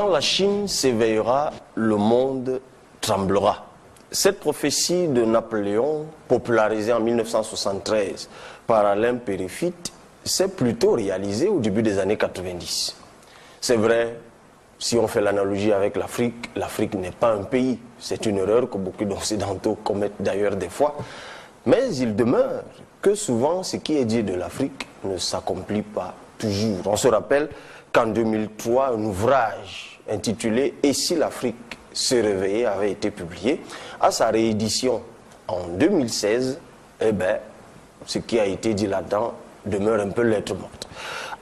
la Chine s'éveillera, le monde tremblera. Cette prophétie de Napoléon, popularisée en 1973 par Alain Périphite, s'est plutôt réalisée au début des années 90. C'est vrai, si on fait l'analogie avec l'Afrique, l'Afrique n'est pas un pays. C'est une erreur que beaucoup d'Occidentaux commettent d'ailleurs des fois. Mais il demeure que souvent ce qui est dit de l'Afrique ne s'accomplit pas toujours. On se rappelle qu'en 2003, un ouvrage intitulé « Et si l'Afrique se réveillait » avait été publié. À sa réédition en 2016, eh bien, ce qui a été dit là-dedans demeure un peu lettre morte.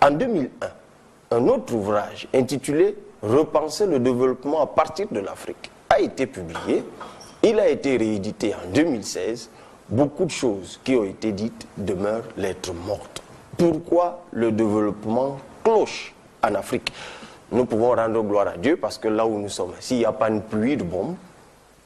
En 2001, un autre ouvrage intitulé « Repenser le développement à partir de l'Afrique » a été publié. Il a été réédité en 2016. Beaucoup de choses qui ont été dites demeurent lettre morte. Pourquoi le développement cloche en Afrique? Nous pouvons rendre gloire à Dieu parce que là où nous sommes, s'il n'y a pas une pluie de bombes,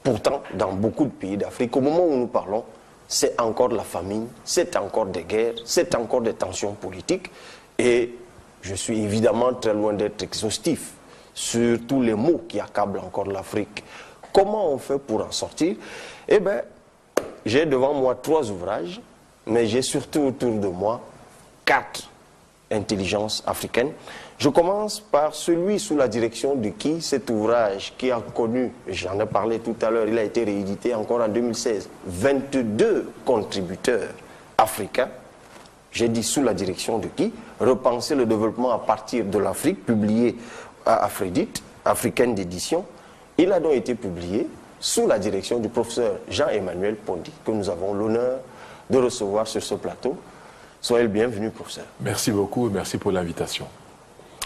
pourtant dans beaucoup de pays d'Afrique, au moment où nous parlons, c'est encore la famine, c'est encore des guerres, c'est encore des tensions politiques. Et je suis évidemment très loin d'être exhaustif sur tous les maux qui accablent encore l'Afrique. Comment on fait pour en sortir? Eh bien, j'ai devant moi 3 ouvrages, mais j'ai surtout autour de moi 4 intelligences africaines. Je commence par celui sous la direction de qui cet ouvrage qui a connu, j'en ai parlé tout à l'heure, il a été réédité encore en 2016, 22 contributeurs africains. J'ai dit sous la direction de qui? Repenser le développement à partir de l'Afrique, publié à Afredite, africaine d'édition. Il a donc été publié sous la direction du professeur Jean-Emmanuel Pondy, que nous avons l'honneur de recevoir sur ce plateau. Soyez le bienvenu, professeur. Merci beaucoup et merci pour l'invitation.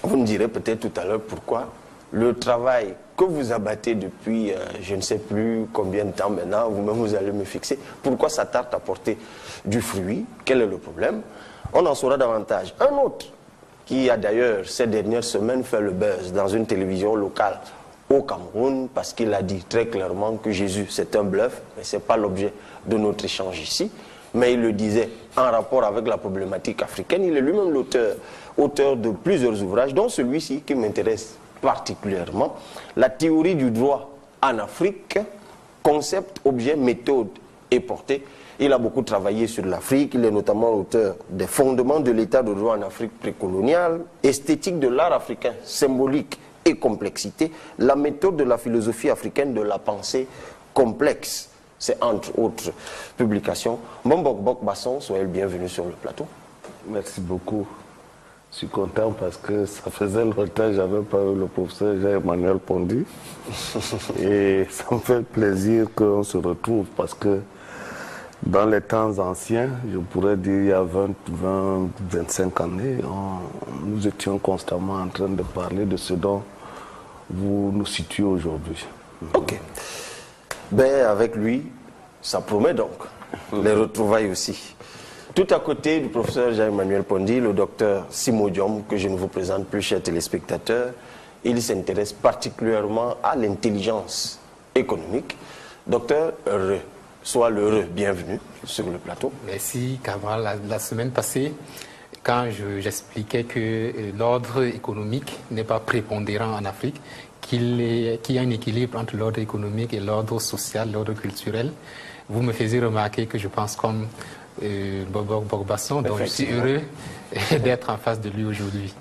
Vous me direz peut-être tout à l'heure pourquoi le travail que vous abattez depuis je ne sais plus combien de temps maintenant, vous-même vous allez me fixer, pourquoi ça tarde à porter du fruit, quel est le problème? On en saura davantage. Un autre qui a d'ailleurs ces dernières semaines fait le buzz dans une télévision locale au Cameroun parce qu'il a dit très clairement que Jésus c'est un bluff, mais ce n'est pas l'objet de notre échange ici. Mais il le disait en rapport avec la problématique africaine. Il est lui-même auteur de plusieurs ouvrages, dont celui-ci qui m'intéresse particulièrement, La théorie du droit en Afrique, concept, objet, méthode et portée. Il a beaucoup travaillé sur l'Afrique, il est notamment auteur des fondements de l'état de droit en Afrique précoloniale, esthétique de l'art africain, symbolique et complexité, la méthode de la philosophie africaine de la pensée complexe. C'est entre autres publications. Mbok Bok Basson, soyez le bienvenu sur le plateau. Merci beaucoup. Je suis content parce que ça faisait longtemps que je n'avais pas eu le professeur Jean-Emmanuel Pondy. Et ça me fait plaisir qu'on se retrouve parce que dans les temps anciens, je pourrais dire il y a 25 années, nous étions constamment en train de parler de ce dont vous nous situez aujourd'hui. Ok. Ben, avec lui, ça promet donc les retrouvailles aussi. Tout à côté du professeur Jean-Emmanuel Pondy, le docteur Simo Diom, que je ne vous présente plus, chers téléspectateurs, il s'intéresse particulièrement à l'intelligence économique. Docteur Heureux, soit l'heureux, bienvenue sur le plateau. Merci, Cabral. La semaine passée, quand j'expliquais que l'ordre économique n'est pas prépondérant en Afrique, qu'il y a un équilibre entre l'ordre économique et l'ordre social, l'ordre culturel. Vous me faisiez remarquer que je pense comme Mbok Basson, donc je suis heureux d'être en face de lui aujourd'hui.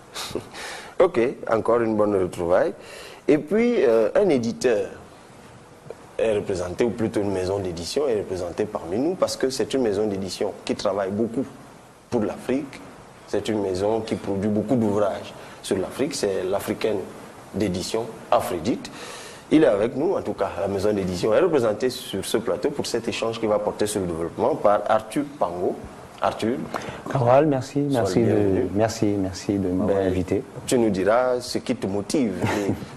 Ok, encore une bonne retrouvaille. Et puis, un éditeur est représenté, ou plutôt une maison d'édition est représentée parmi nous, parce que c'est une maison d'édition qui travaille beaucoup pour l'Afrique. C'est une maison qui produit beaucoup d'ouvrages sur l'Afrique. C'est l'africaine d'édition Afredite. Il est avec nous, en tout cas, la maison d'édition est représentée sur ce plateau pour cet échange qui va porter sur le développement par Arthur Pango. Arthur. Carole, merci de m'avoir invité. Tu nous diras ce qui te motive.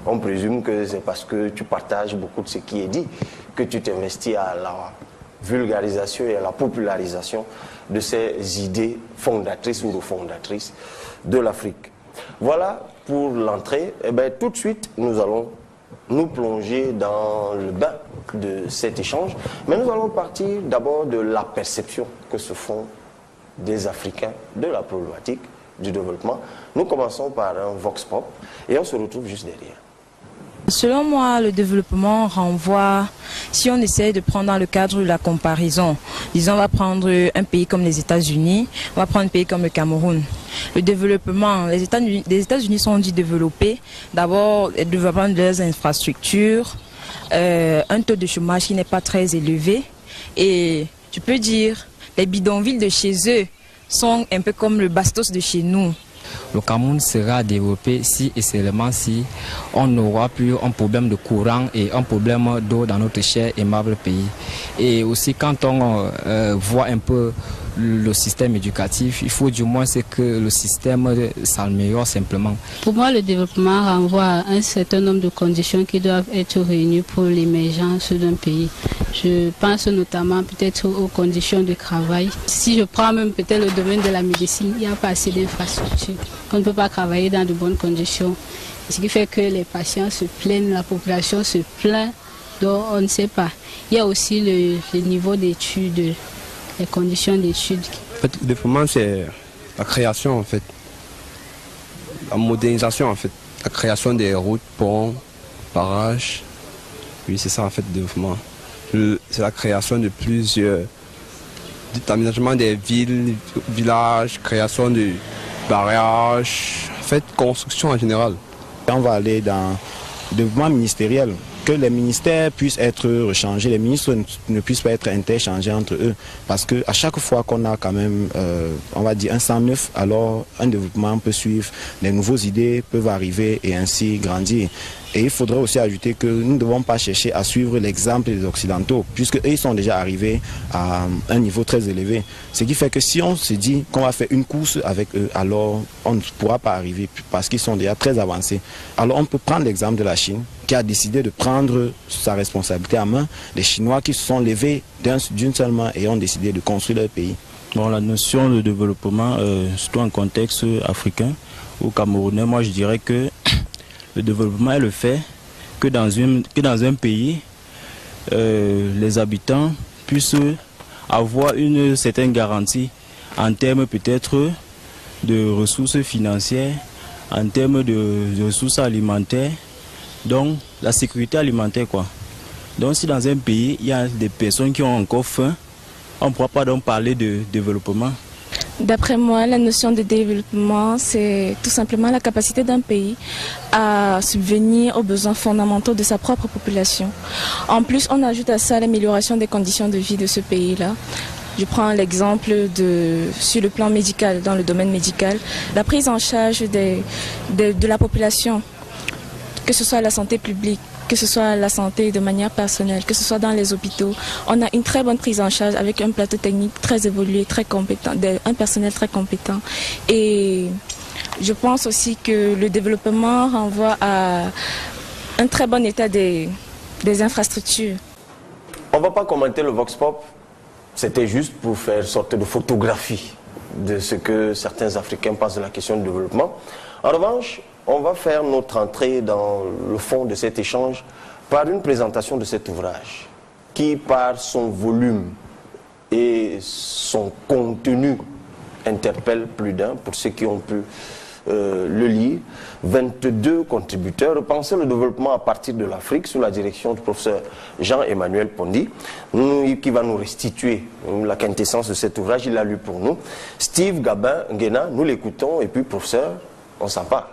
On présume que c'est parce que tu partages beaucoup de ce qui est dit que tu t'investis à la vulgarisation et à la popularisation de ces idées fondatrices ou refondatrices de l'Afrique. Voilà pour l'entrée. Eh bien, tout de suite, nous allons nous plonger dans le bain de cet échange. Mais nous allons partir d'abord de la perception que se font des Africains de la problématique du développement. Nous commençons par un vox pop et on se retrouve juste derrière. Selon moi, le développement renvoie, si on essaie de prendre dans le cadre de la comparaison, disons on va prendre un pays comme les États-Unis, on va prendre un pays comme le Cameroun. Le développement, les États-Unis sont dits développés, d'abord le développement de leurs infrastructures, un taux de chômage qui n'est pas très élevé et tu peux dire les bidonvilles de chez eux sont un peu comme le Bastos de chez nous. Le Cameroun sera développé si et seulement si on n'aura plus un problème de courant et un problème d'eau dans notre cher et aimable pays. Et aussi quand on voit un peu le système éducatif, il faut du moins que le système s'améliore simplement. Pour moi, le développement renvoie à un certain nombre de conditions qui doivent être réunies pour l'émergence d'un pays. Je pense notamment peut-être aux conditions de travail. Si je prends même peut-être le domaine de la médecine, il n'y a pas assez d'infrastructures. On ne peut pas travailler dans de bonnes conditions. Ce qui fait que les patients se plaignent, la population se plaint, donc on ne sait pas. Il y a aussi le niveau d'études, les conditions d'études. En fait, le développement, c'est la création, en fait, la modernisation, en fait, la création des routes, ponts, barrages. Oui, c'est ça, en fait, le développement. C'est la création de plusieurs aménagements des villes, villages, création de barrages, en fait, construction en général. On va aller dans le développement ministériel, que les ministères puissent être rechangés, les ministres ne puissent pas être interchangés entre eux, parce qu'à chaque fois qu'on a quand même, on va dire, un sang neuf, alors un développement peut suivre, les nouvelles idées peuvent arriver et ainsi grandir. Et il faudrait aussi ajouter que nous ne devons pas chercher à suivre l'exemple des Occidentaux, puisque eux, ils sont déjà arrivés à un niveau très élevé. Ce qui fait que si on se dit qu'on va faire une course avec eux, alors on ne pourra pas arriver, parce qu'ils sont déjà très avancés. Alors on peut prendre l'exemple de la Chine, qui a décidé de prendre sa responsabilité en main, les Chinois qui se sont levés d'une seule main et ont décidé de construire leur pays. Bon, la notion de développement, surtout en contexte africain ou camerounais, moi je dirais que le développement est le fait que dans un pays, les habitants puissent avoir une certaine garantie en termes peut-être de ressources financières, en termes de ressources alimentaires, donc la sécurité alimentaire quoi. Donc si dans un pays, il y a des personnes qui ont encore faim, on ne pourra pas donc parler de développement. D'après moi, la notion de développement, c'est tout simplement la capacité d'un pays à subvenir aux besoins fondamentaux de sa propre population. En plus, on ajoute à ça l'amélioration des conditions de vie de ce pays-là. Je prends l'exemple sur le plan médical, dans le domaine médical, la prise en charge de la population, que ce soit la santé publique, que ce soit la santé de manière personnelle, que ce soit dans les hôpitaux. On a une très bonne prise en charge avec un plateau technique très évolué, très compétent, un personnel très compétent. Et je pense aussi que le développement renvoie à un très bon état des infrastructures. On ne va pas commenter le Vox Pop, c'était juste pour faire sorte de photographie de ce que certains Africains pensent de la question du développement. En revanche, on va faire notre entrée dans le fond de cet échange par une présentation de cet ouvrage qui, par son volume et son contenu, interpelle plus d'un pour ceux qui ont pu le lire. 22 contributeurs repenser le développement à partir de l'Afrique sous la direction du professeur Jean-Emmanuel Pondy, qui va nous restituer la quintessence de cet ouvrage. Il l'a lu pour nous. Steve Gabin-Nguena, nous l'écoutons et puis professeur, on s'en parle.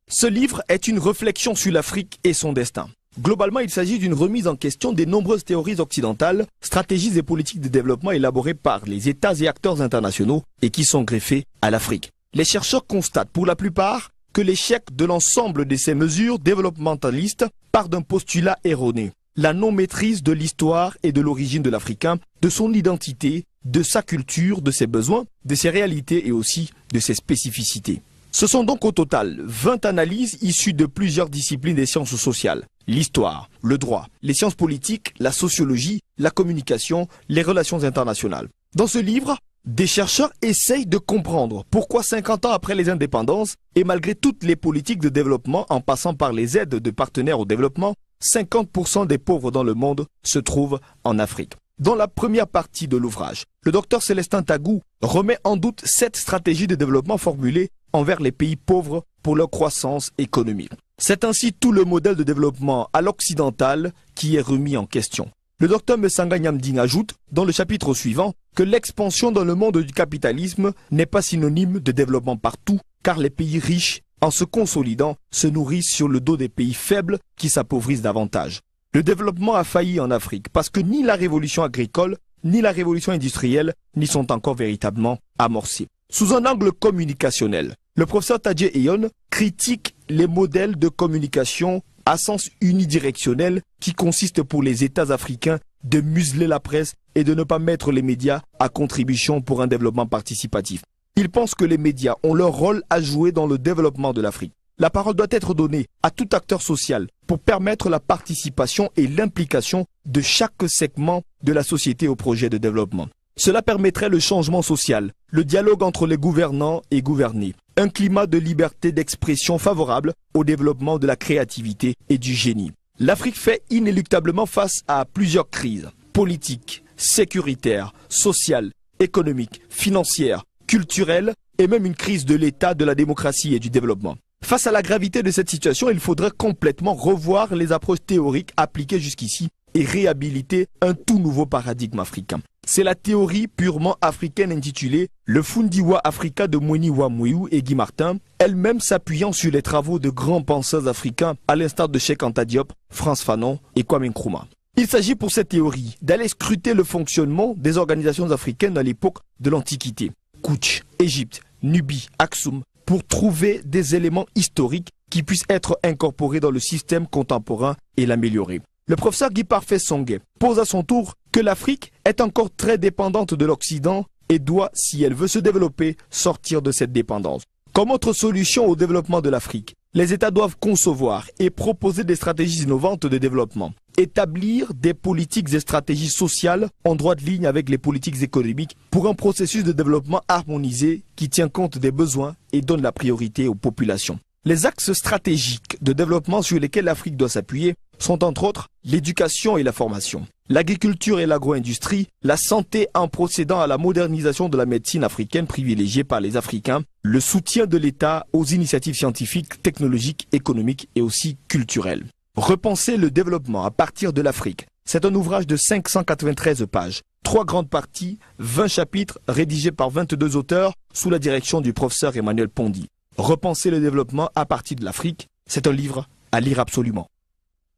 Ce livre est une réflexion sur l'Afrique et son destin. Globalement, il s'agit d'une remise en question des nombreuses théories occidentales, stratégies et politiques de développement élaborées par les États et acteurs internationaux et qui sont greffées à l'Afrique. Les chercheurs constatent pour la plupart que l'échec de l'ensemble de ces mesures développementalistes part d'un postulat erroné. La non-maîtrise de l'histoire et de l'origine de l'Africain, de son identité, de sa culture, de ses besoins, de ses réalités et aussi de ses spécificités. Ce sont donc au total 20 analyses issues de plusieurs disciplines des sciences sociales. L'histoire, le droit, les sciences politiques, la sociologie, la communication, les relations internationales. Dans ce livre, des chercheurs essayent de comprendre pourquoi 50 ans après les indépendances, et malgré toutes les politiques de développement en passant par les aides de partenaires au développement, 50% des pauvres dans le monde se trouvent en Afrique. Dans la première partie de l'ouvrage, le docteur Célestin Tagou remet en doute cette stratégie de développement formulée envers les pays pauvres pour leur croissance économique. C'est ainsi tout le modèle de développement à l'occidental qui est remis en question. Le docteur Mesanga Nyamding ajoute, dans le chapitre suivant, que l'expansion dans le monde du capitalisme n'est pas synonyme de développement partout, car les pays riches, en se consolidant, se nourrissent sur le dos des pays faibles qui s'appauvrissent davantage. Le développement a failli en Afrique parce que ni la révolution agricole, ni la révolution industrielle n'y sont encore véritablement amorcées. Sous un angle communicationnel, le professeur Tadje Eyon critique les modèles de communication à sens unidirectionnel qui consistent pour les États africains de museler la presse et de ne pas mettre les médias à contribution pour un développement participatif. Il pense que les médias ont leur rôle à jouer dans le développement de l'Afrique. La parole doit être donnée à tout acteur social pour permettre la participation et l'implication de chaque segment de la société au projet de développement. Cela permettrait le changement social, le dialogue entre les gouvernants et gouvernés, un climat de liberté d'expression favorable au développement de la créativité et du génie. L'Afrique fait inéluctablement face à plusieurs crises politiques, sécuritaires, sociales, économiques, financières, culturelles et même une crise de l'État, de la démocratie et du développement. Face à la gravité de cette situation, il faudrait complètement revoir les approches théoriques appliquées jusqu'ici et réhabiliter un tout nouveau paradigme africain. C'est la théorie purement africaine intitulée « Le Fundiwa Africa » de Mweni Wamweu et Guy Martin, elle-même s'appuyant sur les travaux de grands penseurs africains à l'instar de Cheikh Anta Diop, Frantz Fanon et Kwame Nkrumah. Il s'agit pour cette théorie d'aller scruter le fonctionnement des organisations africaines à l'époque de l'Antiquité, Kouch, Égypte, Nubie, Aksum, pour trouver des éléments historiques qui puissent être incorporés dans le système contemporain et l'améliorer. Le professeur Guy Parfait Songhé pose à son tour que l'Afrique est encore très dépendante de l'Occident et doit, si elle veut se développer, sortir de cette dépendance. Comme autre solution au développement de l'Afrique, les États doivent concevoir et proposer des stratégies innovantes de développement, établir des politiques et stratégies sociales en droite ligne avec les politiques économiques pour un processus de développement harmonisé qui tient compte des besoins et donne la priorité aux populations. Les axes stratégiques de développement sur lesquels l'Afrique doit s'appuyer sont entre autres l'éducation et la formation, l'agriculture et l'agro-industrie, la santé en procédant à la modernisation de la médecine africaine privilégiée par les Africains, le soutien de l'État aux initiatives scientifiques, technologiques, économiques et aussi culturelles. Repenser le développement à partir de l'Afrique, c'est un ouvrage de 593 pages, 3 grandes parties, 20 chapitres rédigés par 22 auteurs sous la direction du professeur Emmanuel Pondy. Repenser le développement à partir de l'Afrique, c'est un livre à lire absolument.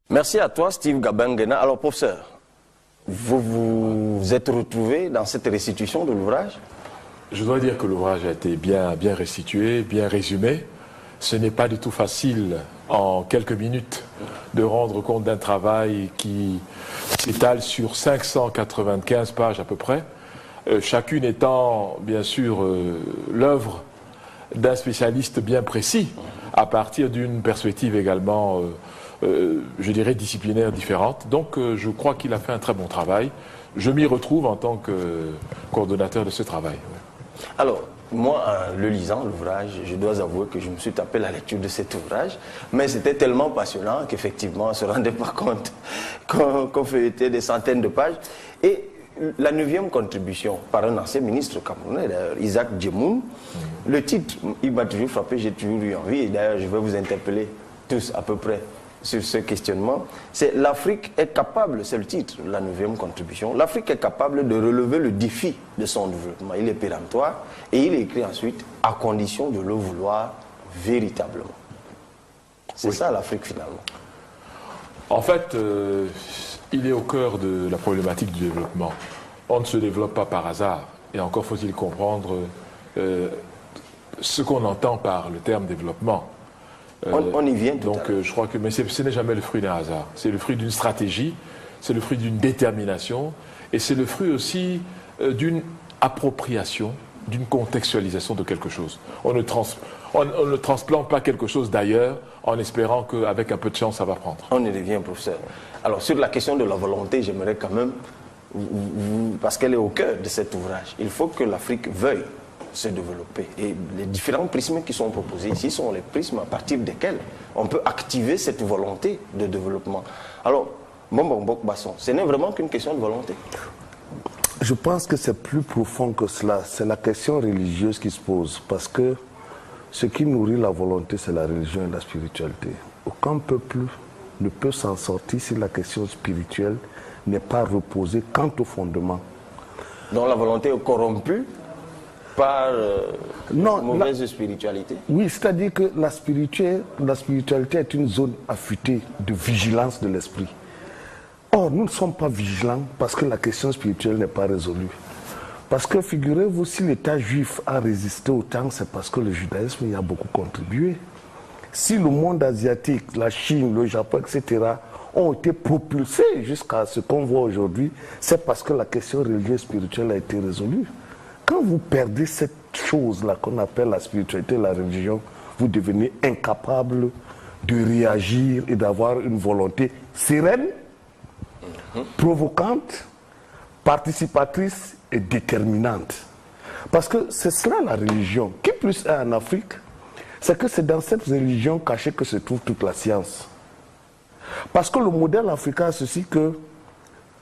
Merci à toi, Steve Gabangena. Alors, professeur, vous vous êtes retrouvé dans cette restitution de l'ouvrage? Je dois dire que l'ouvrage a été bien restitué, bien résumé. Ce n'est pas du tout facile, en quelques minutes, de rendre compte d'un travail qui s'étale sur 595 pages à peu près, chacune étant, bien sûr, l'œuvre d'un spécialiste bien précis, à partir d'une perspective également, je dirais, disciplinaire différente. Donc je crois qu'il a fait un très bon travail. Je m'y retrouve en tant que coordonnateur de ce travail. Alors, moi, en le lisant, l'ouvrage, je dois avouer que je me suis tapé la lecture de cet ouvrage, mais c'était tellement passionnant qu'effectivement, on ne se rendait pas compte qu'on feuilletait des centaines de pages. Et la 9e contribution par un ancien ministre camerounais, d'ailleurs, Isaac Djemoun, le titre, il m'a toujours frappé, j'ai toujours eu envie, et d'ailleurs, je vais vous interpeller tous à peu près sur ce questionnement. C'est l'Afrique est capable, c'est le titre, la 9e contribution, l'Afrique est capable de relever le défi de son développement. Il est péremptoire et il est écrit ensuite à condition de le vouloir véritablement. C'est ça l'Afrique finalement. En fait, il est au cœur de la problématique du développement. On ne se développe pas par hasard. Et encore faut-il comprendre ce qu'on entend par le terme développement. On y vient tout à l'heure. Donc je crois que ce n'est jamais le fruit d'un hasard. C'est le fruit d'une stratégie, c'est le fruit d'une détermination, et c'est le fruit aussi d'une appropriation, d'une contextualisation de quelque chose. On ne transplante pas quelque chose d'ailleurs en espérant qu'avec un peu de chance, ça va prendre. On y revient, professeur. Alors, sur la question de la volonté, j'aimerais quand même, parce qu'elle est au cœur de cet ouvrage, il faut que l'Afrique veuille se développer. Et les différents prismes qui sont proposés ici sont les prismes à partir desquels on peut activer cette volonté de développement. Alors, Mbok Basson, ce n'est vraiment qu'une question de volonté? Je pense que c'est plus profond que cela. C'est la question religieuse qui se pose. Parce que Ce qui nourrit la volonté, c'est la religion et la spiritualité. Aucun peuple ne peut s'en sortir si la question spirituelle n'est pas reposée quant au fondement. Donc la volonté est corrompue par mauvaise spiritualité? Oui, c'est-à-dire que la spiritualité est une zone affûtée de vigilance de l'esprit. Or, nous ne sommes pas vigilants parce que la question spirituelle n'est pas résolue. Parce que figurez-vous, si l'État juif a résisté autant, c'est parce que le judaïsme y a beaucoup contribué. Si le monde asiatique, la Chine, le Japon, etc., ont été propulsés jusqu'à ce qu'on voit aujourd'hui, c'est parce que la question religieuse et spirituelle a été résolue. Quand vous perdez cette chose-là qu'on appelle la spiritualité et la religion, vous devenez incapable de réagir et d'avoir une volonté sereine, provocante, participatrice et déterminante. Parce que c'est cela la religion. Qui plus est en Afrique, c'est que c'est dans cette religion cachée que se trouve toute la science. Parce que le modèle africain, c'est ceci que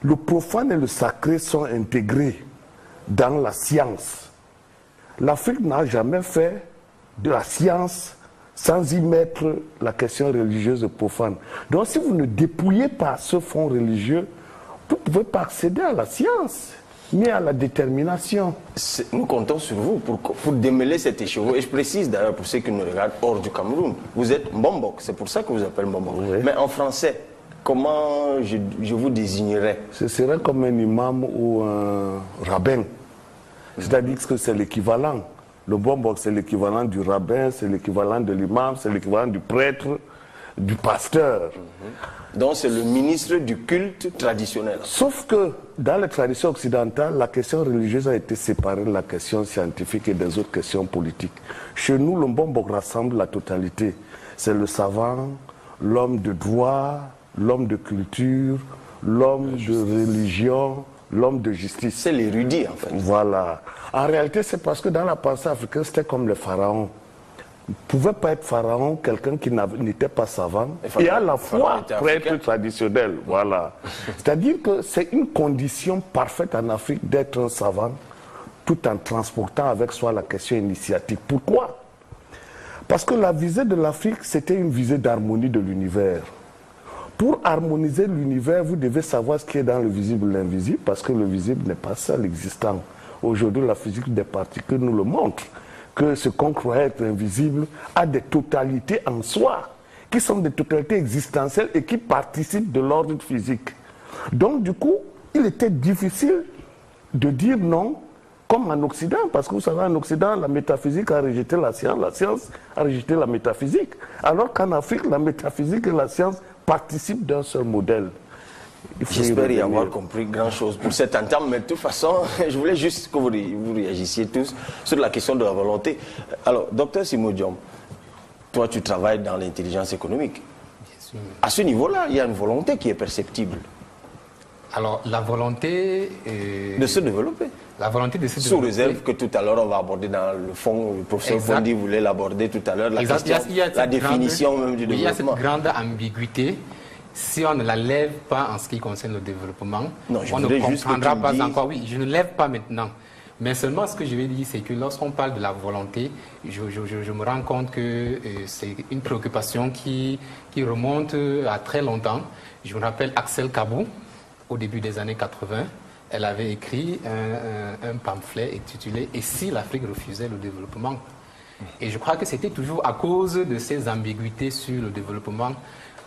le profane et le sacré sont intégrés dans la science. L'Afrique n'a jamais fait de la science sans y mettre la question religieuse et profane. Donc si vous ne dépouillez pas ce fond religieux, vous ne pouvez pas accéder à la science, ni à la détermination. Nous comptons sur vous pour démêler cet écheveau. Et je précise d'ailleurs pour ceux qui nous regardent hors du Cameroun, vous êtes Mbombok, c'est pour ça que vous appelez Mbombok. Oui. Mais en français, comment je vous désignerais? Ce serait comme un imam ou un rabbin. C'est-à-dire que c'est l'équivalent. Le Mbombok, c'est l'équivalent du rabbin, c'est l'équivalent de l'imam, c'est l'équivalent du prêtre, du pasteur. Donc c'est le ministre du culte traditionnel. Sauf que dans les traditions occidentales, la question religieuse a été séparée de la question scientifique et des autres questions politiques. Chez nous, le Mbombok rassemble la totalité. C'est le savant, l'homme de droit, l'homme de culture, l'homme de religion, l'homme de justice. C'est l'érudit en fait. Voilà. En réalité, c'est parce que dans la pensée africaine, c'était comme les pharaons. Il ne pouvait pas être pharaon, quelqu'un qui n'était pas savant, et à la fois prêtre traditionnel. Voilà. C'est-à-dire que c'est une condition parfaite en Afrique d'être un savant, tout en transportant avec soi la question initiatique. Pourquoi? Parce que la visée de l'Afrique, c'était une visée d'harmonie de l'univers. Pour harmoniser l'univers, vous devez savoir ce qui est dans le visible et l'invisible, parce que le visible n'est pas seul existant. Aujourd'hui, la physique des particules nous le montre, que ce qu'on croyait être invisible a des totalités en soi, qui sont des totalités existentielles et qui participent de l'ordre physique. Donc, du coup, il était difficile de dire non, comme en Occident, parce que vous savez, en Occident, la métaphysique a rejeté la science a rejeté la métaphysique, alors qu'en Afrique, la métaphysique et la science participent d'un seul modèle. J'espère y avoir compris grand chose pour cet entame, mais de toute façon, je voulais juste que vous réagissiez tous sur la question de la volonté. Alors, docteur Simo Diom, toi tu travailles dans l'intelligence économique. Bien sûr. À ce niveau-là, il y a une volonté qui est perceptible. Alors, la volonté... de se développer. La volonté de se développer. Sous réserve que tout à l'heure, on va aborder dans le fond, le professeur Fondi voulait l'aborder tout à l'heure, la question, la définition même du développement. Il y a cette grande ambiguïté. Si on ne la lève pas en ce qui concerne le développement, non, on ne comprendra pas encore. Oui, je ne lève pas maintenant. Mais seulement ce que je vais dire, c'est que lorsqu'on parle de la volonté, je me rends compte que c'est une préoccupation qui remonte à très longtemps. Je me rappelle Axel Kabou, au début des années 80, elle avait écrit un pamphlet intitulé « Et si l'Afrique refusait le développement ?» Et je crois que c'était toujours à cause de ces ambiguïtés sur le développement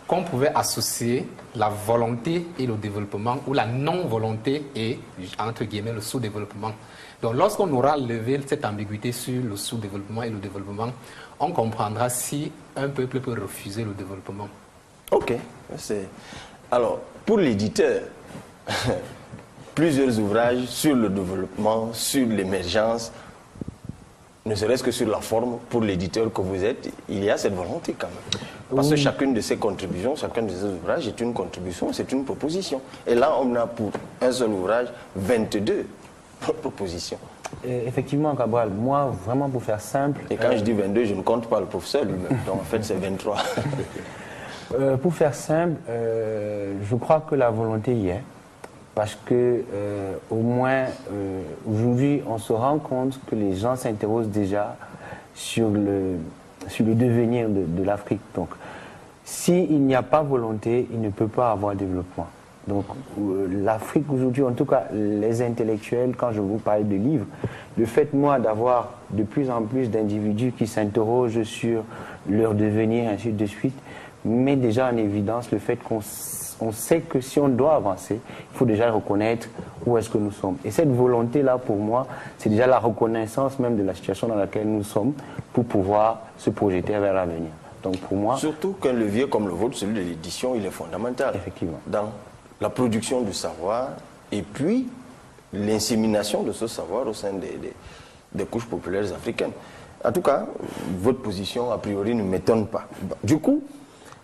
qu'on pouvait associer la volonté et le développement, ou la non-volonté et, entre guillemets, le sous-développement. Donc lorsqu'on aura levé cette ambiguïté sur le sous-développement et le développement, on comprendra si un peuple peut refuser le développement. Ok. Alors, pour l'éditeur, plusieurs ouvrages sur le développement, sur l'émergence, ne serait-ce que sur la forme, pour l'éditeur que vous êtes, il y a cette volonté quand même. Parce que chacune de ces contributions, chacun de ces ouvrages est une contribution, c'est une proposition. Et là, on a pour un seul ouvrage 22 propositions. Effectivement, Cabral, moi, vraiment pour faire simple... Et quand je dis 22, je ne compte pas le professeur lui-même, donc en fait c'est 23. Pour faire simple, je crois que la volonté y est. Parce que, au moins, aujourd'hui, on se rend compte que les gens s'interrogent déjà sur le devenir de l'Afrique. Donc, s'il n'y a pas volonté, il ne peut pas avoir développement. Donc, l'Afrique aujourd'hui, en tout cas, les intellectuels, quand je vous parle de livres, le fait, moi, d'avoir de plus en plus d'individus qui s'interrogent sur leur devenir, ainsi de suite, met déjà en évidence le fait qu'on sait que si on doit avancer, il faut déjà reconnaître où est-ce que nous sommes. Et cette volonté-là, pour moi, c'est déjà la reconnaissance même de la situation dans laquelle nous sommes pour pouvoir se projeter vers l'avenir. Donc pour moi... Surtout qu'un levier comme le vôtre, celui de l'édition, il est fondamental. Effectivement. Dans la production du savoir et puis l'insémination de ce savoir au sein des couches populaires africaines. En tout cas, votre position, a priori, ne m'étonne pas. Du coup,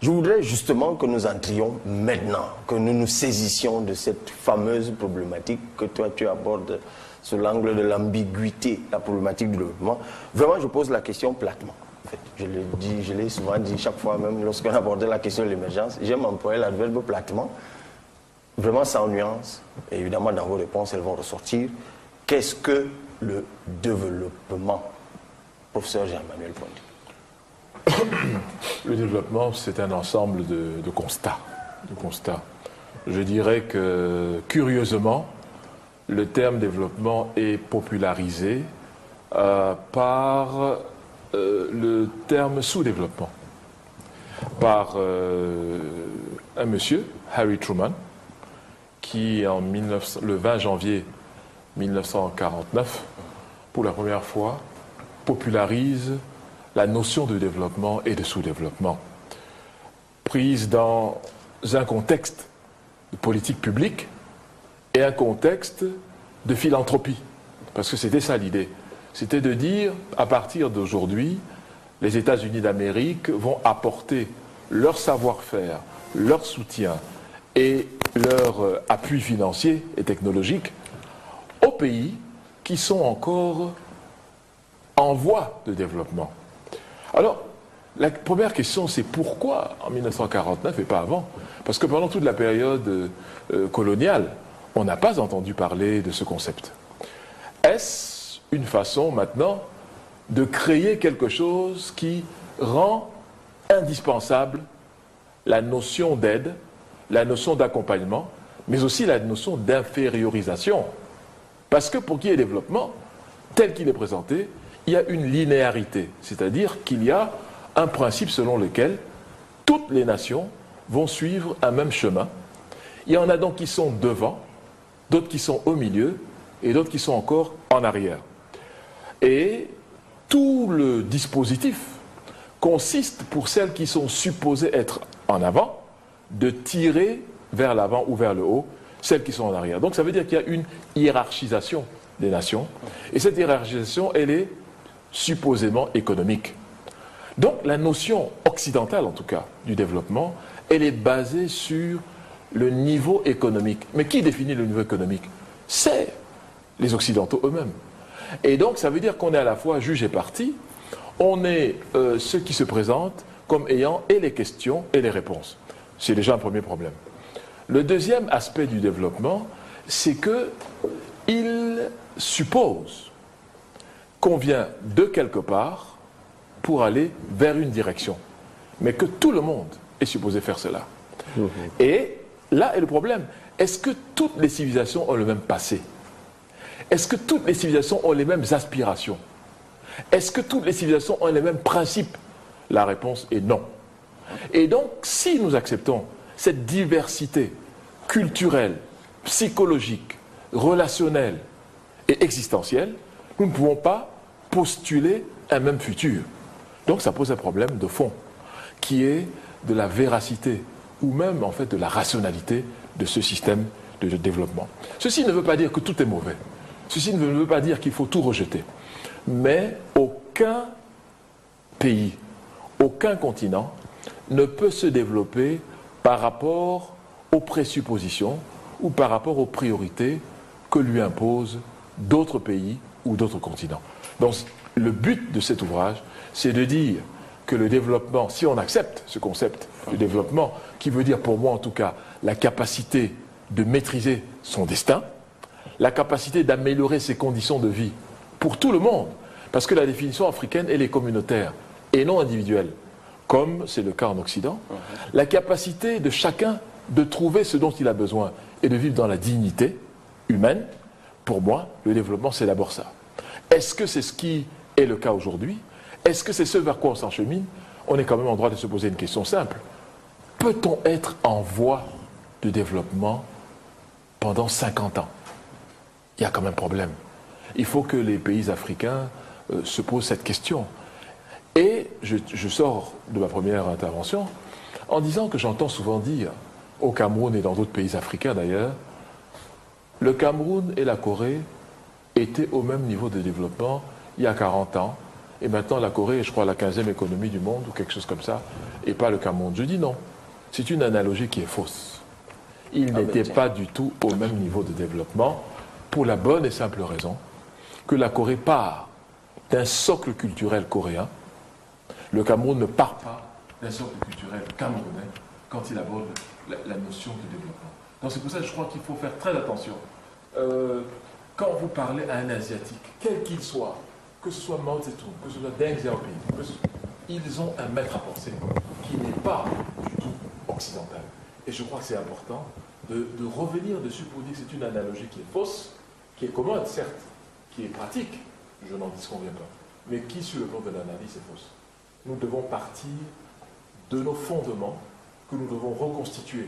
je voudrais justement que nous entrions maintenant, que nous nous saisissions de cette fameuse problématique que toi tu abordes sous l'angle de l'ambiguïté, la problématique du développement. Vraiment, je pose la question platement. En fait, je l'ai souvent dit chaque fois, même lorsqu'on abordait la question de l'émergence, j'aime employer l'adverbe platement, vraiment sans nuance, et évidemment dans vos réponses elles vont ressortir. Qu'est-ce que le développement, professeur Jean-Emmanuel Pondy? Le développement, c'est un ensemble de constats. Je dirais que, curieusement, le terme développement est popularisé par le terme sous-développement, par un monsieur, Harry Truman, qui, le 20 janvier 1949, pour la première fois, popularise la notion de développement et de sous-développement, prise dans un contexte de politique publique et un contexte de philanthropie. Parce que c'était ça l'idée. C'était de dire, à partir d'aujourd'hui, les États-Unis d'Amérique vont apporter leur savoir-faire, leur soutien et leur appui financier et technologique aux pays qui sont encore en voie de développement. Alors, la première question, c'est pourquoi en 1949 et pas avant? Parce que pendant toute la période coloniale, on n'a pas entendu parler de ce concept. Est-ce une façon maintenant de créer quelque chose qui rend indispensable la notion d'aide, la notion d'accompagnement, mais aussi la notion d'infériorisation? Parce que pour qu'il y ait développement, tel qu'il est présenté, il y a une linéarité, c'est-à-dire qu'il y a un principe selon lequel toutes les nations vont suivre un même chemin. Il y en a donc qui sont devant, d'autres qui sont au milieu et d'autres qui sont encore en arrière. Et tout le dispositif consiste, pour celles qui sont supposées être en avant, de tirer vers l'avant ou vers le haut celles qui sont en arrière. Donc ça veut dire qu'il y a une hiérarchisation des nations, et cette hiérarchisation, elle est supposément économique. Donc la notion occidentale, en tout cas, du développement, elle est basée sur le niveau économique. Mais qui définit le niveau économique? C'est les Occidentaux eux-mêmes. Et donc ça veut dire qu'on est à la fois juge et partie, on est ceux qui se présentent comme ayant et les questions et les réponses. C'est déjà un premier problème. Le deuxième aspect du développement, c'est qu'il suppose qu'on vient de quelque part pour aller vers une direction, mais que tout le monde est supposé faire cela. Et là est le problème. Est-ce que toutes les civilisations ont le même passé? Est-ce que toutes les civilisations ont les mêmes aspirations? Est-ce que toutes les civilisations ont les mêmes principes? La réponse est non. Et donc, si nous acceptons cette diversité culturelle, psychologique, relationnelle et existentielle, nous ne pouvons pas postuler un même futur. Donc ça pose un problème de fond, qui est de la véracité, ou même en fait de la rationalité de ce système de développement. Ceci ne veut pas dire que tout est mauvais. Ceci ne veut pas dire qu'il faut tout rejeter. Mais aucun pays, aucun continent ne peut se développer par rapport aux présuppositions ou par rapport aux priorités que lui imposent d'autres pays ou d'autres continents. Donc le but de cet ouvrage, c'est de dire que le développement, si on accepte ce concept de développement, qui veut dire pour moi en tout cas la capacité de maîtriser son destin, la capacité d'améliorer ses conditions de vie pour tout le monde, Parce que la définition africaine, elle est communautaire et non individuelle, comme c'est le cas en Occident. La capacité de chacun de trouver ce dont il a besoin et de vivre dans la dignité humaine, pour moi, le développement, c'est d'abord ça. Est-ce que c'est ce qui est le cas aujourd'hui? Est-ce que c'est ce vers quoi on s'enchemine? On est quand même en droit de se poser une question simple. Peut-on être en voie de développement pendant 50 ans? Il y a quand même un problème. Il faut que les pays africains se posent cette question. Et je sors de ma première intervention en disant que j'entends souvent dire, au Cameroun et dans d'autres pays africains d'ailleurs, le Cameroun et la Corée étaient au même niveau de développement il y a 40 ans. Et maintenant, la Corée est, je crois, la 15e économie du monde ou quelque chose comme ça, et pas le Cameroun. Je dis non. C'est une analogie qui est fausse. Ils n'étaient pas du tout au même niveau de développement pour la bonne et simple raison que la Corée part d'un socle culturel coréen. Le Cameroun ne part pas d'un socle culturel camerounais quand il aborde la notion de développement. Donc c'est pour ça que je crois qu'il faut faire très attention. Quand vous parlez à un Asiatique, quel qu'il soit, que ce soit Mao Tse-tung, que ce soit Deng Xiaoping, ils ont un maître à penser qui n'est pas du tout occidental. Et je crois que c'est important de revenir dessus pour dire que c'est une analogie qui est fausse, qui est commode, certes, qui est pratique, je n'en disconviens pas, mais qui, sur le plan de l'analyse, est fausse. Nous devons partir de nos fondements que nous devons reconstituer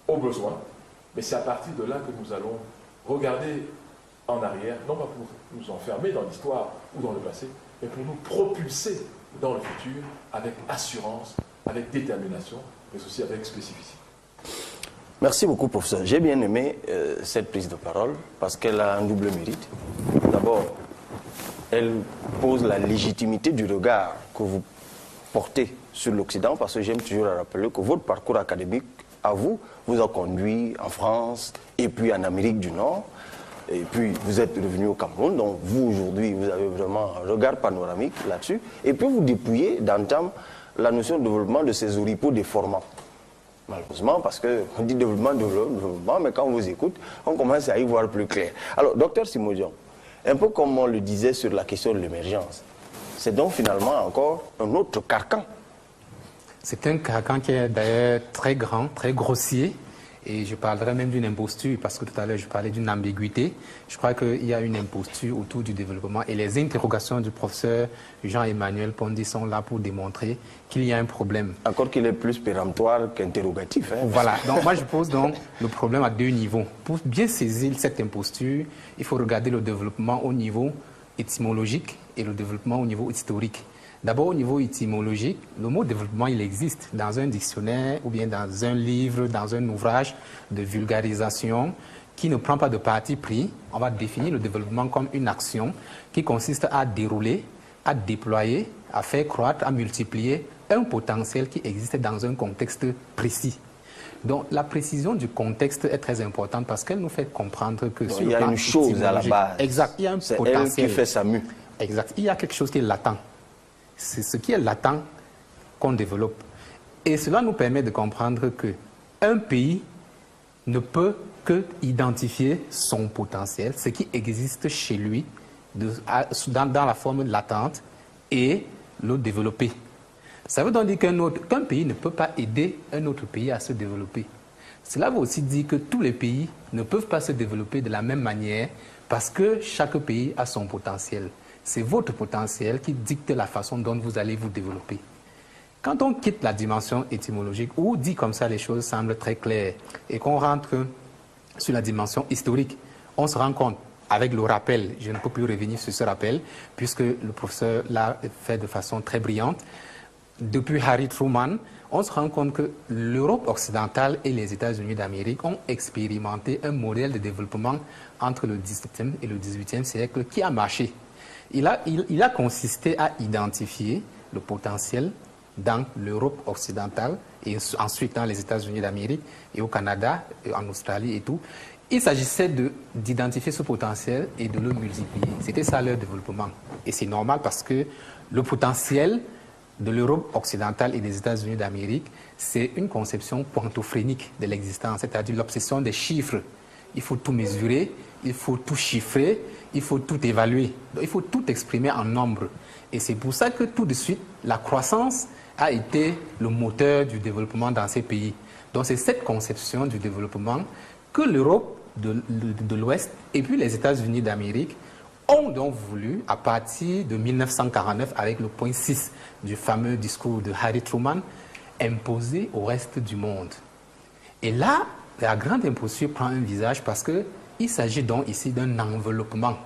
au besoin, mais c'est à partir de là que nous allons regarder en arrière, non pas pour nous enfermer dans l'histoire ou dans le passé, mais pour nous propulser dans le futur avec assurance, avec détermination, mais aussi avec spécificité. Merci beaucoup, professeur. J'ai bien aimé cette prise de parole parce qu'elle a un double mérite. D'abord, elle pose la légitimité du regard que vous portez sur l'Occident, parce que j'aime toujours rappeler que votre parcours académique, à vous, vous a conduit en France et puis en Amérique du Nord. Et puis, vous êtes revenu au Cameroun, donc vous, aujourd'hui, vous avez vraiment un regard panoramique là-dessus. Et puis, vous dépouillez d'entame la notion de développement de ces oripeaux déformants. Malheureusement, parce qu'on dit développement, mais quand on vous écoute, on commence à y voir plus clair. Alors, docteur Simodion, un peu comme on le disait sur la question de l'émergence, c'est donc finalement encore un autre carcan. C'est un carcan qui est d'ailleurs très grand, très grossier. Et je parlerai même d'une imposture, parce que tout à l'heure je parlais d'une ambiguïté. Je crois qu'il y a une imposture autour du développement. Et les interrogations du professeur Jean-Emmanuel Pondy sont là pour démontrer qu'il y a un problème. Encore qu'il est plus péremptoire qu'interrogatif. Hein. Voilà. Donc moi je pose donc le problème à deux niveaux. Pour bien saisir cette imposture, il faut regarder le développement au niveau étymologique et le développement au niveau historique. D'abord, au niveau étymologique, le mot développement, il existe dans un dictionnaire ou bien dans un livre, dans un ouvrage de vulgarisation qui ne prend pas de parti pris. On va définir le développement comme une action qui consiste à dérouler, à déployer, à faire croître, à multiplier un potentiel qui existe dans un contexte précis. Donc la précision du contexte est très importante parce qu'elle nous fait comprendre que il y a une chose à la base. Exact, il y a un potentiel. C'est elle qui fait sa mue. Exact, il y a quelque chose qui est latent. C'est ce qui est latent qu'on développe. Et cela nous permet de comprendre qu'un pays ne peut que identifier son potentiel, ce qui existe chez lui, dans la forme latente, et le développer. Ça veut donc dire qu'un pays ne peut pas aider un autre pays à se développer. Cela veut aussi dire que tous les pays ne peuvent pas se développer de la même manière parce que chaque pays a son potentiel. C'est votre potentiel qui dicte la façon dont vous allez vous développer. Quand on quitte la dimension étymologique, ou dit comme ça les choses semblent très claires, et qu'on rentre sur la dimension historique, on se rend compte, avec le rappel, je ne peux plus revenir sur ce rappel, puisque le professeur l'a fait de façon très brillante, depuis Harry Truman, on se rend compte que l'Europe occidentale et les États-Unis d'Amérique ont expérimenté un modèle de développement entre le XVIIe et le XVIIIe siècle qui a marché. Il a consisté à identifier le potentiel dans l'Europe occidentale et ensuite dans les États-Unis d'Amérique et au Canada, et en Australie et tout. Il s'agissait d'identifier ce potentiel et de le multiplier. C'était ça leur développement. Et c'est normal parce que le potentiel de l'Europe occidentale et des États-Unis d'Amérique, c'est une conception pointophrénique de l'existence, c'est-à-dire l'obsession des chiffres. Il faut tout mesurer, il faut tout chiffrer, il faut tout évaluer, donc il faut tout exprimer en nombre. Et c'est pour ça que tout de suite, la croissance a été le moteur du développement dans ces pays. Donc c'est cette conception du développement que l'Europe de l'Ouest et puis les États-Unis d'Amérique ont donc voulu, à partir de 1949, avec le point 6 du fameux discours de Harry Truman, imposer au reste du monde. Et là, la grande imposture prend un visage parce qu'il s'agit donc ici d'un enveloppement.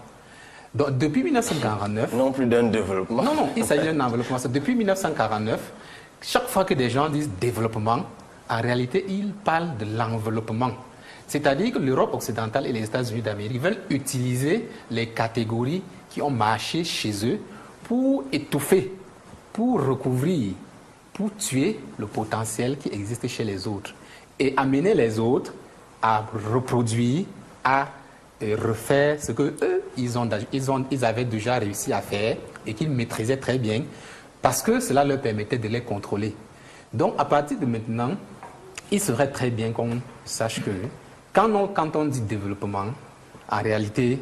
Donc, depuis 1949... Non plus d'un développement. Non, il s'agit d'un enveloppement. Depuis 1949, chaque fois que des gens disent développement, en réalité, ils parlent de l'enveloppement. C'est-à-dire que l'Europe occidentale et les États-Unis d'Amérique veulent utiliser les catégories qui ont marché chez eux pour étouffer, pour recouvrir, pour tuer le potentiel qui existe chez les autres et amener les autres à reproduire, à refaire ce que eux, ils avaient déjà réussi à faire et qu'ils maîtrisaient très bien parce que cela leur permettait de les contrôler. Donc, à partir de maintenant, il serait très bien qu'on sache que quand on dit développement, en réalité,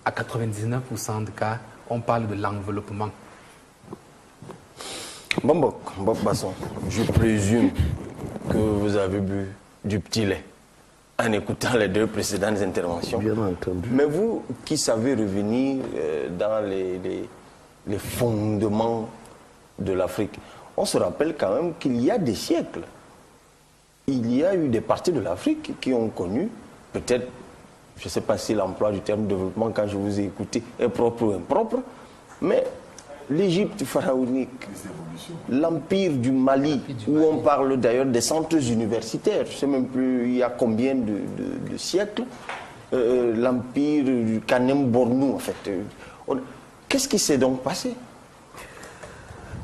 à 99% de cas, on parle de l'enveloppement. Bob Basson, je présume que vous avez bu du petit lait en écoutant les deux précédentes interventions. Bien entendu. Mais vous qui savez revenir dans les fondements de l'Afrique, on se rappelle quand même qu'il y a des siècles, il y a eu des parties de l'Afrique qui ont connu, peut-être, je ne sais pas si l'emploi du terme développement, quand je vous ai écouté, est propre ou impropre, mais l'Égypte pharaonique, l'empire du Mali, où on parle d'ailleurs des centres universitaires, je ne sais même plus il y a combien de siècles, l'empire du Kanem-Bornou, en fait. Qu'est-ce qui s'est donc passé?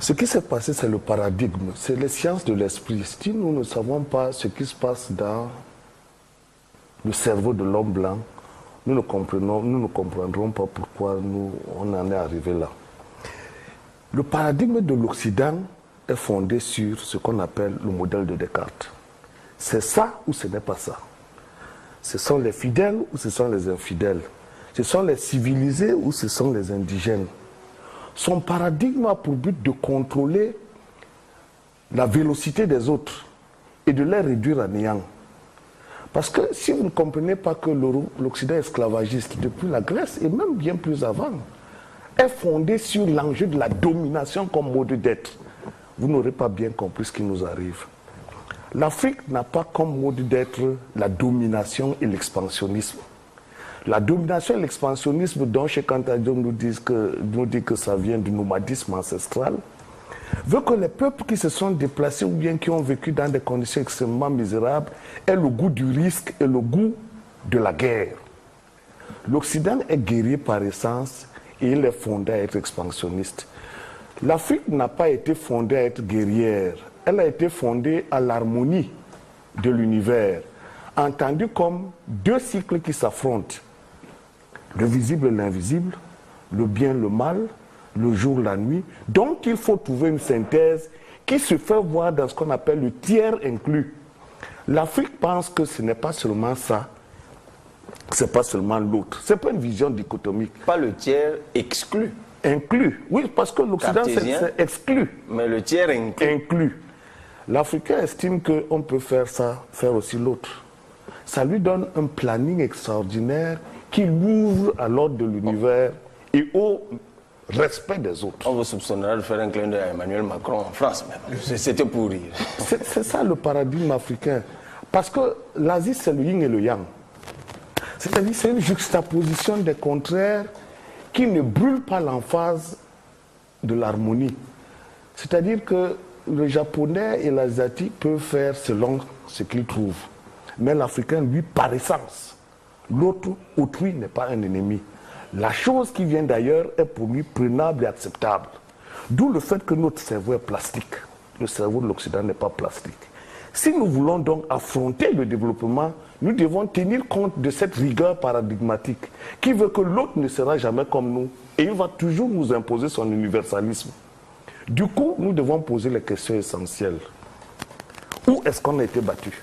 Ce qui s'est passé, c'est le paradigme, c'est les sciences de l'esprit. Si nous ne savons pas ce qui se passe dans le cerveau de l'homme blanc, nous ne comprendrons pas pourquoi on en est arrivé là. Le paradigme de l'Occident est fondé sur ce qu'on appelle le modèle de Descartes. C'est ça ou ce n'est pas ça. Ce sont les fidèles ou ce sont les infidèles. Ce sont les civilisés ou ce sont les indigènes. Son paradigme a pour but de contrôler la vélocité des autres et de les réduire à néant. Parce que si vous ne comprenez pas que l'Occident esclavagiste, depuis la Grèce et même bien plus avant, est fondé sur l'enjeu de la domination comme mode d'être, vous n'aurez pas bien compris ce qui nous arrive. L'Afrique n'a pas comme mode d'être la domination et l'expansionnisme. La domination et l'expansionnisme dont Cheikh Anta Diop nous dit que ça vient du nomadisme ancestral, veut que les peuples qui se sont déplacés ou bien qui ont vécu dans des conditions extrêmement misérables aient le goût du risque et le goût de la guerre. L'Occident est guerrier par essence et il est fondé à être expansionniste. L'Afrique n'a pas été fondée à être guerrière, elle a été fondée à l'harmonie de l'univers, entendue comme deux cycles qui s'affrontent. Le visible et l'invisible, le bien, le mal, le jour, la nuit. Donc il faut trouver une synthèse qui se fait voir dans ce qu'on appelle le tiers inclus. L'Afrique pense que ce n'est pas seulement ça, c'est pas seulement l'autre. C'est pas une vision dichotomique. Pas le tiers exclu. Inclus, oui, parce que l'Occident c'est exclu. Mais le tiers inclus. Inclus. L'Africain estime qu'on peut faire ça, faire aussi l'autre. Ça lui donne un planning extraordinaire qui l'ouvre à l'ordre de l'univers et au respect des autres. On vous soupçonnera de faire un clin d'œil à Emmanuel Macron en France, même. C'était pour rire. C'est ça le paradigme africain. Parce que l'Asie, c'est le yin et le yang. C'est-à-dire c'est une juxtaposition des contraires qui ne brûle pas l'emphase de l'harmonie. C'est-à-dire que le japonais et l'asiatique peuvent faire selon ce qu'ils trouvent. Mais l'Africain, lui, par essence, l'autre, autrui n'est pas un ennemi. La chose qui vient d'ailleurs est pour lui prenable et acceptable. D'où le fait que notre cerveau est plastique. Le cerveau de l'Occident n'est pas plastique. Si nous voulons donc affronter le développement, nous devons tenir compte de cette rigueur paradigmatique qui veut que l'autre ne sera jamais comme nous et il va toujours nous imposer son universalisme. Du coup, nous devons poser les questions essentielles. Où est-ce qu'on a été battu?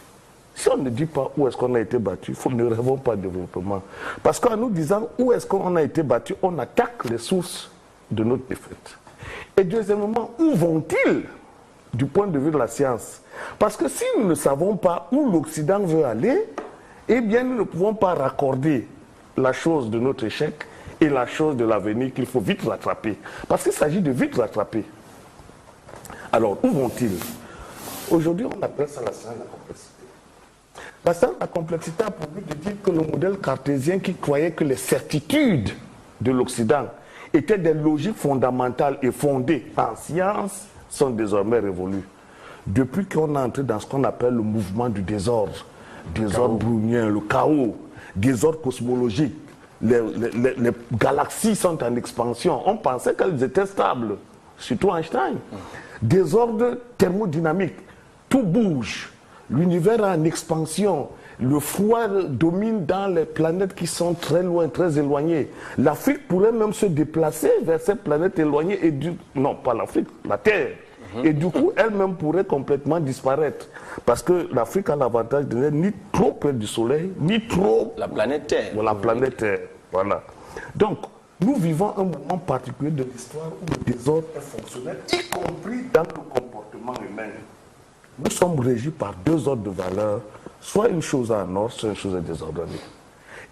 Si on ne dit pas où est-ce qu'on a été battu, nous ne rêvons pas de développement. Parce qu'en nous disant où est-ce qu'on a été battu, on attaque les sources de notre défaite. Et deuxièmement, où vont-ils du point de vue de la science? Parce que si nous ne savons pas où l'Occident veut aller, eh bien nous ne pouvons pas raccorder la chose de notre échec et la chose de l'avenir qu'il faut vite rattraper. Parce qu'il s'agit de vite rattraper. Alors, où vont-ils? Aujourd'hui, on appelle ça la science de la complexité. La science de la complexité a pour but de dire que le modèle cartésien qui croyait que les certitudes de l'Occident étaient des logiques fondamentales et fondées en science sont désormais révolues. Depuis qu'on est entré dans ce qu'on appelle le mouvement du désordre brownien, le chaos, désordre cosmologique, les galaxies sont en expansion. On pensait qu'elles étaient stables, surtout Einstein. Désordre thermodynamique, tout bouge. L'univers est en expansion. Le froid domine dans les planètes qui sont très loin, très éloignées. L'Afrique pourrait même se déplacer vers ces planètes éloignées. Non, pas l'Afrique, la Terre. Et du coup, elle-même pourrait complètement disparaître. Parce que l'Afrique a l'avantage de n'être ni trop près du Soleil, ni trop... La planète Terre. La planète Terre, voilà. Donc, nous vivons un moment particulier de l'histoire où le désordre est fonctionnel, y compris dans le comportement humain. Nous sommes régis par deux ordres de valeurs, soit une chose en ordre, soit une chose désordonnée.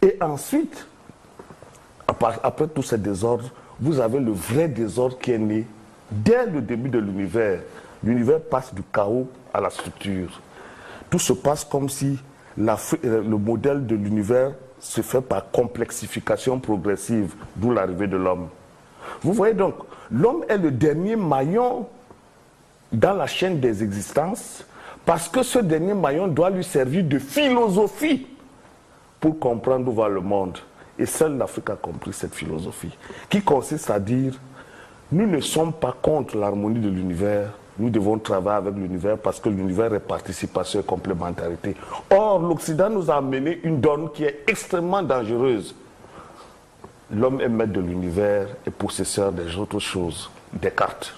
Et ensuite, après tous ces désordres, vous avez le vrai désordre qui est né dès le début de l'univers. L'univers passe du chaos à la structure. Tout se passe comme si le modèle de l'univers se fait par complexification progressive, d'où l'arrivée de l'homme. Vous voyez donc, l'homme est le dernier maillon dans la chaîne des existences, parce que ce dernier maillon doit lui servir de philosophie pour comprendre où va le monde. Et seule l'Afrique a compris cette philosophie, qui consiste à dire, nous ne sommes pas contre l'harmonie de l'univers, nous devons travailler avec l'univers parce que l'univers est participation et complémentarité. Or, l'Occident nous a amené une donne qui est extrêmement dangereuse. L'homme est maître de l'univers et possesseur des autres choses, des cartes.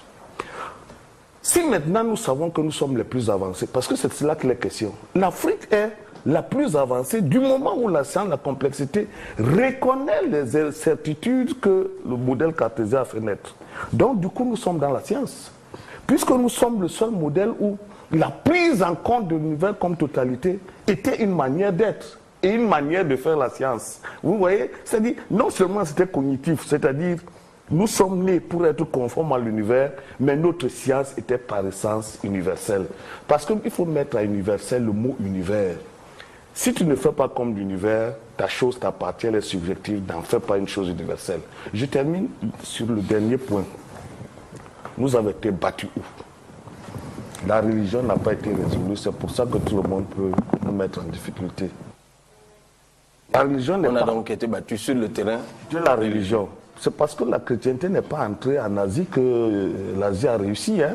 Si maintenant nous savons que nous sommes les plus avancés, parce que c'est cela qu'il est question, l'Afrique est la plus avancée du moment où la science, la complexité, reconnaît les certitudes que le modèle cartésien a fait naître. Donc du coup, nous sommes dans la science. Puisque nous sommes le seul modèle où la prise en compte de l'univers comme totalité était une manière d'être et une manière de faire la science. Vous voyez, c'est-à-dire, non seulement c'était cognitif, c'est-à-dire, nous sommes nés pour être conformes à l'univers, mais notre science était par essence universelle. Parce qu'il faut mettre à universel le mot univers. Si tu ne fais pas comme l'univers, ta chose t'appartient, elle est subjective, n'en fais pas une chose universelle. Je termine sur le dernier point. Nous avons été battus où? La religion n'a pas été résolue, c'est pour ça que tout le monde peut nous mettre en difficulté. La religion n'est pas... On a donc été battus sur le terrain de la religion. C'est parce que la chrétienté n'est pas entrée en Asie que l'Asie a réussi. Hein.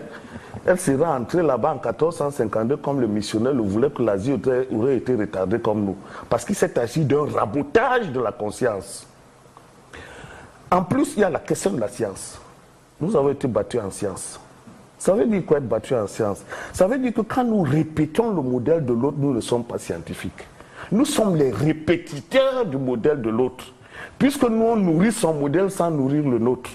Elle sera entrée là-bas en 1452 comme le missionnaire le voulait, que l'Asie aurait été retardée comme nous. Parce qu'il s'est agi d'un rabotage de la conscience. En plus, il y a la question de la science. Nous avons été battus en science. Ça veut dire quoi être battus en science? Ça veut dire que quand nous répétons le modèle de l'autre, nous ne sommes pas scientifiques. Nous sommes les répétiteurs du modèle de l'autre. Puisque nous, on nourrit son modèle sans nourrir le nôtre.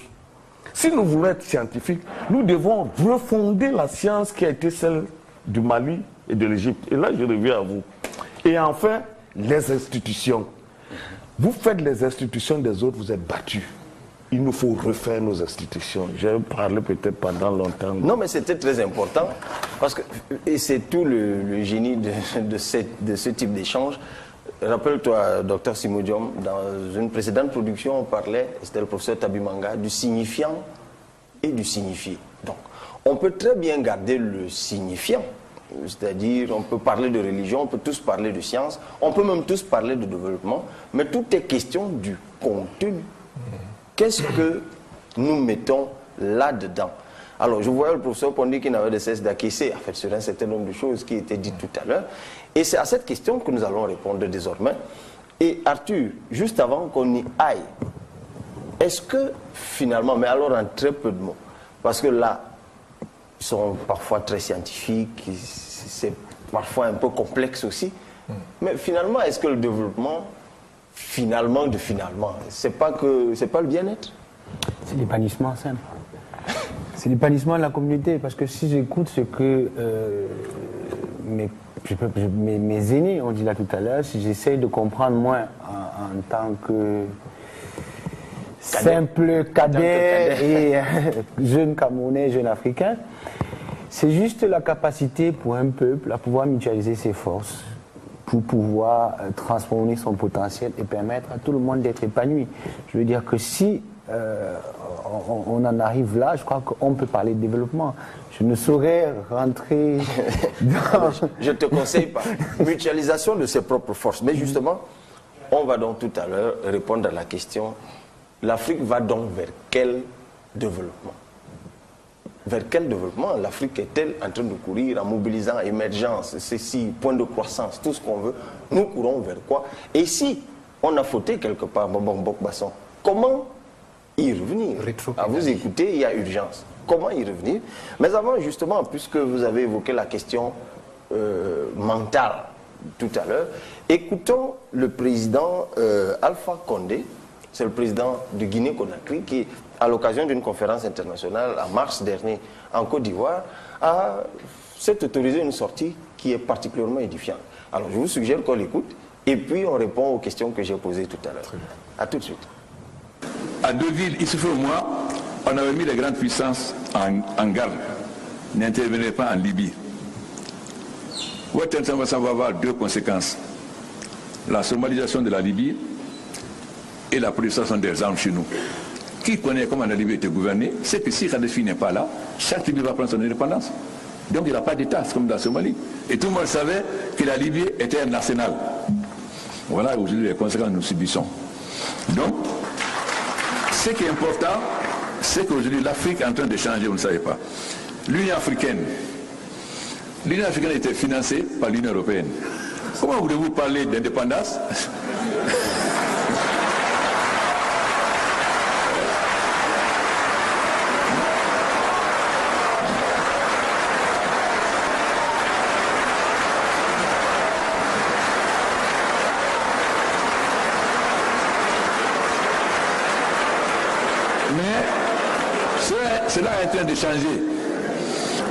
Si nous voulons être scientifiques, nous devons refonder la science qui a été celle du Mali et de l'Égypte. Et là, je reviens à vous. Et enfin, les institutions. Vous faites les institutions des autres, vous êtes battus. Il nous faut refaire nos institutions. J'ai parlé peut-être pendant longtemps. Non, mais c'était très important, parce que et c'est tout le génie de ce type d'échange. Rappelle-toi, Dr Simodium, dans une précédente production, on parlait, c'était le professeur Tabimanga, du signifiant et du signifié. Donc, on peut très bien garder le signifiant, c'est-à-dire on peut parler de religion, on peut tous parler de science, on peut même tous parler de développement, mais tout est question du contenu. Qu'est-ce que nous mettons là-dedans? Alors, je voyais le professeur Pondi qui n'avait de cesse d'acquiescer, en fait, sur un certain nombre de choses qui étaient dites tout à l'heure. Et c'est à cette question que nous allons répondre désormais. Et Arthur, juste avant qu'on y aille, est-ce que finalement, mais alors en très peu de mots, parce que là, ils sont parfois très scientifiques, c'est parfois un peu complexe aussi, Mais finalement, est-ce que le développement, finalement, c'est pas le bien-être? C'est l'épanouissement simple. C'est l'épanouissement de la communauté. Parce que si j'écoute ce que mes aînés ont dit là tout à l'heure, si j'essaye de comprendre moi en tant que simple cadet et jeune Camerounais, jeune Africain, c'est juste la capacité pour un peuple à pouvoir mutualiser ses forces, pour pouvoir transformer son potentiel et permettre à tout le monde d'être épanoui. Je veux dire que si on en arrive là, je crois qu'on peut parler de développement. Je ne saurais rentrer dans... Je te conseille pas. Mutualisation de ses propres forces. Mais justement, on va donc tout à l'heure répondre à la question, l'Afrique va donc vers quel développement? Vers quel développement l'Afrique est-elle en train de courir en mobilisant émergence, ceci, point de croissance, tout ce qu'on veut? Nous courons vers quoi? Et si on a fauté quelque part, Bokbasson, comment y revenir? À vous écouter, il y a urgence. Comment y revenir? Mais avant, justement, puisque vous avez évoqué la question mentale tout à l'heure, écoutons le président Alpha Condé, c'est le président de Guinée-Conakry, qui, à l'occasion d'une conférence internationale en mars dernier en Côte d'Ivoire, s'est autorisé une sortie qui est particulièrement édifiante. Alors, je vous suggère qu'on l'écoute et puis on répond aux questions que j'ai posées tout à l'heure. A tout de suite. À Deauville, il se fait au mois, on avait mis les grandes puissances en garde. N'intervenez pas en Libye. Ça va avoir deux conséquences. La somalisation de la Libye et la prolifération des armes chez nous. Qui connaît comment la Libye était gouvernée, c'est que si Kadhafi n'est pas là, chaque Libye va prendre son indépendance. Donc il n'y a pas d'État, c'est comme la Somalie. Et tout le monde savait que la Libye était un arsenal. Voilà aujourd'hui les conséquences que nous subissons. Donc, ce qui est important, c'est qu'aujourd'hui l'Afrique est en train de changer, vous ne savez pas. L'Union africaine était financée par l'Union européenne. Comment voulez-vous parler d'indépendance ? Cela est en train de changer.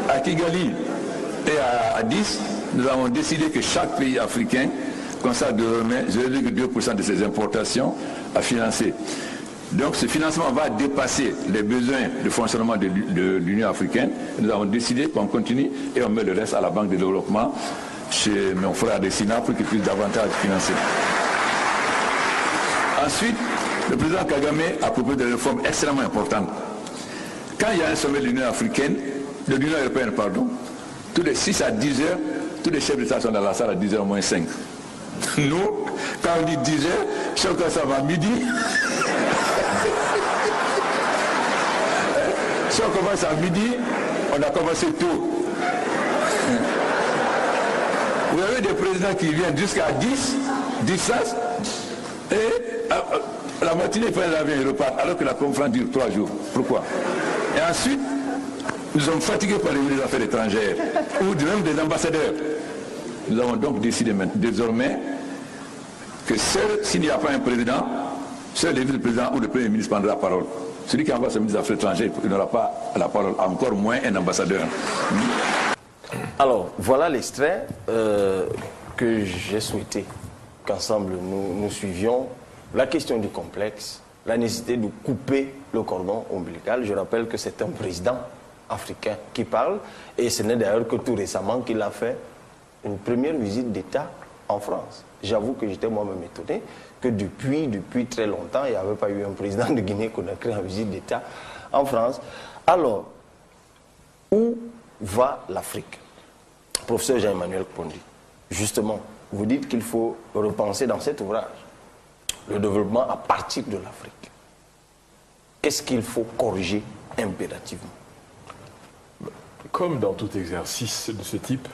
À Kigali et à Addis, nous avons décidé que chaque pays africain consacre désormais 0,2% de ses importations à financer. Donc ce financement va dépasser les besoins de fonctionnement de l'Union africaine. Nous avons décidé qu'on continue et on met le reste à la Banque de développement chez mon frère de Sina pour qu'il puisse davantage financer. Ensuite, le président Kagame a proposé des réformes extrêmement importantes. Quand il y a un sommet de l'Union africaine, de l'Union européenne, pardon, tous les 6 à 10 heures, tous les chefs d'État sont dans la salle à 10 heures moins 5. Nous, quand on dit 10 heures, chacun ça va à midi. Si on commence à midi, on a commencé tôt. Vous avez des présidents qui viennent jusqu'à 10 sas, et la matinée, ils prennent l'avion et repartent, alors que la conférence dure 3 jours. Pourquoi? Et ensuite, nous sommes fatigués par les ministres des Affaires étrangères, ou même des ambassadeurs. Nous avons donc décidé désormais que seul, s'il n'y a pas un président, seul le vice-président ou le premier ministre prendra la parole. Celui qui envoie son ministre des Affaires étrangères, il n'aura pas la parole, encore moins un ambassadeur. Alors, voilà l'extrait que j'ai souhaité qu'ensemble nous suivions. La question du complexe, la nécessité de couper le cordon ombilical. Je rappelle que c'est un président africain qui parle, et ce n'est d'ailleurs que tout récemment qu'il a fait une première visite d'État en France. J'avoue que j'étais moi-même étonné que depuis très longtemps, il n'y avait pas eu un président de Guinée-Conakry en visite d'État en France. Alors, où va l'Afrique? Professeur Jean-Emmanuel Pondy, justement, vous dites qu'il faut repenser dans cet ouvrage le développement à partir de l'Afrique. Qu'est-ce qu'il faut corriger impérativement? Comme dans tout exercice de ce type,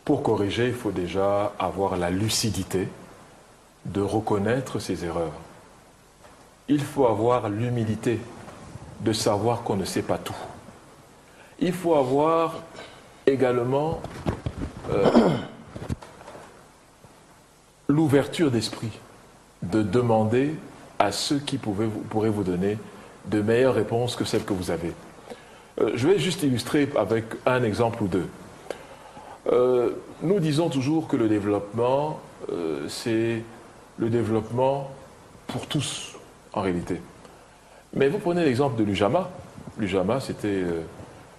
pour corriger, il faut déjà avoir la lucidité de reconnaître ses erreurs. Il faut avoir l'humilité de savoir qu'on ne sait pas tout. Il faut avoir également l'ouverture d'esprit de demander à ceux qui pourraient vous donner de meilleures réponses que celles que vous avez. Je vais juste illustrer avec un exemple ou deux. Nous disons toujours que le développement, c'est le développement pour tous, en réalité. Mais vous prenez l'exemple de l'UJAMA. L'UJAMA, c'était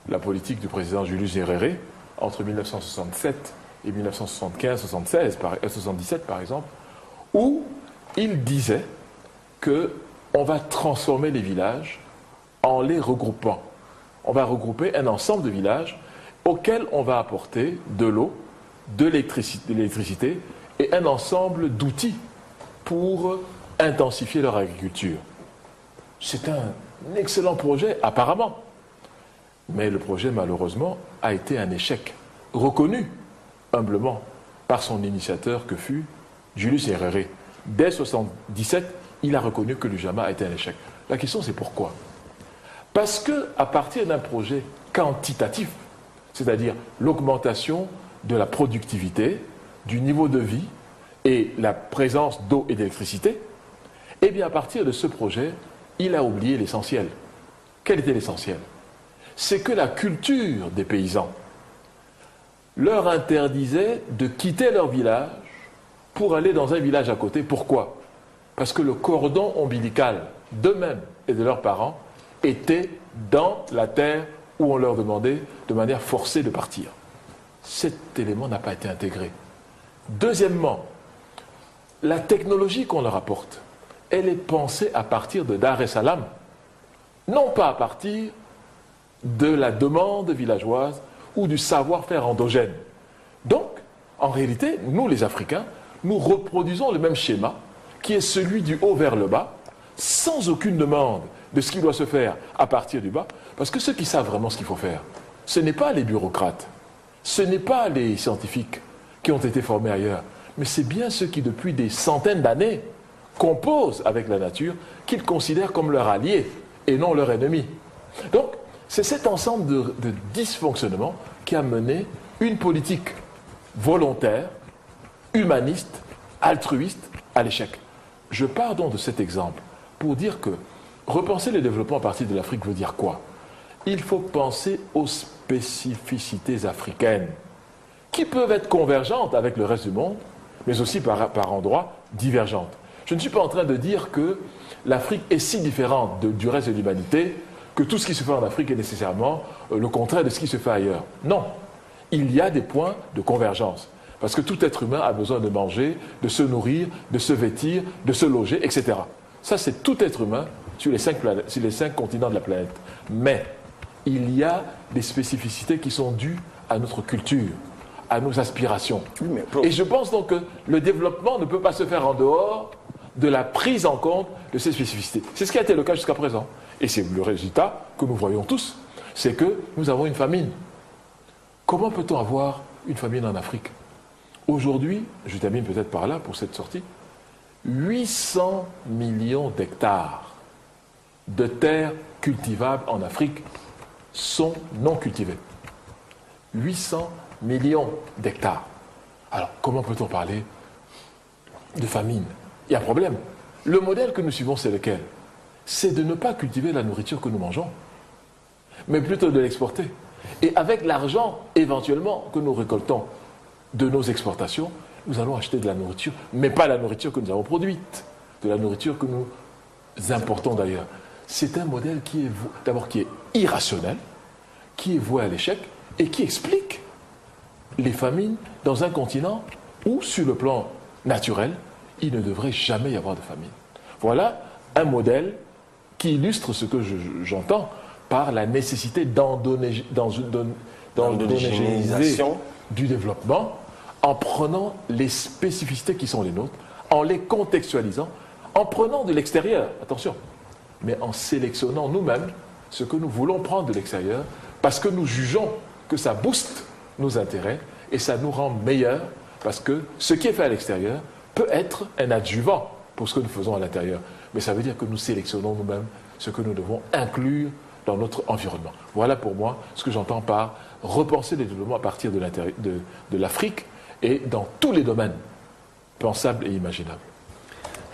la politique du président Julius Nyerere entre 1967 et 1975-77 par exemple, où il disait qu'on va transformer les villages en les regroupant. On va regrouper un ensemble de villages auxquels on va apporter de l'eau, de l'électricité et un ensemble d'outils pour intensifier leur agriculture. C'est un excellent projet, apparemment. Mais le projet, malheureusement, a été un échec, reconnu humblement par son initiateur que fut Julius Nyerere. Dès 1977, il a reconnu que l'UJAMA a été un échec. La question, c'est pourquoi? Parce qu'à partir d'un projet quantitatif, c'est-à-dire l'augmentation de la productivité, du niveau de vie et la présence d'eau et d'électricité, eh bien à partir de ce projet, il a oublié l'essentiel. Quel était l'essentiel? C'est que la culture des paysans leur interdisait de quitter leur village pour aller dans un village à côté. Pourquoi? Parce que le cordon ombilical d'eux-mêmes et de leurs parents était dans la terre où on leur demandait de manière forcée de partir. Cet élément n'a pas été intégré. Deuxièmement, la technologie qu'on leur apporte, elle est pensée à partir de Dar es Salaam, non pas à partir de la demande villageoise ou du savoir-faire endogène. Donc, en réalité, nous les Africains, nous reproduisons le même schéma qui est celui du haut vers le bas, sans aucune demande de ce qui doit se faire à partir du bas, parce que ceux qui savent vraiment ce qu'il faut faire, ce n'est pas les bureaucrates, ce n'est pas les scientifiques qui ont été formés ailleurs, mais c'est bien ceux qui, depuis des centaines d'années, composent avec la nature, qu'ils considèrent comme leur allié et non leur ennemi. Donc, c'est cet ensemble de dysfonctionnements qui a mené une politique volontaire, humaniste, altruiste à l'échec. Je pars donc de cet exemple pour dire que repenser le développement à partir de l'Afrique veut dire quoi? Il faut penser aux spécificités africaines qui peuvent être convergentes avec le reste du monde, mais aussi par endroits divergentes. Je ne suis pas en train de dire que l'Afrique est si différente du reste de l'humanité que tout ce qui se fait en Afrique est nécessairement le contraire de ce qui se fait ailleurs. Non, il y a des points de convergence. Parce que tout être humain a besoin de manger, de se nourrir, de se vêtir, de se loger, etc. Ça, c'est tout être humain sur les 5 continents de la planète. Mais il y a des spécificités qui sont dues à notre culture, à nos aspirations. Et je pense donc que le développement ne peut pas se faire en dehors de la prise en compte de ces spécificités. C'est ce qui a été le cas jusqu'à présent. Et c'est le résultat que nous voyons tous, c'est que nous avons une famine. Comment peut-on avoir une famine en Afrique? Aujourd'hui, je termine peut-être par là pour cette sortie, 800 millions d'hectares de terres cultivables en Afrique sont non cultivées. 800 millions d'hectares. Alors, comment peut-on parler de famine? Il y a un problème. Le modèle que nous suivons, c'est lequel? C'est de ne pas cultiver la nourriture que nous mangeons, mais plutôt de l'exporter. Et avec l'argent, éventuellement, que nous récoltons de nos exportations, nous allons acheter de la nourriture, mais pas la nourriture que nous avons produite, de la nourriture que nous importons d'ailleurs. C'est un modèle qui est d'abord qui est irrationnel, qui est voué à l'échec et qui explique les famines dans un continent où, sur le plan naturel, il ne devrait jamais y avoir de famine. Voilà un modèle qui illustre ce que j'entends par la nécessité d'endogénéiser du développement en prenant les spécificités qui sont les nôtres, en les contextualisant, en prenant de l'extérieur, attention, mais en sélectionnant nous-mêmes ce que nous voulons prendre de l'extérieur parce que nous jugeons que ça booste nos intérêts et ça nous rend meilleurs parce que ce qui est fait à l'extérieur peut être un adjuvant pour ce que nous faisons à l'intérieur. Mais ça veut dire que nous sélectionnons nous-mêmes ce que nous devons inclure dans notre environnement. Voilà pour moi ce que j'entends par repenser le développement à partir de l'Afrique et dans tous les domaines. pensable et imaginable.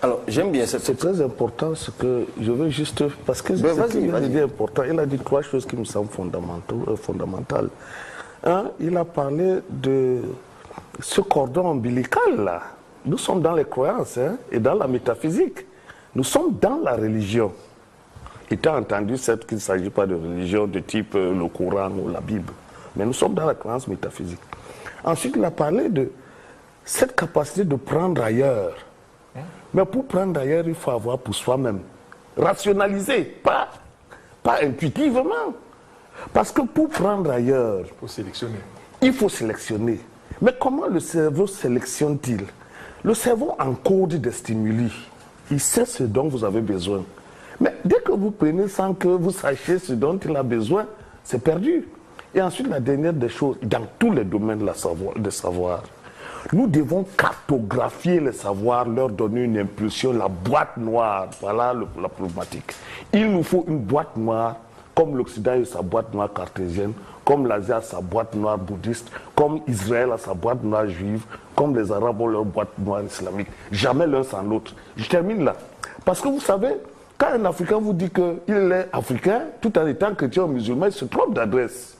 Alors, j'aime bien cette... C'est très important ce que je veux juste... Parce que Ben, ce qu'il a dit important. Il a dit 3 choses qui me semblent fondamentales. Un, il a parlé de ce cordon ombilical là. Nous sommes dans les croyances et dans la métaphysique. Nous sommes dans la religion. Étant entendu, certes qu'il ne s'agit pas de religion de type le Coran ou la Bible. Mais nous sommes dans la croyance métaphysique. Ensuite, il a parlé de cette capacité de prendre ailleurs. Mais pour prendre ailleurs, il faut avoir pour soi-même. Rationaliser, pas intuitivement. Parce que pour prendre ailleurs, il faut sélectionner. Il faut sélectionner. Mais comment le cerveau sélectionne-t-il? Le cerveau encode des stimuli. Il sait ce dont vous avez besoin. Mais dès que vous prenez sans que vous sachiez ce dont il a besoin, c'est perdu. Et ensuite, la dernière des choses, dans tous les domaines de savoir, nous devons cartographier les savoirs, leur donner une impulsion, la boîte noire. Voilà la problématique. Il nous faut une boîte noire, comme l'Occident a sa boîte noire cartésienne, comme l'Asie a sa boîte noire bouddhiste, comme Israël a sa boîte noire juive, comme les Arabes ont leur boîte noire islamique. Jamais l'un sans l'autre. Je termine là. Parce que vous savez, quand un Africain vous dit qu'il est africain, tout en étant chrétien ou musulman, il se trompe d'adresse.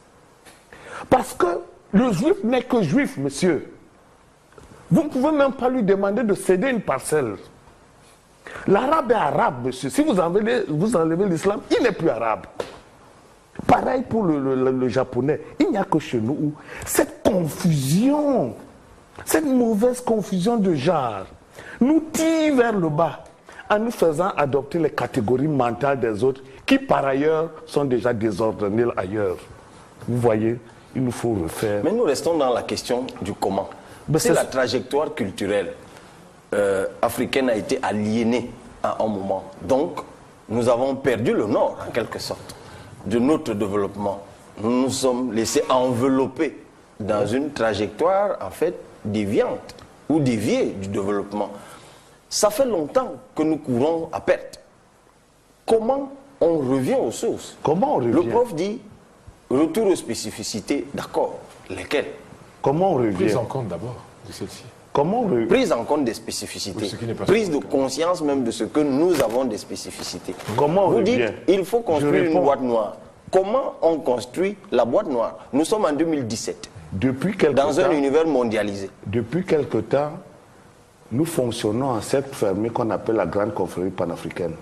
Parce que le juif n'est que juif, monsieur. Vous ne pouvez même pas lui demander de céder une parcelle. L'arabe est arabe, monsieur. Si vous enlevez l'islam, il n'est plus arabe. Pareil pour le japonais. Il n'y a que chez nous où cette confusion, cette mauvaise confusion de genre, nous tire vers le bas en nous faisant adopter les catégories mentales des autres qui, par ailleurs, sont déjà désordonnées ailleurs. Vous voyez, il nous faut refaire. Mais nous restons dans la question du comment. Si la trajectoire culturelle africaine a été aliénée à un moment, donc nous avons perdu le nord, en quelque sorte, de notre développement. Nous nous sommes laissés envelopper dans une trajectoire, en fait, déviante ou déviée du développement. Ça fait longtemps que nous courons à perte. Comment on revient aux sources? Comment on revient? Le prof dit retour aux spécificités, d'accord. Lesquelles? Comment on revient? Prise en compte d'abord de celle-ci. Comment on... Prise en compte des spécificités. Prise de conscience même de ce que nous avons des spécificités. Comment on Vous revient? dites il faut construire une boîte noire. Comment on construit la boîte noire? Nous sommes en 2017. Depuis quelque dans temps, un univers mondialisé. Depuis quelque temps, nous fonctionnons en cercle fermé qu'on appelle la Grande Confrérie panafricaine,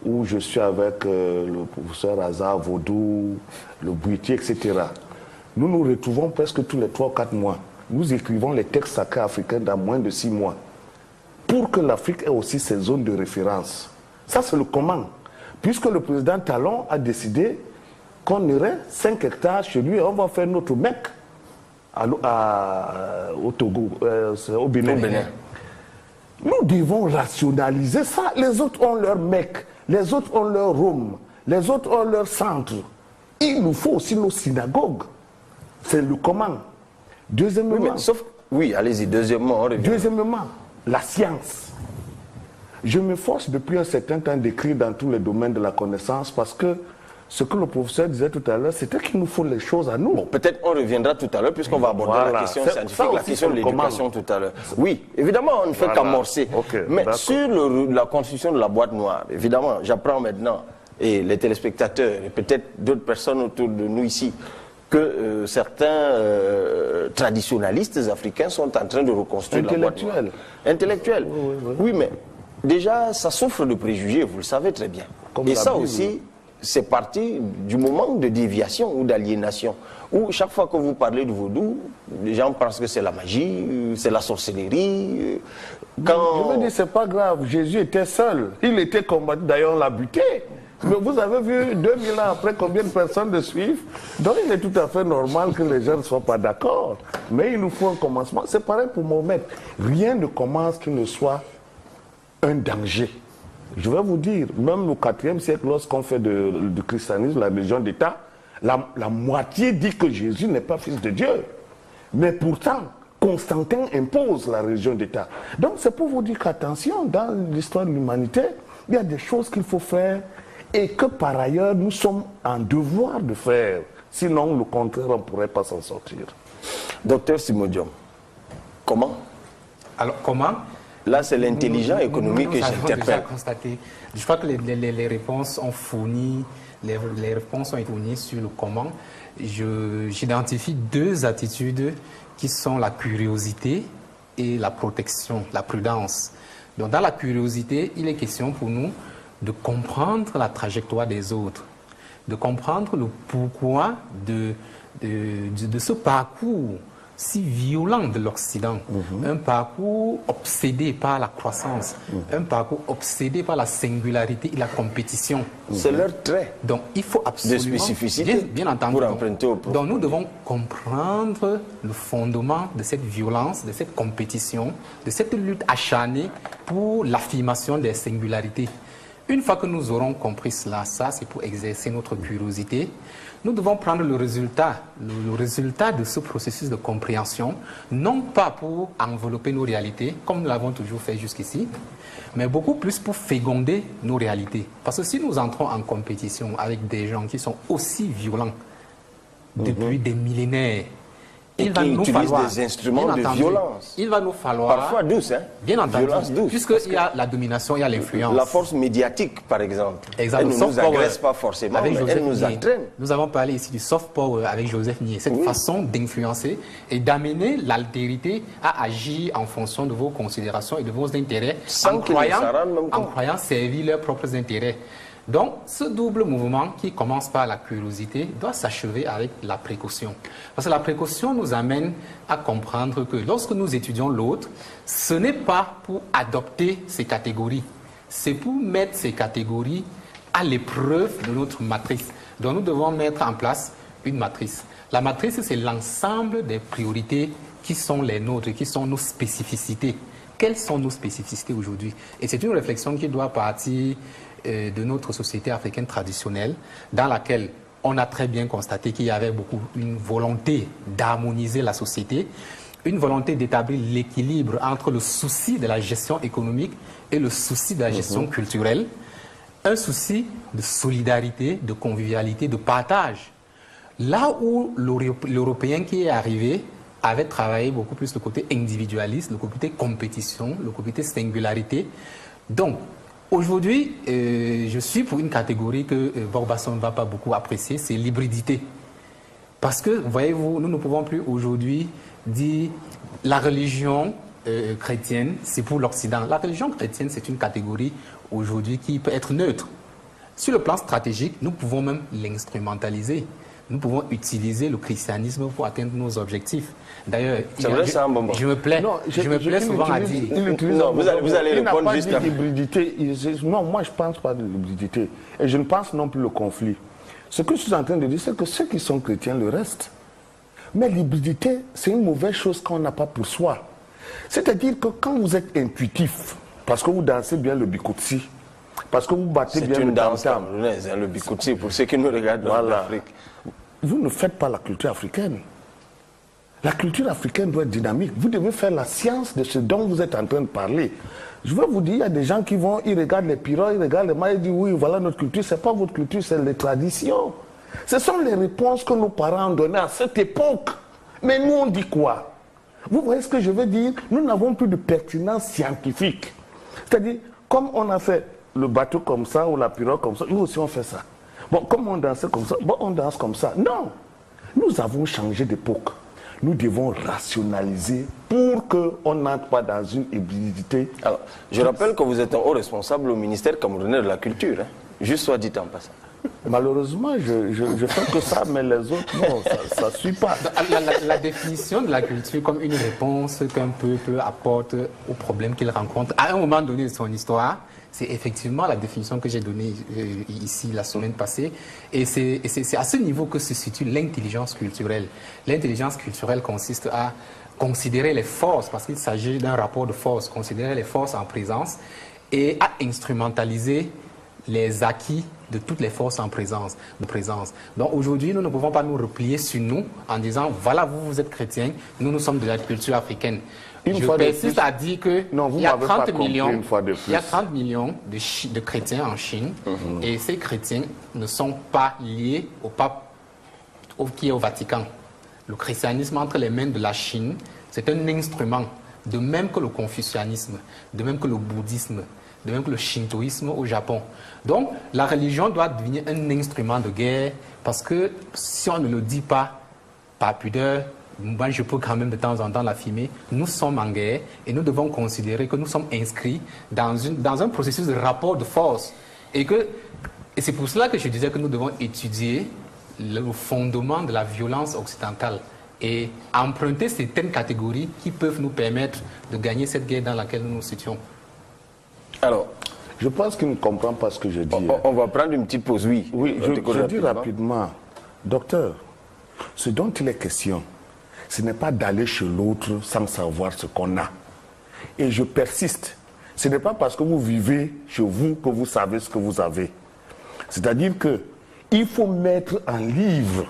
où je suis avec le professeur Hazard, Vaudou, le Bouitier, etc. Nous nous retrouvons presque tous les 3 ou 4 mois. Nous écrivons les textes sacrés africains dans moins de 6 mois, pour que l'Afrique ait aussi ses zones de référence. Ça, c'est le comment. Puisque le président Talon a décidé qu'on irait 5 hectares chez lui et on va faire notre mec au Togo, au Bénin. Nous devons rationaliser ça. Les autres ont leur mec, les autres ont leur Rome, les autres ont leur centre. Il nous faut aussi nos synagogues. C'est le comment. Deuxièmement, oui, oui, allez-y, deuxièmement, la science. Je m'efforce depuis un certain temps d'écrire dans tous les domaines de la connaissance parce que ce que le professeur disait tout à l'heure, c'était qu'il nous faut les choses à nous. Bon, peut-être on reviendra tout à l'heure puisqu'on va aborder la question scientifique, la question de l'éducation tout à l'heure. Oui, évidemment, on ne fait qu'amorcer. Mais sur la construction de la boîte noire, évidemment, j'apprends maintenant, et les téléspectateurs, et peut-être d'autres personnes autour de nous ici, que certains traditionalistes africains sont en train de reconstruire la boîte noire. Intellectuels. Oui, mais déjà, ça souffre de préjugés, vous le savez très bien. Et ça aussi, c'est parti du moment de déviation ou d'aliénation, où chaque fois que vous parlez de vaudou, les gens pensent que c'est la magie, c'est la sorcellerie. Je me dis, c'est pas grave, Jésus était seul, il était combattu, d'ailleurs on l'a buté. Mais vous avez vu, 2000 ans après, combien de personnes le suivent? Donc il est tout à fait normal que les gens ne soient pas d'accord. Mais il nous faut un commencement. C'est pareil pour Mohamed. Rien ne commence qui ne soit un danger. Je vais vous dire, même au IVe siècle, lorsqu'on fait du christianisme, la religion d'État, la moitié dit que Jésus n'est pas fils de Dieu. Mais pourtant, Constantin impose la religion d'État. Donc c'est pour vous dire qu'attention, dans l'histoire de l'humanité, il y a des choses qu'il faut faire et que par ailleurs, nous sommes en devoir de faire. Sinon, le contraire, on ne pourrait pas s'en sortir. Docteur Simodium, comment Alors comment? Là, c'est l'intelligent économique que j'interpelle. Je crois que les réponses ont fourni, les réponses ont été fournies sur le comment. J'identifie deux attitudes qui sont la curiosité et la protection, la prudence. Donc dans la curiosité, il est question pour nous de comprendre la trajectoire des autres, de comprendre le pourquoi de ce parcours si violent de l'Occident, un parcours obsédé par la croissance, un parcours obsédé par la singularité et la compétition. C'est leur trait. Donc il faut absolument, de spécificité bien entendu, pour emprunter au donc nous devons comprendre le fondement de cette violence, de cette compétition, de cette lutte acharnée pour l'affirmation des singularités. Une fois que nous aurons compris cela, ça c'est pour exercer notre curiosité. Nous devons prendre le résultat de ce processus de compréhension, non pas pour envelopper nos réalités, comme nous l'avons toujours fait jusqu'ici, mais beaucoup plus pour féconder nos réalités. Parce que si nous entrons en compétition avec des gens qui sont aussi violents depuis des millénaires, il va nous falloir des instruments de violence. Il va nous falloir... Parfois douce, hein? Bien entendu. Violence douce. Puisqu'il y a la domination, il y a l'influence. La force médiatique, par exemple. Exactement. Elle ne nous agresse pas forcément, mais elle nous entraîne. Nous avons parlé ici du soft power avec Joseph Nye. Cette façon d'influencer et d'amener l'altérité à agir en fonction de vos considérations et de vos intérêts, en croyant servir leurs propres intérêts. Donc, ce double mouvement qui commence par la curiosité doit s'achever avec la précaution. Parce que la précaution nous amène à comprendre que lorsque nous étudions l'autre, ce n'est pas pour adopter ces catégories, c'est pour mettre ces catégories à l'épreuve de notre matrice. Donc, nous devons mettre en place une matrice. La matrice, c'est l'ensemble des priorités qui sont les nôtres, qui sont nos spécificités. Quelles sont nos spécificités aujourd'hui? Et c'est une réflexion qui doit partir de notre société africaine traditionnelle, dans laquelle on a très bien constaté qu'il y avait une volonté d'harmoniser la société, une volonté d'établir l'équilibre entre le souci de la gestion économique et le souci de la gestion culturelle, un souci de solidarité, de convivialité, de partage. Là où l'Européen qui est arrivé avait travaillé beaucoup plus le côté individualiste, le côté compétition, le côté singularité. Donc, aujourd'hui, je suis pour une catégorie que Borbasson ne va pas beaucoup apprécier, c'est l'hybridité. Parce que, voyez-vous, nous ne pouvons plus aujourd'hui dire la religion chrétienne, c'est pour l'Occident. La religion chrétienne, c'est une catégorie aujourd'hui qui peut être neutre. Sur le plan stratégique, nous pouvons même l'instrumentaliser. Nous pouvons utiliser le christianisme pour atteindre nos objectifs. D'ailleurs, je me plais souvent à dire... Non, vous allez répondre juste après. Non, moi je ne pense pas de l'hybridité. Et je ne pense non plus le conflit. Ce que je suis en train de dire, c'est que ceux qui sont chrétiens le restent. Mais l'hybridité, c'est une mauvaise chose qu'on n'a pas pour soi. C'est-à-dire que quand vous êtes intuitif, parce que vous dansez bien le bikutsi, parce que vous battez bien le tam-tam. C'est une danse camerounaise, le bikutsi, pour ceux qui nous regardent dans l'Afrique. Vous ne faites pas la culture africaine. La culture africaine doit être dynamique. Vous devez faire la science de ce dont vous êtes en train de parler. Je veux vous dire, il y a des gens qui vont, ils regardent les pirogues, ils regardent les mailles, ils disent oui, voilà notre culture. Ce n'est pas votre culture, c'est les traditions. Ce sont les réponses que nos parents ont données à cette époque. Mais nous, on dit quoi? Vous voyez ce que je veux dire? Nous n'avons plus de pertinence scientifique. C'est-à-dire, comme on a fait le bateau comme ça ou la pirogue comme ça, nous aussi on fait ça. Bon, comme on dansait comme ça, bon, on danse comme ça. Non, nous avons changé d'époque. Nous devons rationaliser pour qu'on n'entre pas dans une hybridité. Alors, je rappelle que vous êtes un haut responsable au ministère camerounais de la Culture. Hein. Juste soit dit en passant. Malheureusement, je fais que ça, mais les autres, non, ça ne suit pas. La définition de la culture comme une réponse qu'un peuple apporte aux problèmes qu'il rencontre à un moment donné de son histoire, c'est effectivement la définition que j'ai donnée ici la semaine passée. Et c'est à ce niveau que se situe l'intelligence culturelle. L'intelligence culturelle consiste à considérer les forces, parce qu'il s'agit d'un rapport de force, considérer les forces en présence et à instrumentaliser les acquis de toutes les forces en présence. Donc aujourd'hui, nous ne pouvons pas nous replier sur nous en disant, voilà, vous êtes chrétiens, nous sommes de la culture africaine. Je persiste à dire qu'il y a 30 millions de chrétiens en Chine et ces chrétiens ne sont pas liés au pape qui est au Vatican. Le christianisme entre les mains de la Chine, c'est un instrument. de même que le confucianisme, de même que le bouddhisme, de même que le shintoïsme au Japon. Donc, la religion doit devenir un instrument de guerre parce que si on ne le dit pas, par pudeur, moi je peux quand même de temps en temps l'affirmer, nous sommes en guerre et nous devons considérer que nous sommes inscrits dans un processus de rapport de force. Et c'est pour cela que je disais que nous devons étudier le fondement de la violence occidentale et emprunter certaines catégories qui peuvent nous permettre de gagner cette guerre dans laquelle nous nous situons. Alors, je pense qu'il ne comprend pas ce que je dis. On va prendre une petite pause, oui. Oui, je dis rapidement. Docteur, ce dont il est question, ce n'est pas d'aller chez l'autre sans savoir ce qu'on a. Et je persiste. Ce n'est pas parce que vous vivez chez vous que vous savez ce que vous avez. C'est-à-dire qu'il faut mettre en livre,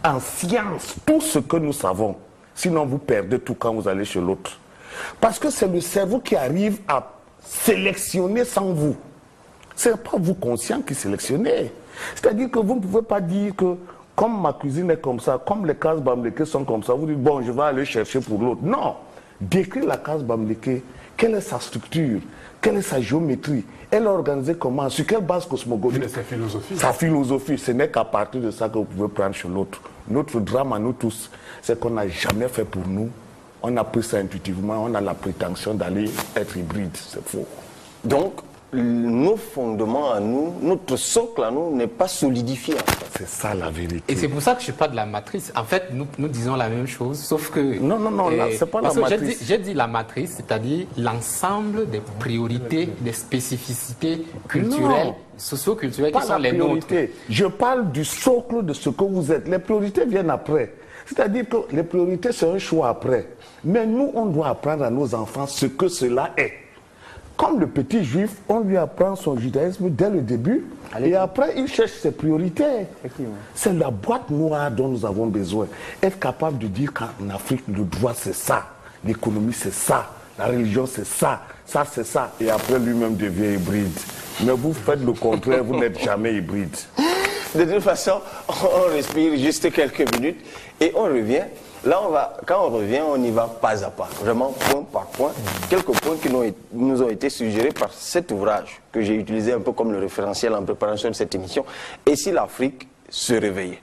en science, tout ce que nous savons. Sinon, vous perdez tout quand vous allez chez l'autre. Parce que c'est le cerveau qui arrive à sélectionner sans vous. Ce n'est pas vous conscient qui sélectionnez. C'est-à-dire que vous ne pouvez pas dire que comme ma cuisine est comme ça, comme les cases bamlékées sont comme ça, vous dites bon, je vais aller chercher pour l'autre. Non. Décrire la case bamlékée, quelle est sa structure, quelle est sa géométrie, elle est organisée comment, sur quelle base cosmogonique. Sa philosophie. Sa philosophie, ce n'est qu'à partir de ça que vous pouvez prendre chez l'autre. Notre drame à nous tous, c'est qu'on n'a jamais fait pour nous. On a pris ça intuitivement, on a la prétention d'aller être hybride, c'est faux. Donc, nos fondements à nous, notre socle à nous n'est pas solidifié. C'est ça la vérité. Et c'est pour ça que je parle de la matrice. En fait, nous disons la même chose, sauf que... Non, c'est pas la matrice. J'ai dit la matrice, c'est-à-dire l'ensemble des priorités, des spécificités culturelles, socio-culturelles qui sont les nôtres. Je parle du socle de ce que vous êtes. Les priorités viennent après. C'est-à-dire que les priorités, c'est un choix après. Mais nous, on doit apprendre à nos enfants ce que cela est. Comme le petit juif, on lui apprend son judaïsme dès le début, et après, il cherche ses priorités. C'est la boîte noire dont nous avons besoin. Être capable de dire qu'en Afrique, le droit, c'est ça, l'économie, c'est ça, la religion, c'est ça, c'est ça, et après, lui-même devient hybride. Mais vous faites le contraire, vous n'êtes jamais hybride. De toute façon, on respire juste quelques minutes, et on revient. Là, quand on revient, on y va pas à pas, vraiment point par point. Quelques points qui nous ont été suggérés par cet ouvrage que j'ai utilisé un peu comme le référentiel en préparation de cette émission. Et si l'Afrique se réveillait?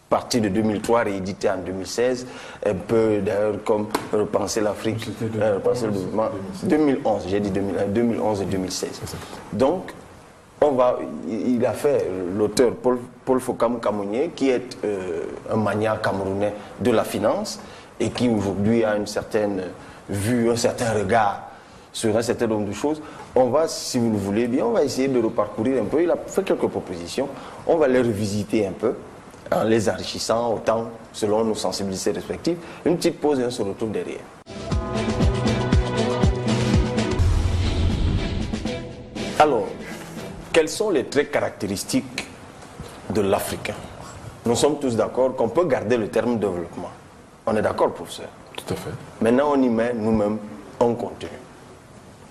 Parti de 2003, réédité en 2016, un peu d'ailleurs comme Repenser l'Afrique, Repenser le développement, 2011, j'ai dit 2011 et 2016. Donc, il a fait l'auteur Paul Fokam Kamounié, qui est un magnat camerounais de la finance et qui aujourd'hui a une certaine vue, un certain regard sur un certain nombre de choses. On va, si vous le voulez bien, on va essayer de reparcourir un peu. Il a fait quelques propositions. On va les revisiter un peu en les enrichissant autant selon nos sensibilités respectives. Une petite pause et on se retrouve derrière. Alors, quels sont les traits caractéristiques de l'Africain? Nous sommes tous d'accord qu'on peut garder le terme développement. On est d'accord, professeur? Tout à fait. Maintenant, on y met nous-mêmes un contenu.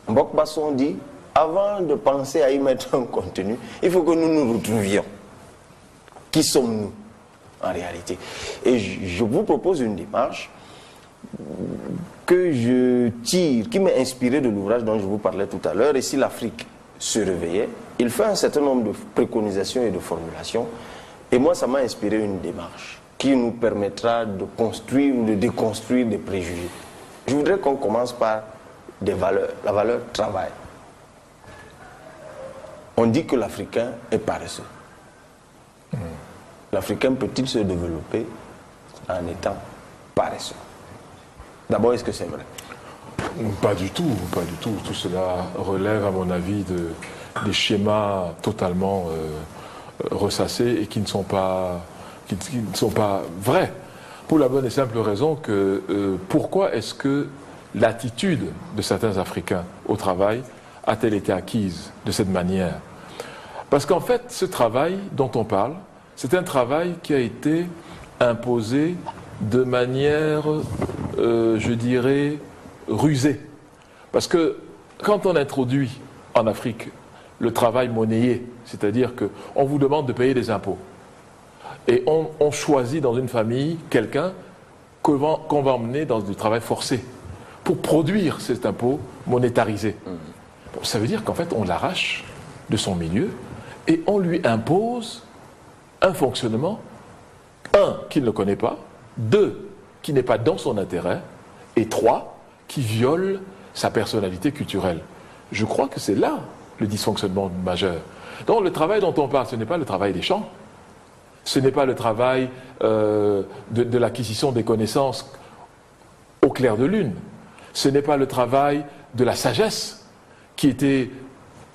Mbok Basson dit, avant de penser à y mettre un contenu, il faut que nous nous retrouvions. Qui sommes-nous en réalité? Et je vous propose une démarche que je tire, qui m'est inspirée de l'ouvrage dont je vous parlais tout à l'heure. Et si l'Afrique se réveillait, il fait un certain nombre de préconisations et de formulations. Et moi, ça m'a inspiré une démarche qui nous permettra de construire ou de déconstruire des préjugés. Je voudrais qu'on commence par des valeurs. La valeur travail. On dit que l'Africain est paresseux. L'Africain peut-il se développer en étant paresseux? D'abord, est-ce que c'est vrai? Pas du tout, pas du tout. Tout cela relève, à mon avis, des schémas totalement ressassés et qui ne sont pas vrais. Pour la bonne et simple raison que pourquoi est-ce que l'attitude de certains Africains au travail a-t-elle été acquise de cette manière? Parce qu'en fait, ce travail dont on parle, c'est un travail qui a été imposé de manière, je dirais, rusée. Parce que quand on introduit en Afrique le travail monnayé, c'est-à-dire qu'on vous demande de payer des impôts, et on choisit dans une famille quelqu'un qu'on va emmener dans du travail forcé, pour produire cet impôt monétarisé. Bon, ça veut dire qu'en fait, on l'arrache de son milieu et on lui impose un fonctionnement, un, qu'il ne connaît pas, deux, qui n'est pas dans son intérêt, et trois, qui viole sa personnalité culturelle. Je crois que c'est là le dysfonctionnement majeur. Donc le travail dont on parle, ce n'est pas le travail des champs, ce n'est pas le travail de l'acquisition des connaissances au clair de lune, ce n'est pas le travail de la sagesse qui était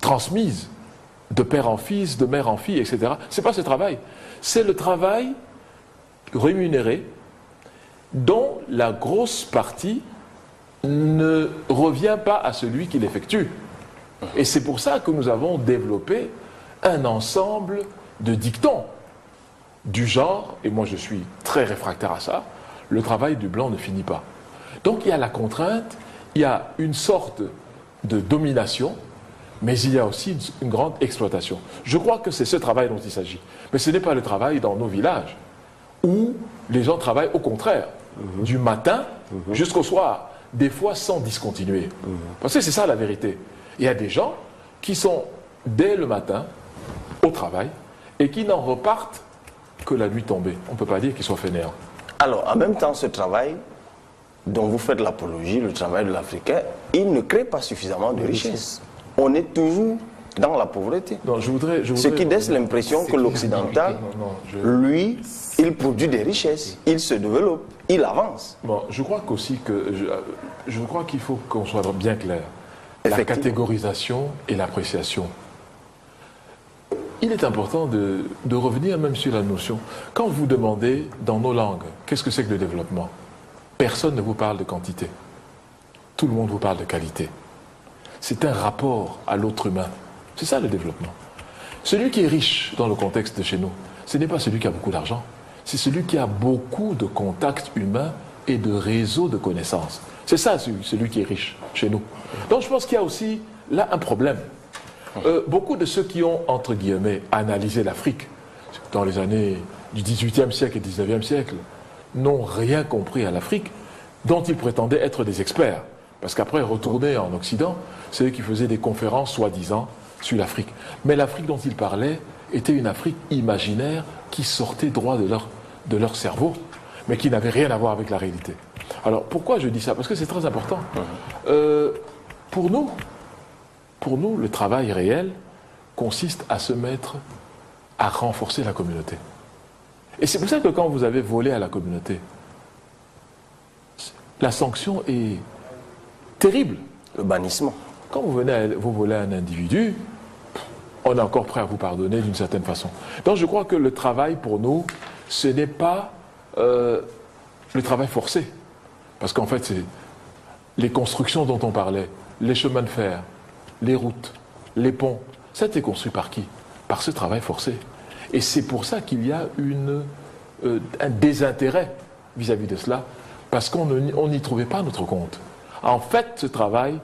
transmise de père en fils, de mère en fille, etc. Ce n'est pas ce travail. C'est le travail rémunéré dont la grosse partie ne revient pas à celui qui l'effectue. Et c'est pour ça que nous avons développé un ensemble de dictons du genre, et moi je suis très réfractaire à ça, le travail du blanc ne finit pas. Donc il y a la contrainte, il y a une sorte de domination, mais il y a aussi une grande exploitation. Je crois que c'est ce travail dont il s'agit. Mais ce n'est pas le travail dans nos villages, où les gens travaillent au contraire, du matin jusqu'au soir, des fois sans discontinuer. Parce que c'est ça la vérité. Il y a des gens qui sont dès le matin au travail et qui n'en repartent que la nuit tombée. On ne peut pas dire qu'ils soient fainéants. Alors, en même temps, ce travail dont vous faites l'apologie, le travail de l'Africain, il ne crée pas suffisamment de richesse. On est toujours dans la pauvreté. Non, je voudrais ce qui laisse l'impression que l'Occidental, lui, il produit des richesses, il se développe, il avance. Bon, je crois qu'aussi que je crois qu'il faut qu'on soit bien clair. La catégorisation et l'appréciation. Il est important de revenir même sur la notion. Quand vous demandez dans nos langues, qu'est-ce que c'est que le développement? Personne ne vous parle de quantité. Tout le monde vous parle de qualité. C'est un rapport à l'autre humain. C'est ça le développement. Celui qui est riche dans le contexte de chez nous, ce n'est pas celui qui a beaucoup d'argent. C'est celui qui a beaucoup de contacts humains et de réseaux de connaissances. C'est ça celui qui est riche chez nous. Donc je pense qu'il y a aussi là un problème. Beaucoup de ceux qui ont, entre guillemets, analysé l'Afrique dans les années du XVIIIe siècle et XIXe siècle n'ont rien compris à l'Afrique dont ils prétendaient être des experts. Parce qu'après, retourner en Occident, c'est eux qui faisaient des conférences soi-disant sur l'Afrique. Mais l'Afrique dont ils parlaient était une Afrique imaginaire qui sortait droit de leur cerveau, mais qui n'avait rien à voir avec la réalité. Alors pourquoi je dis ça? Parce que c'est très important. Pour nous, le travail réel consiste à se mettre à renforcer la communauté. Et c'est pour ça que quand vous avez volé à la communauté, la sanction est terrible. Le bannissement. Quand vous volez à un individu, on est encore prêt à vous pardonner d'une certaine façon. Donc je crois que le travail pour nous, ce n'est pas le travail forcé. Parce qu'en fait, c'est les constructions dont on parlait, les chemins de fer, les routes, les ponts, ça a été construit par qui? Par ce travail forcé. Et c'est pour ça qu'il y a un désintérêt vis-à-vis de cela, parce qu'on n'y trouvait pas notre compte. En fait, ce travail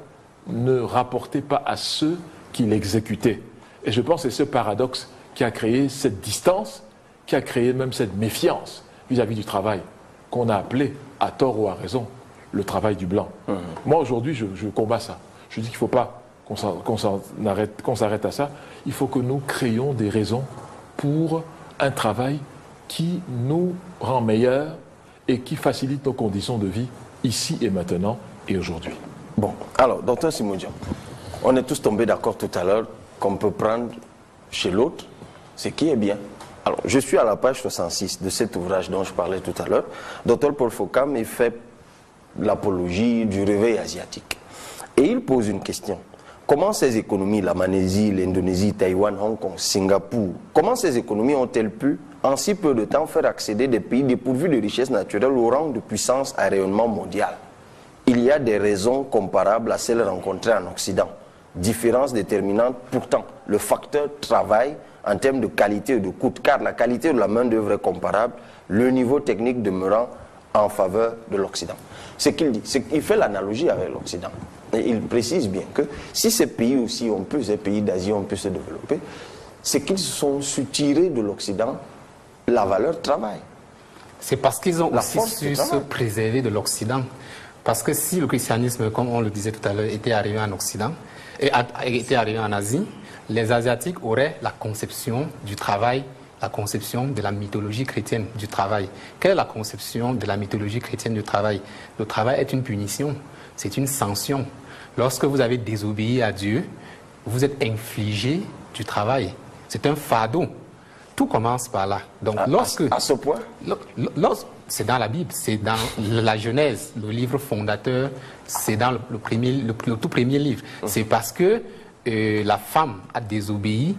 ne rapportait pas à ceux qui l'exécutaient. Et je pense que c'est ce paradoxe qui a créé cette distance, qui a créé même cette méfiance vis-à-vis du travail, qu'on a appelé, à tort ou à raison, le travail du blanc. Moi, aujourd'hui, je combats ça. Je dis qu'il ne faut pas qu'on s'arrête à ça. Il faut que nous créions des raisons pour un travail qui nous rend meilleurs et qui facilite nos conditions de vie ici et maintenant et aujourd'hui. Bon, alors, docteur Simodian, on est tous tombés d'accord tout à l'heure qu'on peut prendre chez l'autre ce qui est bien. Alors, je suis à la page 66 de cet ouvrage dont je parlais tout à l'heure. Dr Paul Fokam il fait l'apologie du réveil asiatique. Et il pose une question. Comment ces économies, la Malaisie, l'Indonésie, Taïwan, Hong Kong, Singapour, comment ces économies ont-elles pu, en si peu de temps, faire accéder des pays dépourvus de richesses naturelles au rang de puissance à rayonnement mondial? Il y a des raisons comparables à celles rencontrées en Occident. Différence déterminante, pourtant, le facteur travail en termes de qualité et de coût, car la qualité de la main-d'œuvre est comparable, le niveau technique demeurant en faveur de l'Occident. Ce qu'il dit, c'est qu'il fait l'analogie avec l'Occident. Et il précise bien que si ces pays aussi, ces pays d'Asie ont pu se développer, c'est qu'ils sont su tirer de l'Occident la valeur travail. C'est parce qu'ils ont aussi su se préserver de l'Occident. Parce que si le christianisme, comme on le disait tout à l'heure, était arrivé en Occident, et était arrivé en Asie, les Asiatiques auraient la conception du travail, la conception de la mythologie chrétienne du travail. Quelle est la conception de la mythologie chrétienne du travail? Le travail est une punition, c'est une sanction. Lorsque vous avez désobéi à Dieu, vous êtes infligé du travail. C'est un fardeau. Tout commence par là. Donc, à ce point? C'est dans la Bible, c'est dans la Genèse, le livre fondateur, c'est dans le tout premier livre. C'est parce que la femme a désobéi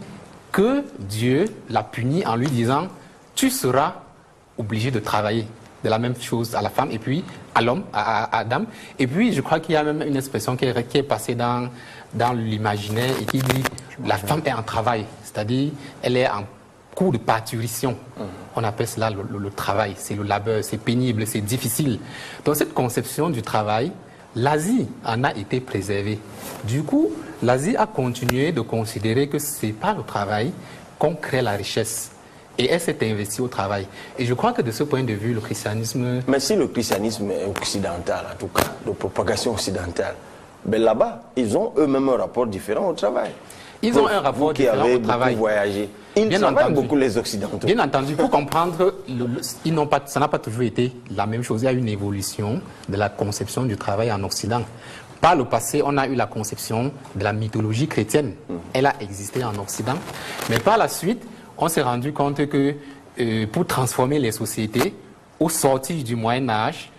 que Dieu l'a punie en lui disant « Tu seras obligé de travailler ». De la même chose à la femme et puis à l'homme, à Adam. Et puis, je crois qu'il y a même une expression qui est passée dans l'imaginaire et qui dit « La femme est en travail », c'est-à-dire elle est en cours de parturition. On appelle cela le travail, c'est le labeur, c'est pénible, c'est difficile. Dans cette conception du travail, l'Asie en a été préservée. Du coup, l'Asie a continué de considérer que ce n'est pas le travail qu'on crée la richesse. Et elle s'est investie au travail. Et je crois que de ce point de vue, le christianisme... Mais si le christianisme est occidental, en tout cas, de propagation occidentale, ben là-bas, ils ont eux-mêmes un rapport différent au travail. Ils ont un rapport différent au travail. Voyagé. Ils travaillent beaucoup les Occidentaux. Bien entendu, pour comprendre, ça n'a pas toujours été la même chose. Il y a une évolution de la conception du travail en Occident. Par le passé, on a eu la conception de la mythologie chrétienne. Elle a existé en Occident. Mais par la suite, on s'est rendu compte que pour transformer les sociétés, au sortir du Moyen-Âge,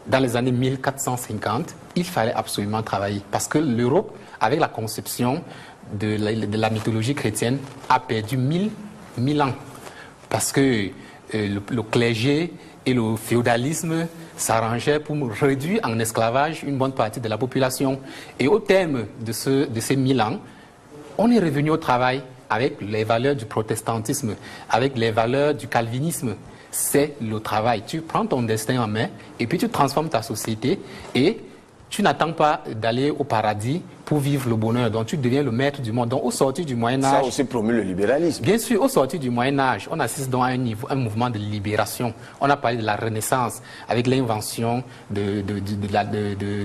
dans les années 1450, il fallait absolument travailler. Parce que l'Europe, avec la conception de la mythologie chrétienne, a perdu 1000 ans. Parce que le clergé et le féodalisme s'arrangeaient pour réduire en esclavage une bonne partie de la population. Et au terme de ces 1000 ans, on est revenu au travail avec les valeurs du protestantisme, avec les valeurs du calvinisme. C'est le travail. Tu prends ton destin en main et puis tu transformes ta société et tu n'attends pas d'aller au paradis pour vivre le bonheur. Donc tu deviens le maître du monde. Donc au sortir du Moyen-Âge... Ça aussi promeut le libéralisme. Bien sûr, au sortir du Moyen-Âge, on assiste donc à un mouvement de libération. On a parlé de la Renaissance avec l'invention de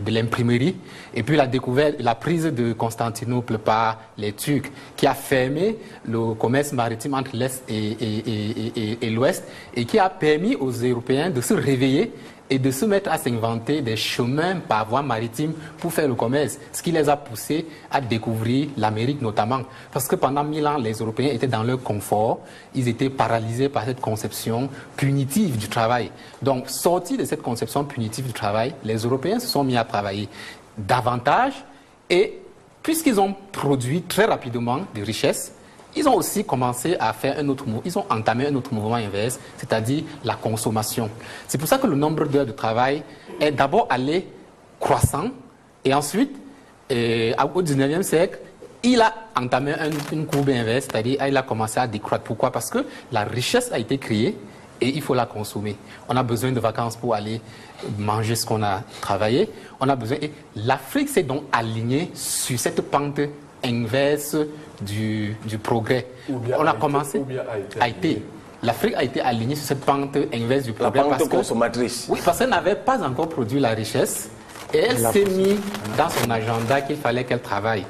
l'imprimerie et puis la découverte, la prise de Constantinople par les Turcs qui a fermé le commerce maritime entre l'Est et l'Ouest et qui a permis aux Européens de se réveiller et de se mettre à s'inventer des chemins par voie maritime pour faire le commerce, ce qui les a poussés à découvrir l'Amérique notamment. Parce que pendant 1000 ans, les Européens étaient dans leur confort, ils étaient paralysés par cette conception punitive du travail. Donc, sortis de cette conception punitive du travail, les Européens se sont mis à travailler davantage et puisqu'ils ont produit très rapidement des richesses, ils ont aussi commencé à faire ils ont entamé un autre mouvement inverse, c'est-à-dire la consommation. C'est pour ça que le nombre d'heures de travail est d'abord allé croissant et ensuite, au 19e siècle, il a entamé une courbe inverse, c'est-à-dire il a commencé à décroître. Pourquoi? Parce que la richesse a été créée et il faut la consommer. On a besoin de vacances pour aller manger ce qu'on a travaillé. On a besoin. Et l'Afrique s'est donc alignée sur cette pente inverse du progrès. On a commencé à été. L'Afrique a été alignée sur cette pente inverse du progrès. La pente consommatrice. Oui, parce qu'elle n'avait pas encore produit la richesse et elle s'est mise dans son agenda qu'il fallait qu'elle travaille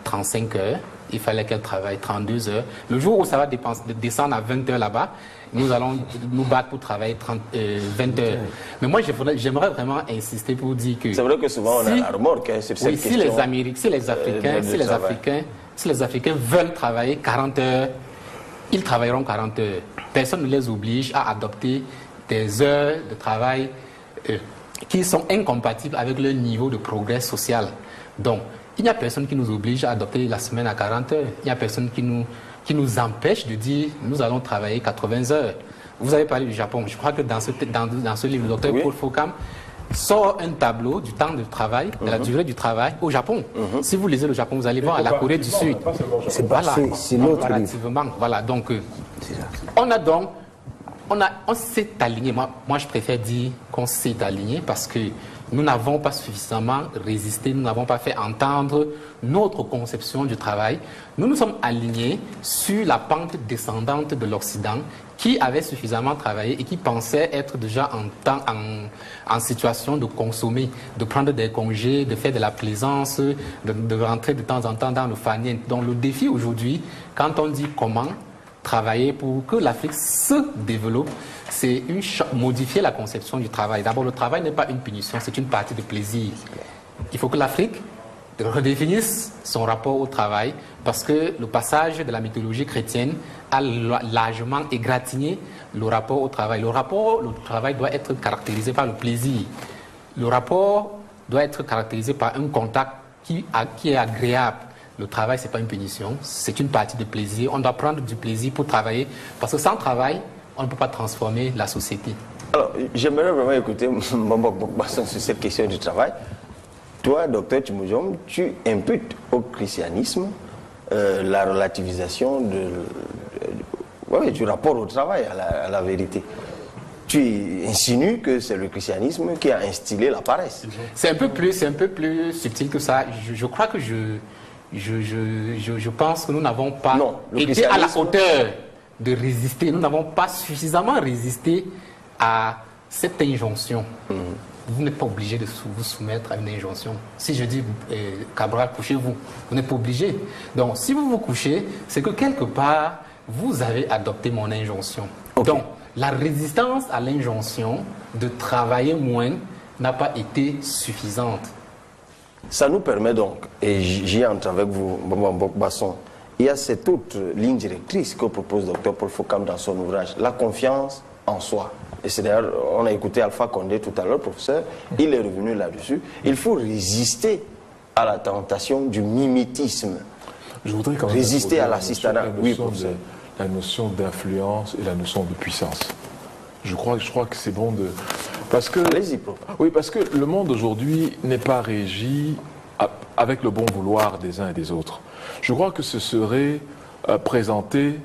35 heures, il fallait qu'elle travaille 32 heures. Le jour où ça va descendre à 20 heures là-bas, nous allons nous battre pour travailler 20 heures. Mais moi, j'aimerais vraiment insister pour dire que... C'est vrai que souvent on a la remorque sur cette question. Si les Africains veulent travailler 40 heures, ils travailleront 40 heures. Personne ne les oblige à adopter des heures de travail qui sont incompatibles avec leur niveau de progrès social. Donc, il n'y a personne qui nous oblige à adopter la semaine à 40 heures. Il n'y a personne qui nous empêche de dire nous allons travailler 80 heures. Vous avez parlé du Japon. Je crois que dans ce livre, le docteur Paul Fokam sort un tableau du temps de travail, de la durée du travail au Japon. Si vous lisez le Japon, vous allez voir à la Corée du Sud. C'est l'autre livre. Voilà, donc on s'est aligné. Moi, je préfère dire qu'on s'est aligné parce que nous n'avons pas suffisamment résisté, nous n'avons pas fait entendre notre conception du travail. Nous nous sommes alignés sur la pente descendante de l'Occident qui avait suffisamment travaillé et qui pensait être déjà en situation de consommer, de prendre des congés, de faire de la plaisance, de rentrer de temps en temps dans le farniente. Donc le défi aujourd'hui, quand on dit comment travailler pour que l'Afrique se développe, c'est modifier la conception du travail. D'abord, le travail n'est pas une punition, c'est une partie de plaisir. Il faut que l'Afrique redéfinisse son rapport au travail parce que le passage de la mythologie chrétienne a largement égratigné le rapport au travail. Le rapport au travail doit être caractérisé par le plaisir. Le rapport doit être caractérisé par un contact qui est agréable. Le travail, ce n'est pas une punition, c'est une partie de plaisir. On doit prendre du plaisir pour travailler parce que sans travail, on ne peut pas transformer la société. Alors, j'aimerais vraiment écouter Mbambok Bokbasson sur cette question du travail. Toi, docteur Timoujom, tu imputes au christianisme la relativisation du rapport au travail, à la vérité. Tu insinues que c'est le christianisme qui a instillé la paresse. C'est un peu plus subtil que ça. Je crois que je pense que nous n'avons pas été à la hauteur de résister. Nous n'avons pas suffisamment résisté à cette injonction. Vous n'êtes pas obligé de vous soumettre à une injonction. Si je dis, Cabral, couchez-vous, vous n'êtes pas obligé. Donc, si vous vous couchez, c'est que quelque part, vous avez adopté mon injonction. Okay. Donc, la résistance à l'injonction de travailler moins n'a pas été suffisante. Ça nous permet donc, et j'y entre avec vous, Mbambok Basson, il y a cette autre ligne directrice que propose Dr Paul Fokam dans son ouvrage, la confiance en soi. Et c'est d'ailleurs, on a écouté Alpha Condé tout à l'heure, professeur, il est revenu là-dessus. Il faut résister à la tentation du mimétisme. Je voudrais quand même résister à l'assistanat. Oui, la notion d'influence et la notion de puissance. Je crois que c'est bon de... Parce que, oui, parce que le monde aujourd'hui n'est pas régi avec le bon vouloir des uns et des autres. Je crois que ce serait présenter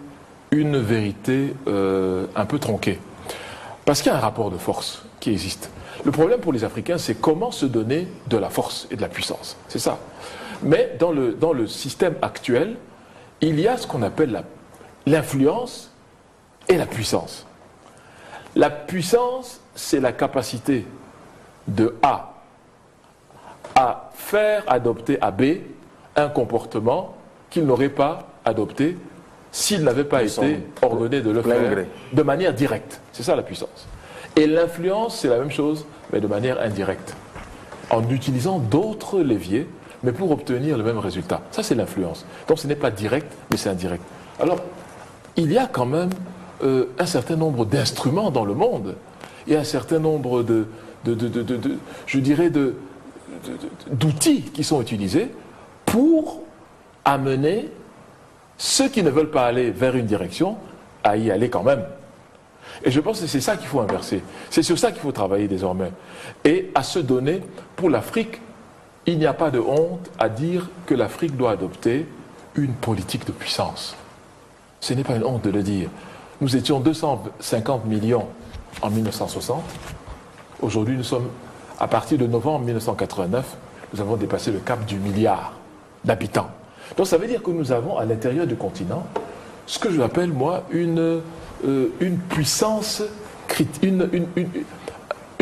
une vérité un peu tronquée. Parce qu'il y a un rapport de force qui existe. Le problème pour les Africains, c'est comment se donner de la force et de la puissance. C'est ça. Mais dans le système actuel, il y a ce qu'on appelle l'influence et la puissance. La puissance, c'est la capacité de A à faire adopter à B un comportement qu'il n'aurait pas adopté s'il n'avait pas été ordonné de le faire de manière directe. C'est ça la puissance. Et l'influence, c'est la même chose, mais de manière indirecte, en utilisant d'autres leviers, mais pour obtenir le même résultat. Ça, c'est l'influence. Donc ce n'est pas direct, mais c'est indirect. Alors, il y a quand même un certain nombre d'instruments dans le monde, et un certain nombre d'outils qui sont utilisés pour amener ceux qui ne veulent pas aller vers une direction à y aller quand même. Et je pense que c'est ça qu'il faut inverser. C'est sur ça qu'il faut travailler désormais. Et à se donner, pour l'Afrique, il n'y a pas de honte à dire que l'Afrique doit adopter une politique de puissance. Ce n'est pas une honte de le dire. Nous étions 250 millions en 1960. Aujourd'hui, nous sommes, à partir de novembre 1989, nous avons dépassé le cap du milliard d'habitants. Donc ça veut dire que nous avons à l'intérieur du continent ce que je appelle, moi, une puissance, une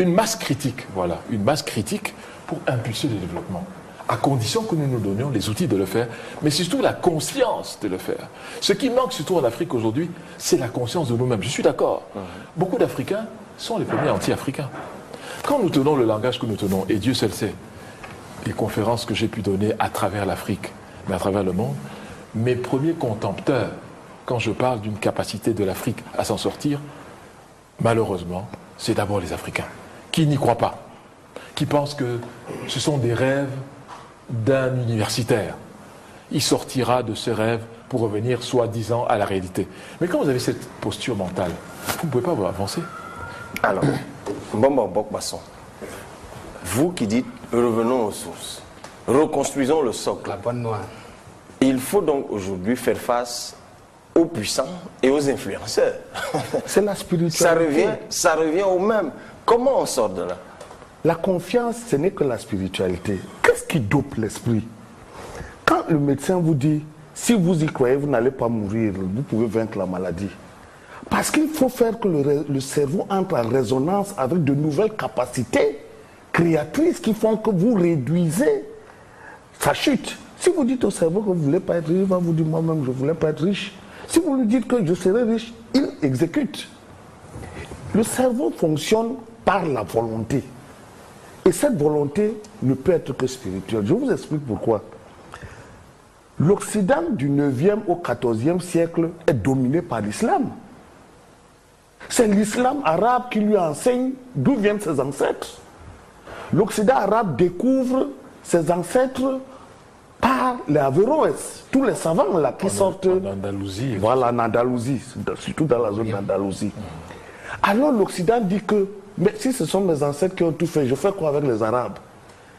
masse critique, voilà, une masse critique pour impulser le développement, à condition que nous nous donnions les outils de le faire, mais surtout la conscience de le faire. Ce qui manque surtout en Afrique aujourd'hui, c'est la conscience de nous-mêmes. Je suis d'accord. Beaucoup d'Africains sont les premiers anti-africains. Quand nous tenons le langage que nous tenons, et Dieu seul sait, les conférences que j'ai pu donner à travers l'Afrique, mais à travers le monde, mes premiers contempteurs, quand je parle d'une capacité de l'Afrique à s'en sortir, malheureusement, c'est d'abord les Africains, qui n'y croient pas, qui pensent que ce sont des rêves d'un universitaire. Il sortira de ce rêve pour revenir soi-disant à la réalité. Mais quand vous avez cette posture mentale, vous ne pouvez pas vous avancer. Alors, Mbambok Basson, vous qui dites revenons aux sources, reconstruisons le socle. La bonne noire. Il faut donc aujourd'hui faire face aux puissants et aux influenceurs. C'est la spiritualité. Ça revient au même. Comment on sort de là? La confiance, ce n'est que la spiritualité. Qu'est-ce qui dope l'esprit? Quand le médecin vous dit, si vous y croyez, vous n'allez pas mourir, vous pouvez vaincre la maladie. Parce qu'il faut faire que le cerveau entre en résonance avec de nouvelles capacités créatrices qui font que vous réduisez sa chute. Si vous dites au cerveau que vous ne voulez pas être riche, il va vous dire moi-même je ne voulais pas être riche. Si vous lui dites que je serai riche, il exécute. Le cerveau fonctionne par la volonté. Et cette volonté ne peut être que spirituelle. Je vous explique pourquoi. L'Occident du 9e au 14e siècle est dominé par l'islam. C'est l'islam arabe qui lui enseigne d'où viennent ses ancêtres. L'Occident arabe découvre ses ancêtres par les Averroès, tous les savants là qui sortent en Andalousie. Voilà, en Andalousie, surtout dans la zone d'Andalousie. Alors l'Occident dit que, mais si ce sont mes ancêtres qui ont tout fait, je fais quoi avec les Arabes?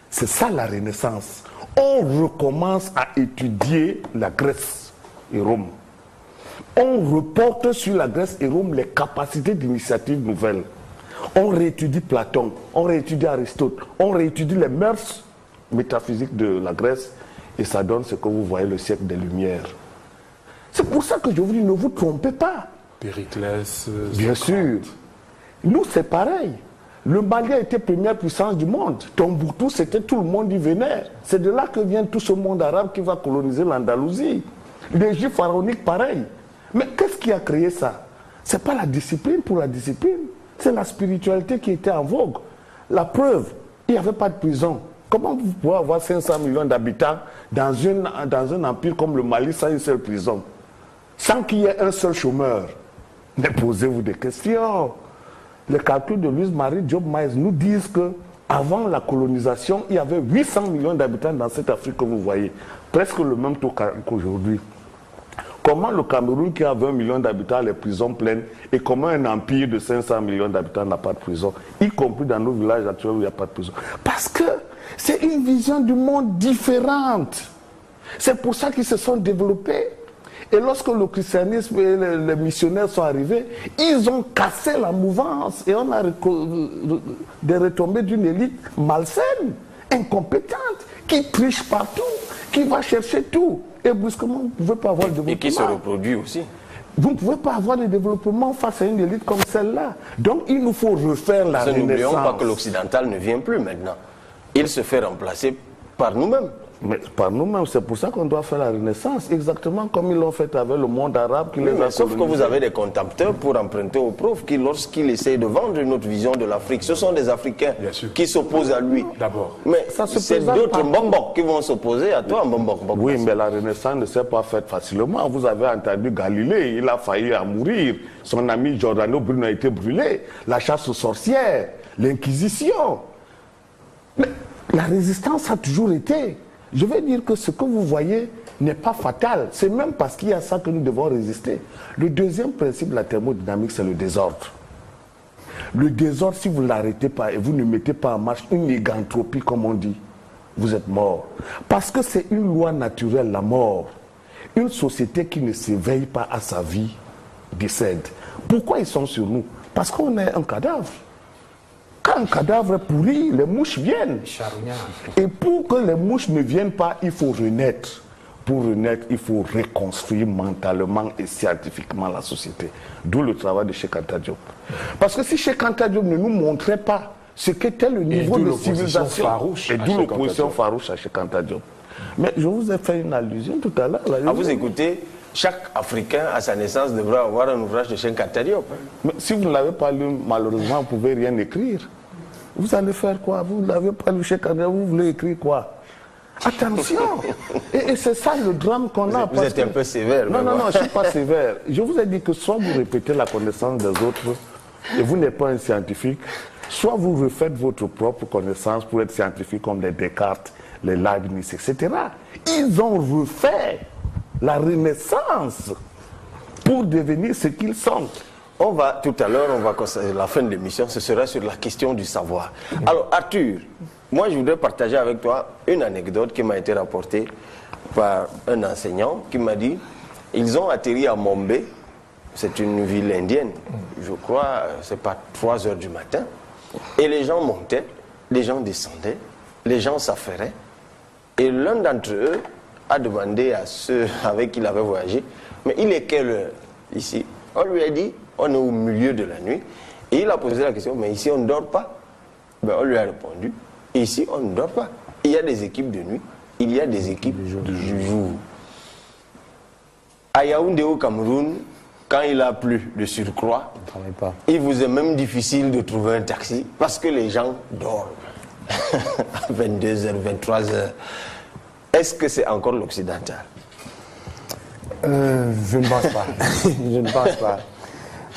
C'est ça la Renaissance. On recommence à étudier la Grèce et Rome. On reporte sur la Grèce et Rome les capacités d'initiative nouvelles. On réétudie Platon, on réétudie Aristote, on réétudie les mœurs métaphysiques de la Grèce et ça donne ce que vous voyez, le siècle des Lumières. C'est pour ça que je vous dis, ne vous trompez pas. Périclès. Bien sûr. Nous, c'est pareil. Le Mali a été première puissance du monde. Tombouctou, c'était tout le monde y venait. C'est de là que vient tout ce monde arabe qui va coloniser l'Andalousie. L'Égypte pharaonique, pareil. Mais qu'est-ce qui a créé ça? Ce n'est pas la discipline pour la discipline. C'est la spiritualité qui était en vogue. La preuve, il n'y avait pas de prison. Comment vous pouvez avoir 500 millions d'habitants dans un empire comme le Mali sans une seule prison? Sans qu'il y ait un seul chômeur? Mais posez-vous des questions. Les calculs de Louise-Marie Diop-Maïs nous disent qu'avant la colonisation, il y avait 800 millions d'habitants dans cette Afrique que vous voyez. Presque le même taux qu'aujourd'hui. Comment le Cameroun, qui a 20 millions d'habitants, a les prisons pleines, et comment un empire de 500 millions d'habitants n'a pas de prison, y compris dans nos villages actuels où il n'y a pas de prison? Parce que c'est une vision du monde différente. C'est pour ça qu'ils se sont développés. Et lorsque le christianisme et les missionnaires sont arrivés, ils ont cassé la mouvance et on a des retombées d'une élite malsaine, incompétente, qui triche partout, qui va chercher tout. Et brusquement, vous ne pouvez pas avoir de développement. Et qui se reproduit aussi. Vous ne pouvez pas avoir de développement face à une élite comme celle-là. Donc il nous faut refaire la Renaissance. N'oublions pas que l'occidental ne vient plus maintenant. Il se fait remplacer par nous-mêmes. Mais par nous-mêmes, c'est pour ça qu'on doit faire la Renaissance, exactement comme ils l'ont fait avec le monde arabe qui les a sauf colonisés. que vous avez des contempteurs pour emprunter aux profs qui, lorsqu'ils essayent de vendre une autre vision de l'Afrique, ce sont des Africains qui s'opposent à lui. D'abord. Mais c'est d'autres Mbombok qui vont s'opposer à toi, Mbombok. Oui, mais la Renaissance ne s'est pas faite facilement. Vous avez entendu Galilée, il a failli à mourir. Son ami Giordano Bruno a été brûlé. La chasse aux sorcières, l'Inquisition. Mais la résistance a toujours été. Je vais dire que ce que vous voyez n'est pas fatal. C'est même parce qu'il y a ça que nous devons résister. Le deuxième principe de la thermodynamique, c'est le désordre. Le désordre, si vous ne l'arrêtez pas et vous ne mettez pas en marche une égantropie, comme on dit, vous êtes mort. Parce que c'est une loi naturelle, la mort. Une société qui ne s'éveille pas à sa vie décède. Pourquoi ils sont sur nous? Parce qu'on est un cadavre. Quand un cadavre est pourri, les mouches viennent. Et pour que les mouches ne viennent pas, il faut renaître. Pour renaître, il faut reconstruire mentalement et scientifiquement la société. D'où le travail de Cheikh Anta Diop. Parce que si Cheikh Anta Diop ne nous montrait pas ce qu'était le niveau de civilisation, et d'où l'opposition farouche à Cheikh Anta Diop. Mais je vous ai fait une allusion tout à l'heure. À vous écouter, chaque Africain à sa naissance devrait avoir un ouvrage de Cheikh Anta Diop. Mais si vous ne l'avez pas lu, malheureusement, vous ne pouvez rien écrire. Vous allez faire quoi? Vous n'avez pas lu Cheikh Anta Diop, vous voulez écrire quoi? Attention. Et c'est ça le drame qu'on a. Vous êtes un peu sévère. Non, je ne suis pas sévère. Je vous ai dit que soit vous répétez la connaissance des autres et vous n'êtes pas un scientifique, soit vous refaites votre propre connaissance pour être scientifique comme les Descartes, les Leibniz, etc. Ils ont refait la Renaissance pour devenir ce qu'ils sont. On va, tout à l'heure, la fin de l'émission, ce sera sur la question du savoir. Alors, Arthur, moi, je voudrais partager avec toi une anecdote qui m'a été rapportée par un enseignant qui m'a dit, ils ont atterri à Mombé, c'est une ville indienne, je crois, c'est pas 3 heures du matin, et les gens montaient, les gens descendaient, les gens s'affairaient, et l'un d'entre eux a demandé à ceux avec qui il avait voyagé, mais il est quelle heure ici? On lui a dit, on est au milieu de la nuit, et il a posé la question, mais ici on ne dort pas? Ben, on lui a répondu, ici on ne dort pas. Il y a des équipes de nuit, il y a des équipes du jour. À Yaoundé au Cameroun, quand il a plu de surcroît, il vous est même difficile de trouver un taxi parce que les gens dorment à 22h, 23h. Est-ce que c'est encore l'occidental? Je ne pense pas. Je ne pense pas.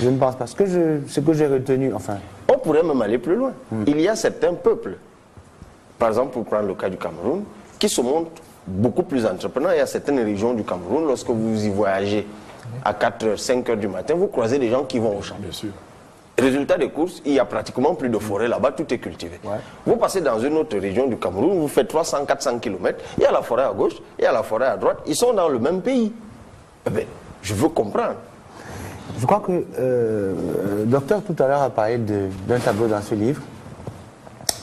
Je ne pense pas. Ce que j'ai retenu, enfin... On pourrait même aller plus loin. Il y a certains peuples, par exemple pour prendre le cas du Cameroun, qui se montrent beaucoup plus entreprenants. Il y a certaines régions du Cameroun, lorsque vous y voyagez à 4h, 5h du matin, vous croisez des gens qui vont au champ. Bien sûr. Résultat des courses, il n'y a pratiquement plus de forêt là-bas, tout est cultivé. Ouais. Vous passez dans une autre région du Cameroun, vous faites 300, 400 km, il y a la forêt à gauche, il y a la forêt à droite, ils sont dans le même pays. Eh bien, je veux comprendre. Je crois que le docteur tout à l'heure a parlé d'un tableau dans ce livre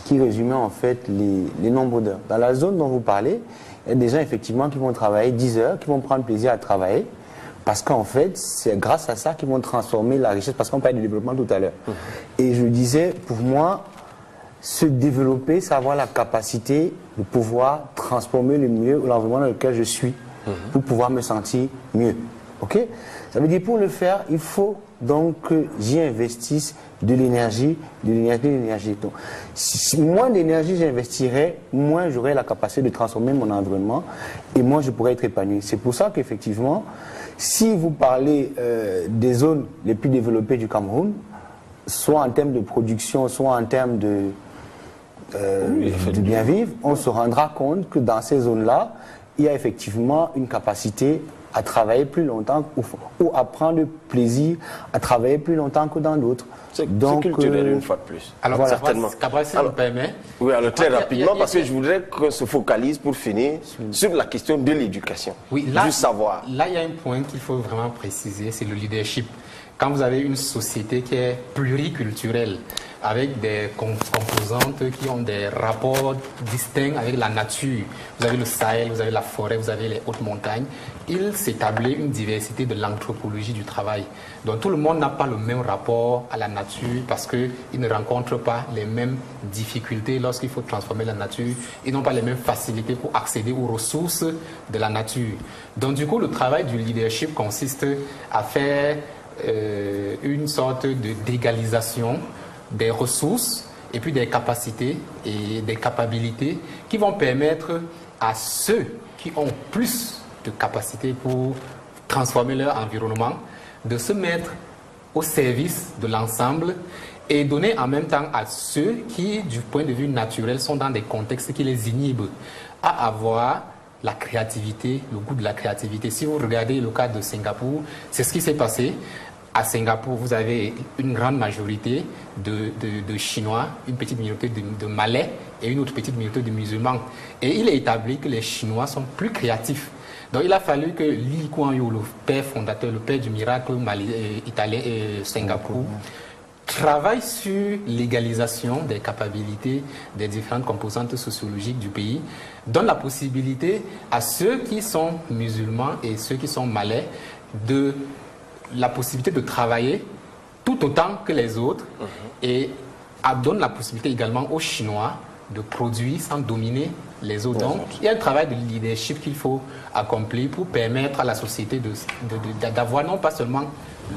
qui résumait en fait les nombres d'heures. Dans la zone dont vous parlez, il y a des gens effectivement qui vont travailler 10 heures, qui vont prendre plaisir à travailler, parce qu'en fait, c'est grâce à ça qu'ils vont transformer la richesse, parce qu'on parlait de développement tout à l'heure. Et je disais, pour moi, se développer, c'est avoir la capacité de pouvoir transformer le mieux l'environnement dans lequel je suis, pour pouvoir me sentir mieux. Ok? Ça veut dire pour le faire, il faut donc que j'y investisse de l'énergie. Donc, si moins d'énergie j'investirais, moins j'aurais la capacité de transformer mon environnement et moins je pourrais être épanoui. C'est pour ça qu'effectivement, si vous parlez des zones les plus développées du Cameroun, soit en termes de production, soit en termes de bien vivre, on se rendra compte que dans ces zones-là, il y a effectivement une capacité à travailler plus longtemps ou à prendre plaisir à travailler plus longtemps que dans d'autres. C'est culturel une fois de plus. Alors, voilà. Certainement. Cabral, si vous permet. Oui, alors très rapidement, parce que je voudrais qu'on se focalise pour finir sur la question de l'éducation, du savoir. Là, il y a un point qu'il faut vraiment préciser, c'est le leadership. Quand vous avez une société qui est pluriculturelle, avec des composantes qui ont des rapports distincts avec la nature. Vous avez le Sahel, vous avez la forêt, vous avez les hautes montagnes. Il s'établit une diversité de l'anthropologie du travail. Donc tout le monde n'a pas le même rapport à la nature parce qu'ils ne rencontrent pas les mêmes difficultés lorsqu'il faut transformer la nature. Ils n'ont pas les mêmes facilités pour accéder aux ressources de la nature. Donc du coup, le travail du leadership consiste à faire une sorte d'égalisation des ressources et puis des capacités et des capacités qui vont permettre à ceux qui ont plus de capacités pour transformer leur environnement de se mettre au service de l'ensemble et donner en même temps à ceux qui, du point de vue naturel, sont dans des contextes qui les inhibent à avoir la créativité, le goût de la créativité. Si vous regardez le cas de Singapour, c'est ce qui s'est passé. À Singapour, vous avez une grande majorité de Chinois, une petite minorité de Malais et une autre petite minorité de musulmans. Et il est établi que les Chinois sont plus créatifs. Donc il a fallu que Lee Kuan Yew, le père fondateur, le père du miracle italien et Singapour, travaille sur l'égalisation des capacités des différentes composantes sociologiques du pays, donne la possibilité à ceux qui sont musulmans et ceux qui sont malais de la possibilité de travailler tout autant que les autres et donne la possibilité également aux Chinois de produire sans dominer les autres. Donc, il y a un travail de leadership qu'il faut accomplir pour permettre à la société d'avoir non pas seulement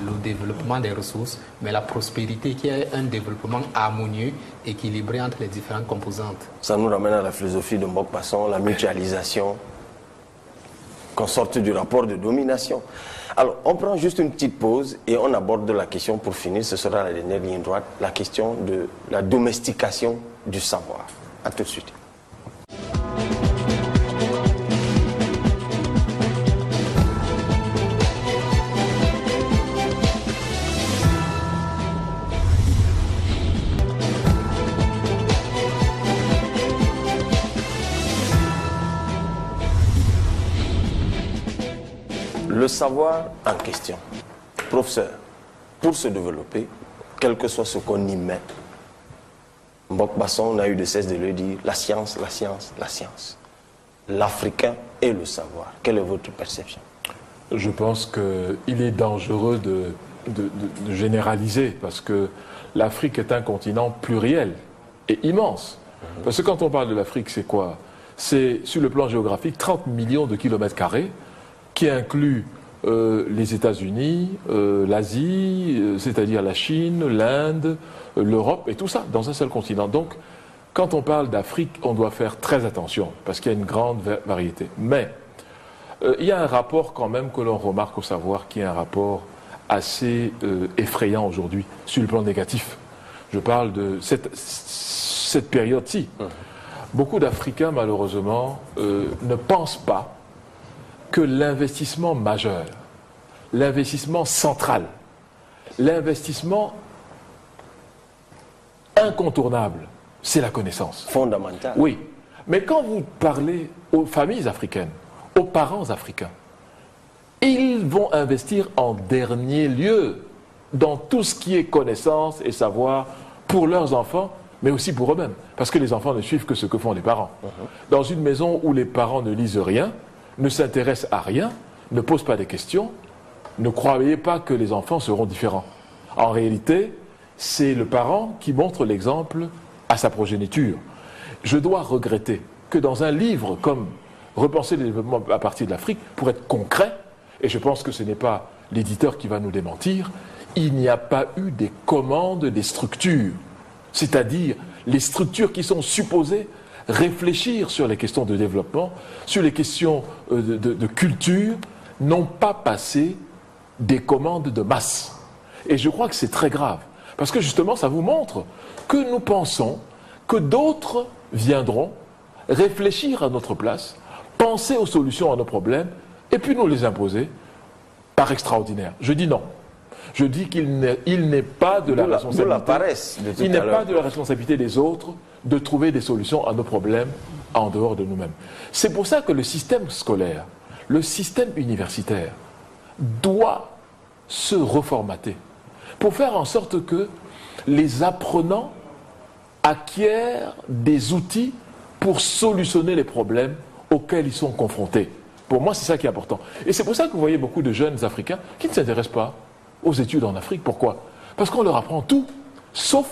le développement des ressources, mais la prospérité qui est un développement harmonieux, équilibré entre les différentes composantes. Ça nous ramène à la philosophie de Mokpasson, la mutualisation, qu'on sorte du rapport de domination. Alors, on prend juste une petite pause et on aborde la question pour finir, ce sera la dernière ligne droite, la question de la domestication du savoir. A tout de suite. Le savoir en question, professeur, pour se développer, quel que soit ce qu'on y met, Mbok-Basson n'a eu de cesse de le dire, la science, la science, la science. L'Africain et le savoir. Quelle est votre perception? Je pense qu'il est dangereux de généraliser, parce que l'Afrique est un continent pluriel et immense. Parce que quand on parle de l'Afrique, c'est quoi? C'est, sur le plan géographique, 30 millions de kilomètres carrés, qui inclut les États-Unis, l'Asie, c'est-à-dire la Chine, l'Inde, l'Europe, et tout ça, dans un seul continent. Donc, quand on parle d'Afrique, on doit faire très attention, parce qu'il y a une grande variété. Mais, il y a un rapport quand même que l'on remarque au savoir, qui est un rapport assez effrayant aujourd'hui, sur le plan négatif. Je parle de cette période-ci. Beaucoup d'Africains, malheureusement, ne pensent pas que l'investissement majeur, l'investissement central, l'investissement incontournable, c'est la connaissance. Fondamentale. Oui. Mais quand vous parlez aux familles africaines, aux parents africains, ils vont investir en dernier lieu dans tout ce qui est connaissance et savoir pour leurs enfants, mais aussi pour eux-mêmes. Parce que les enfants ne suivent que ce que font les parents. Dans une maison où les parents ne lisent rien, ne s'intéressent à rien, ne posent pas des questions, ne croyez pas que les enfants seront différents. En réalité, c'est le parent qui montre l'exemple à sa progéniture. Je dois regretter que dans un livre comme Repenser le développement à partir de l'Afrique, pour être concret, et je pense que ce n'est pas l'éditeur qui va nous démentir, il n'y a pas eu des commandes des structures, c'est-à-dire les structures qui sont supposées réfléchir sur les questions de développement, sur les questions de culture, n'ont pas passé des commandes de masse. Et je crois que c'est très grave, parce que justement ça vous montre que nous pensons que d'autres viendront réfléchir à notre place, penser aux solutions à nos problèmes, et puis nous les imposer par extraordinaire. Je dis non. Je dis qu'il n'est pas de la responsabilité. Il n'est pas de la responsabilité des autres de trouver des solutions à nos problèmes en dehors de nous-mêmes. C'est pour ça que le système scolaire, le système universitaire doit se reformater pour faire en sorte que les apprenants acquièrent des outils pour solutionner les problèmes auxquels ils sont confrontés. Pour moi, c'est ça qui est important. Et c'est pour ça que vous voyez beaucoup de jeunes Africains qui ne s'intéressent pas aux études en Afrique. Pourquoi? Parce qu'on leur apprend tout, sauf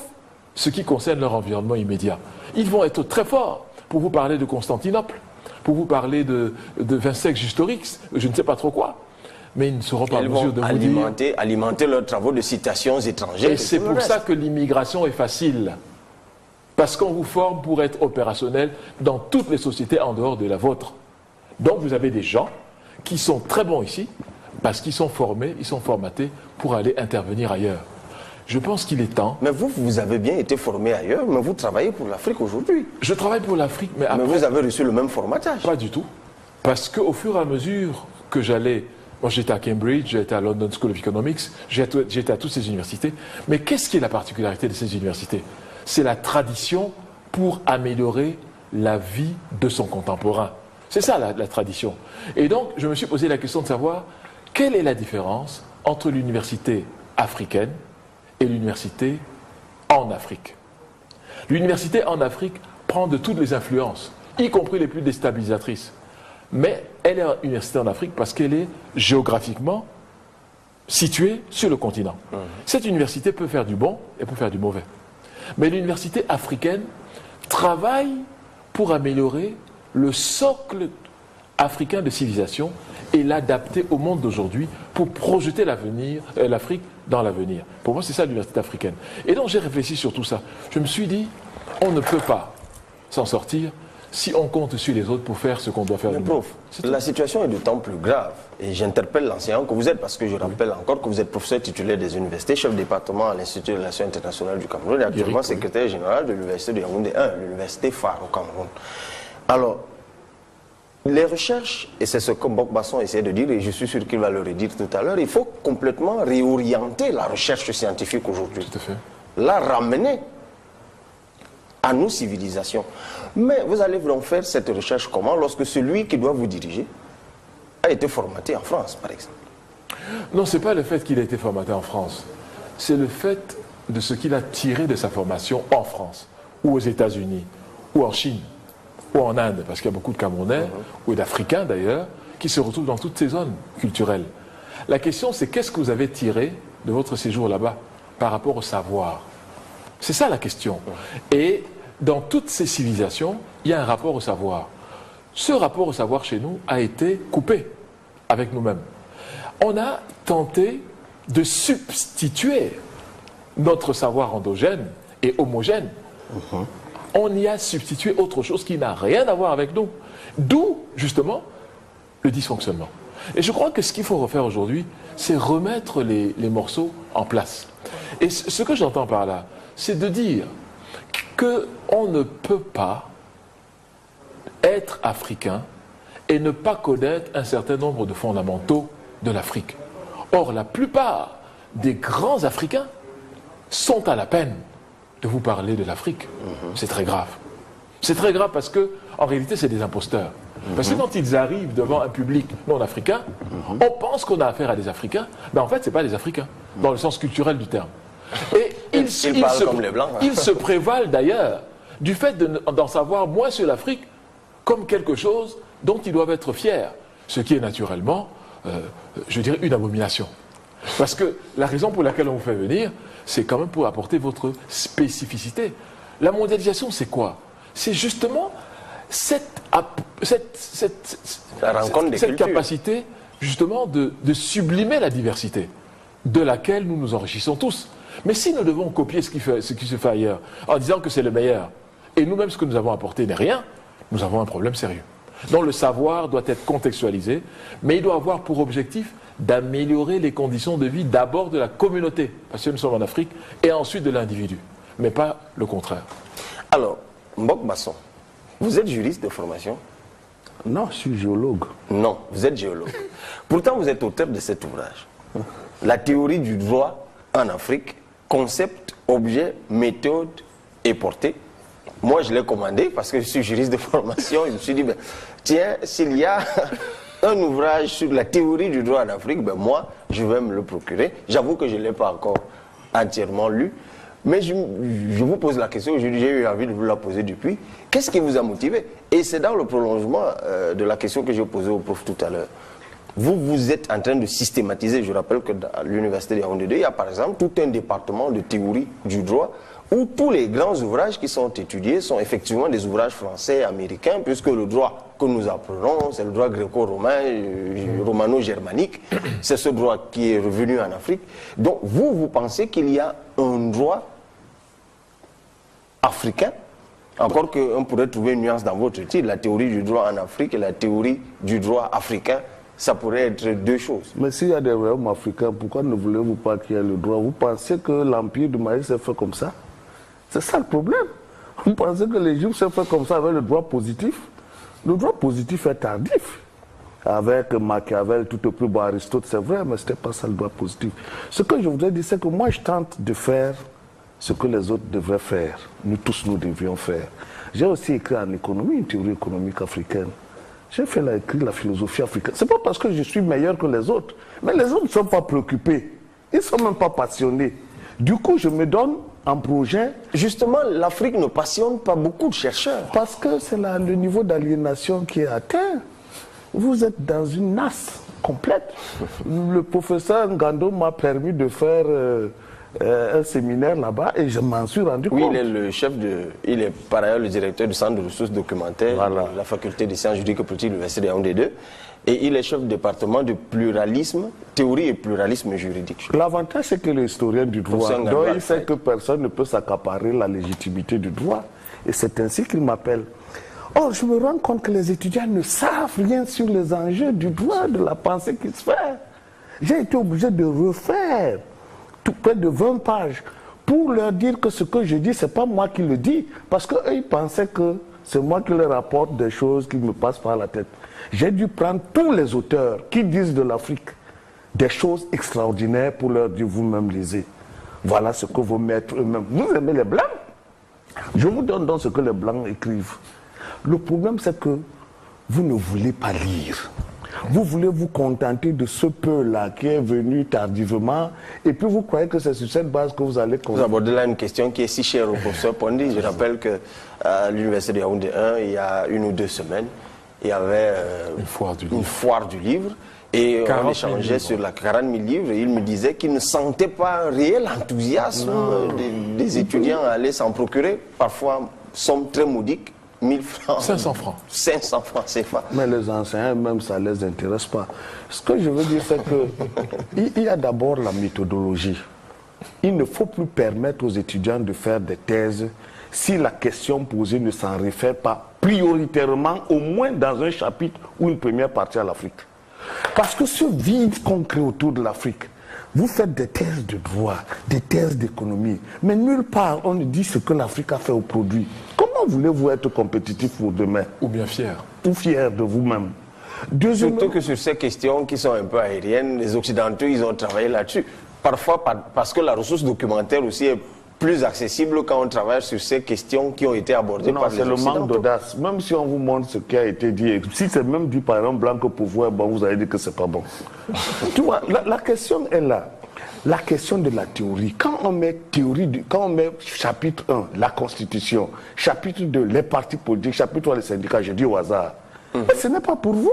ce qui concerne leur environnement immédiat. Ils vont être très forts pour vous parler de Constantinople, pour vous parler de Vercingétorix, je ne sais pas trop quoi. Mais ils ne seront pas en mesure de vous alimenter leurs travaux de citations étrangères. Et c'est pour ça que l'immigration est facile. Parce qu'on vous forme pour être opérationnel dans toutes les sociétés en dehors de la vôtre. Donc vous avez des gens qui sont très bons ici, parce qu'ils sont formés, ils sont formatés pour aller intervenir ailleurs. Je pense qu'il est temps. Mais vous avez bien été formé ailleurs, mais vous travaillez pour l'Afrique aujourd'hui. Je travaille pour l'Afrique, mais après... Mais vous avez reçu le même formatage. Pas du tout. Parce qu'au fur et à mesure que j'allais... Moi, j'étais à Cambridge, j'étais à London School of Economics, j'étais à toutes ces universités. Mais qu'est-ce qui est la particularité de ces universités? C'est la tradition pour améliorer la vie de son contemporain. C'est ça la tradition. Et donc, je me suis posé la question de savoir quelle est la différence entre l'université africaine et l'université en Afrique. L'université en Afrique prend de toutes les influences, y compris les plus déstabilisatrices. Mais elle est une université en Afrique parce qu'elle est géographiquement située sur le continent. Cette université peut faire du bon et peut faire du mauvais. Mais l'université africaine travaille pour améliorer le socle africain de civilisation et l'adapter au monde d'aujourd'hui pour projeter l'Afrique dans l'avenir. Pour moi, c'est ça l'université africaine. Et donc, j'ai réfléchi sur tout ça. Je me suis dit, on ne peut pas s'en sortir si on compte sur les autres pour faire ce qu'on doit faire. Mais prof, la situation est d'autant plus grave. Et j'interpelle l'enseignant que vous êtes, parce que je rappelle encore que vous êtes professeur titulaire des universités, chef de département à l'Institut de relations internationales du Cameroun et actuellement secrétaire général de l'Université de Yaoundé 1, l'université phare au Cameroun. Alors, les recherches, et c'est ce que Mbok-Basson essaie de dire, et je suis sûr qu'il va le redire tout à l'heure, il faut complètement réorienter la recherche scientifique aujourd'hui. Tout à fait. La ramener à nos civilisations. Mais vous allez donc faire cette recherche comment lorsque celui qui doit vous diriger a été formaté en France, par exemple? Non, ce n'est pas le fait qu'il ait été formaté en France. C'est le fait de ce qu'il a tiré de sa formation en France. ou aux États-Unis, ou en Chine, ou en Inde, parce qu'il y a beaucoup de Camerounais, ou d'Africains d'ailleurs, qui se retrouvent dans toutes ces zones culturelles. La question, c'est qu'est-ce que vous avez tiré de votre séjour là-bas par rapport au savoir? C'est ça la question. Et dans toutes ces civilisations, il y a un rapport au savoir. Ce rapport au savoir chez nous a été coupé avec nous-mêmes. On a tenté de substituer notre savoir endogène et homogène. On y a substitué autre chose qui n'a rien à voir avec nous. D'où, justement, le dysfonctionnement. Et je crois que ce qu'il faut refaire aujourd'hui, c'est remettre les morceaux en place. Et ce que j'entends par là, c'est de dire qu'on ne peut pas être africain et ne pas connaître un certain nombre de fondamentaux de l'Afrique. Or, la plupart des grands Africains sont à la peine de vous parler de l'Afrique. C'est très grave. C'est très grave parce que, en réalité, c'est des imposteurs. Parce que quand ils arrivent devant un public non africain, on pense qu'on a affaire à des Africains, mais en fait, ce n'est pas des Africains, dans le sens culturel du terme. Et ils se prévalent d'ailleurs du fait d'en savoir moins sur l'Afrique comme quelque chose dont ils doivent être fiers, ce qui est naturellement, je dirais, une abomination. Parce que la raison pour laquelle on vous fait venir, c'est quand même pour apporter votre spécificité. La mondialisation, c'est quoi? C'est justement cette capacité justement de sublimer la diversité, de laquelle nous nous enrichissons tous. Mais si nous devons copier ce qui se fait ailleurs, en disant que c'est le meilleur, et nous-mêmes ce que nous avons apporté n'est rien, nous avons un problème sérieux. Donc le savoir doit être contextualisé, mais il doit avoir pour objectif d'améliorer les conditions de vie d'abord de la communauté, parce que nous sommes en Afrique, et ensuite de l'individu, mais pas le contraire. Alors, Mbok Basson, vous êtes juriste de formation? Non, je suis géologue. Non, vous êtes géologue. Pourtant, vous êtes auteur de cet ouvrage. La théorie du droit en Afrique, concept, objet, méthode et portée. Moi, je l'ai commandé parce que je suis juriste de formation. Je me suis dit, ben, tiens, s'il y a un ouvrage sur la théorie du droit en Afrique, ben moi, je vais me le procurer. J'avoue que je ne l'ai pas encore entièrement lu. Mais je vous pose la question, j'ai eu envie de vous la poser depuis. Qu'est-ce qui vous a motivé? Et c'est dans le prolongement de la question que j'ai posée au prof tout à l'heure. Vous êtes en train de systématiser, je rappelle que dans l'université de Yaoundé 2, il y a par exemple tout un département de théorie du droit où tous les grands ouvrages qui sont étudiés sont effectivement des ouvrages français, américains, puisque le droit que nous apprenons, c'est le droit gréco-romain, romano-germanique, c'est ce droit qui est revenu en Afrique. Donc vous pensez qu'il y a un droit africain, encore qu'on pourrait trouver une nuance dans votre titre, la théorie du droit en Afrique et la théorie du droit africain, ça pourrait être deux choses. Mais s'il y a des royaumes africains, pourquoi ne voulez-vous pas qu'il y ait le droit? Vous pensez que l'empire du maïs s'est fait comme ça? C'est ça le problème. Vous pensez que l'Égypte s'est fait comme ça avec le droit positif? Le droit positif est tardif. Avec Machiavel, tout au plus bas Aristote, c'est vrai, mais ce n'était pas ça le droit positif. Ce que je voudrais dire, c'est que moi, je tente de faire ce que les autres devraient faire. Nous tous, nous devions faire. J'ai aussi écrit en économie, une théorie économique africaine. J'ai écrit la philosophie africaine. Ce n'est pas parce que je suis meilleur que les autres, mais les autres ne sont pas préoccupés. Ils ne sont même pas passionnés. Du coup, je me donne un projet. Justement, l'Afrique ne passionne pas beaucoup de chercheurs. Parce que c'est le niveau d'aliénation qui est atteint. Vous êtes dans une nasse complète. Le professeur Ngando m'a permis de faire un séminaire là-bas et je m'en suis rendu compte. Oui, il est par ailleurs le directeur du centre de ressources documentaires de la faculté des sciences juridiques et politiques de l'université de Yaoundé 2. Et il est chef de département de pluralisme, théorie et pluralisme juridique. L'avantage, c'est que l'historien du droit, donc il sait que personne ne peut s'accaparer la légitimité du droit. Et c'est ainsi qu'il m'appelle. Or, je me rends compte que les étudiants ne savent rien sur les enjeux du droit, de la pensée qui se fait. J'ai été obligé de refaire près de 20 pages pour leur dire que ce que je dis, ce n'est pas moi qui le dis. Parce qu'eux, ils pensaient que c'est moi qui leur apporte des choses qui me passent par la tête. J'ai dû prendre tous les auteurs qui disent de l'Afrique des choses extraordinaires pour leur dire vous-même lisez. Voilà ce que vos maîtres eux-mêmes. Vous aimez les Blancs? Je vous donne donc ce que les Blancs écrivent. Le problème, c'est que vous ne voulez pas lire. Vous voulez vous contenter de ce peu-là qui est venu tardivement, et puis vous croyez que c'est sur cette base que vous allez... Vous abordez là une question qui est si chère au professeur Pondi. Je rappelle qu'à l'Université de Yaoundé 1, il y a 1 ou 2 semaines, il y avait une foire du livre. Et on échangeait sur la 40 000 livres et il me disait qu'il ne sentait pas un réel enthousiasme des étudiants à aller s'en procurer. Parfois, somme très modique, 1000 francs. 500 francs. 500 francs CFA. Mais les enseignants, même, ça ne les intéresse pas. Ce que je veux dire, c'est qu'il y a d'abord la méthodologie. Il ne faut plus permettre aux étudiants de faire des thèses si la question posée ne s'en réfère pas prioritairement, au moins dans un chapitre ou une première partie à l'Afrique. Parce que ce vide qu'on crée autour de l'Afrique, vous faites des thèses de droit, des thèses d'économie, mais nulle part on ne dit ce que l'Afrique a fait au produit. Comment voulez-vous être compétitif pour demain? Ou bien fier. Ou fier de vous-même. Surtout que sur ces questions qui sont un peu aériennes, les Occidentaux, ils ont travaillé là-dessus. Parfois parce que la ressource documentaire aussi est plus accessible quand on travaille sur ces questions qui ont été abordées par les Occidentaux. C'est le manque d'audace. Même si on vous montre ce qui a été dit, si c'est même dit par exemple blanc que pouvoir, bon, vous allez dire que c'est pas bon. Tu vois, la question est là. La question de la théorie. Quand on met chapitre 1, la Constitution, chapitre 2, les partis politiques, chapitre 3, les syndicats, je dis au hasard. Mais ce n'est pas pour vous.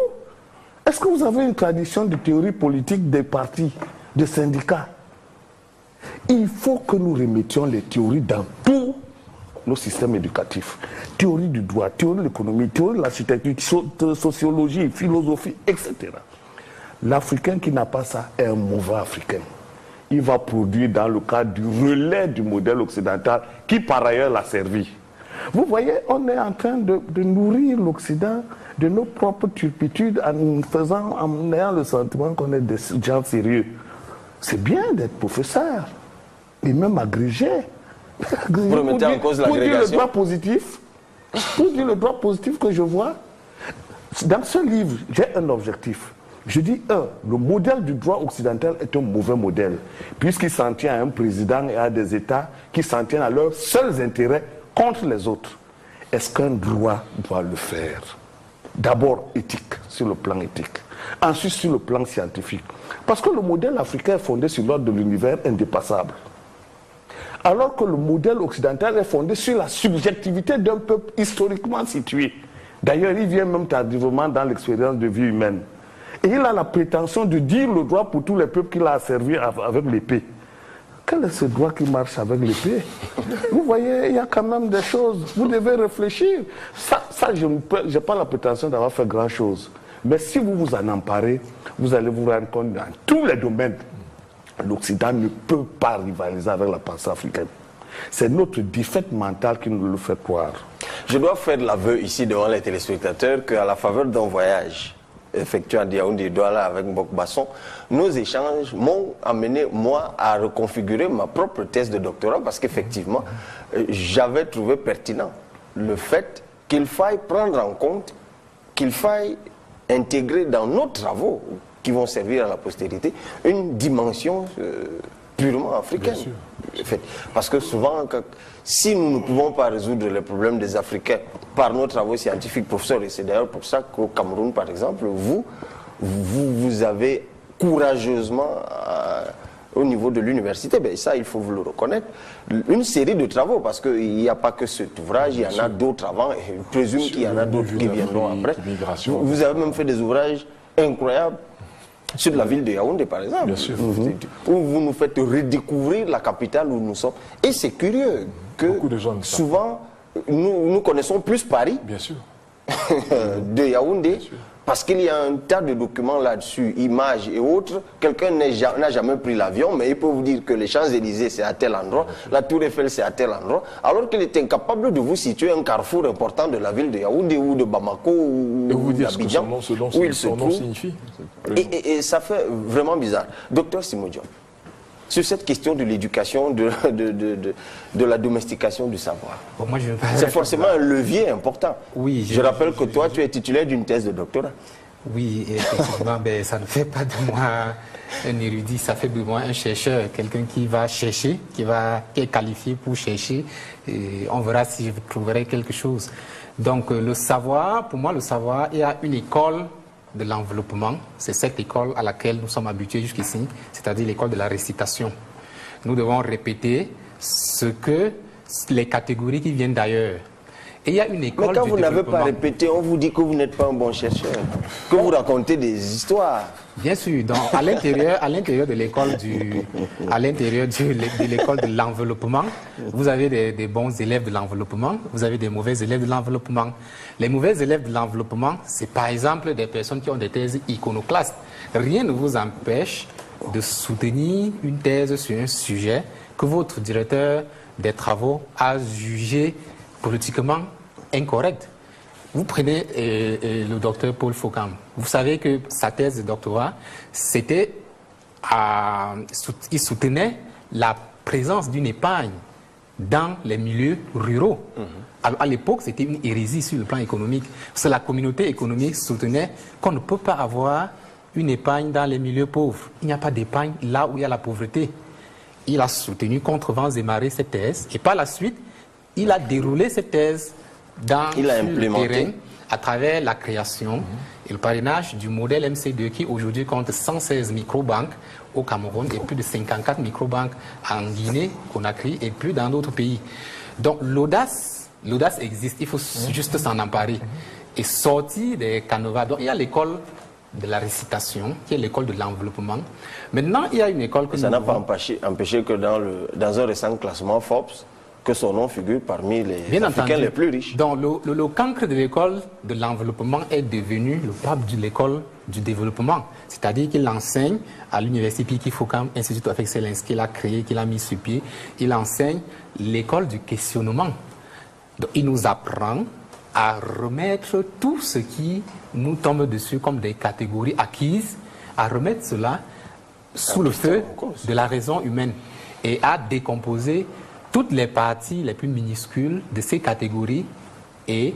Est-ce que vous avez une tradition de théorie politique des partis, des syndicats? Il faut que nous remettions les théories dans tous nos systèmes éducatifs. Théorie du droit, théorie de l'économie, théorie de l'architecture, sociologie, philosophie, etc. L'Africain qui n'a pas ça est un mauvais Africain. Il va produire dans le cadre du relais du modèle occidental qui par ailleurs l'a servi. Vous voyez, on est en train de nourrir l'Occident de nos propres turpitudes en ayant le sentiment qu'on est des gens sérieux. C'est bien d'être professeur et même agrégé. Vous remettez en cause l'agrégation. Pour dire le droit positif, pour dire le droit positif que je vois, dans ce livre, j'ai un objectif. Je dis, le modèle du droit occidental est un mauvais modèle, puisqu'il s'en tient à un président et à des États qui s'en tiennent à leurs seuls intérêts contre les autres. Est-ce qu'un droit doit le faire? D'abord éthique, sur le plan éthique. Ensuite sur le plan scientifique. Parce que le modèle africain est fondé sur l'ordre de l'univers indépassable. Alors que le modèle occidental est fondé sur la subjectivité d'un peuple historiquement situé. D'ailleurs, il vient même tardivement dans l'expérience de vie humaine. Et il a la prétention de dire le droit pour tous les peuples qu'il a asservis avec l'épée. Quel est ce droit qui marche avec l'épée? Vous voyez, il y a quand même des choses. Vous devez réfléchir. Ça je n'ai pas la prétention d'avoir fait grand-chose. Mais si vous vous en emparez, vous allez vous rendre compte dans tous les domaines. L'Occident ne peut pas rivaliser avec la pensée africaine. C'est notre défaite mentale qui nous le fait croire. Je dois faire l'aveu ici devant les téléspectateurs qu'à la faveur d'un voyage effectué à Yaoundé Douala avec Mbok Basson, nos échanges m'ont amené, moi, à reconfigurer ma propre thèse de doctorat parce qu'effectivement, j'avais trouvé pertinent le fait qu'il faille prendre en compte, qu'il faille intégrer dans nos travaux qui vont servir à la postérité une dimension purement africaine. Parce que souvent, si nous ne pouvons pas résoudre les problèmes des Africains par nos travaux scientifiques, professeurs, et c'est d'ailleurs pour ça qu'au Cameroun, par exemple, vous avez courageusement, au niveau de l'université, ben ça, il faut vous le reconnaître, une série de travaux, parce qu'il n'y a pas que cet ouvrage, il y en a d'autres avant, et je présume qu'il y en a d'autres qui viendront après. Vous avez même fait des ouvrages incroyables sur la ville de Yaoundé, par exemple. Bien sûr. Où vous nous faites redécouvrir la capitale où nous sommes. Et c'est curieux que souvent, nous connaissons plus Paris de Yaoundé, parce qu'il y a un tas de documents là-dessus, images et autres. Quelqu'un n'a jamais pris l'avion, mais il peut vous dire que les Champs-Élysées, c'est à tel endroit, la Tour Eiffel, c'est à tel endroit, alors qu'il est incapable de vous situer un carrefour important de la ville de Yaoundé ou de Bamako ou d'Abidjan, où il se trouve. Signifie. Et ça fait vraiment bizarre. Docteur Simodion, sur cette question de l'éducation, de la domestication du savoir. Bon, c'est forcément un levier important. Oui, je rappelle que toi, tu es titulaire d'une thèse de doctorat. Oui, effectivement, ben, ça ne fait pas de moi un érudit, ça fait de moi un chercheur, quelqu'un qui va chercher, qui est qualifié pour chercher, et on verra si je trouverai quelque chose. Donc le savoir, pour moi, le savoir, il y a une école de l'enveloppement, c'est cette école à laquelle nous sommes habitués jusqu'ici, c'est-à-dire l'école de la récitation. Nous devons répéter ce que les catégories qui viennent d'ailleurs. Et il y a une école. Mais quand vous n'avez pas répété, on vous dit que vous n'êtes pas un bon chercheur, que vous racontez des histoires. Bien sûr, donc à l'intérieur de l'école de l'école de l'enveloppement, vous avez des bons élèves de l'enveloppement, vous avez des mauvais élèves de l'enveloppement. Les mauvais élèves de l'enveloppement, c'est par exemple des personnes qui ont des thèses iconoclastes. Rien ne vous empêche de soutenir une thèse sur un sujet que votre directeur des travaux a jugé politiquement incorrect. Vous prenez le docteur Paul Fokam. Vous savez que sa thèse de doctorat, il soutenait la présence d'une épargne dans les milieux ruraux. Alors, à l'époque, c'était une hérésie sur le plan économique. Parce que la communauté économique soutenait qu'on ne peut pas avoir une épargne dans les milieux pauvres. Il n'y a pas d'épargne là où il y a la pauvreté. Il a soutenu contre vents et marées cette thèse. Et par la suite, il a déroulé cette thèse dans le terrain à travers la création et le parrainage du modèle MC2 qui aujourd'hui compte 116 microbanques au Cameroun et plus de 54 microbanques en Guinée, Conakry et plus dans d'autres pays. Donc l'audace existe, il faut juste s'en emparer et sortir des canevas. Donc il y a l'école de la récitation, qui est l'école de l'enveloppement. Maintenant, il y a une école que ça n'a pas empêché que dans un récent classement Forbes, que son nom figure parmi les Africains les plus riches. Donc le cancre de l'école de l'enveloppement est devenu le pape de l'école du développement. C'est-à-dire qu'il enseigne à l'université Piki Fokam, Institut of Excellence qu'il a créé, qu'il a mis sur pied. Il enseigne l'école du questionnement. Donc il nous apprend à remettre tout ce qui nous tombe dessus comme des catégories acquises, à remettre cela sous le feu de la raison humaine et à décomposer toutes les parties les plus minuscules de ces catégories et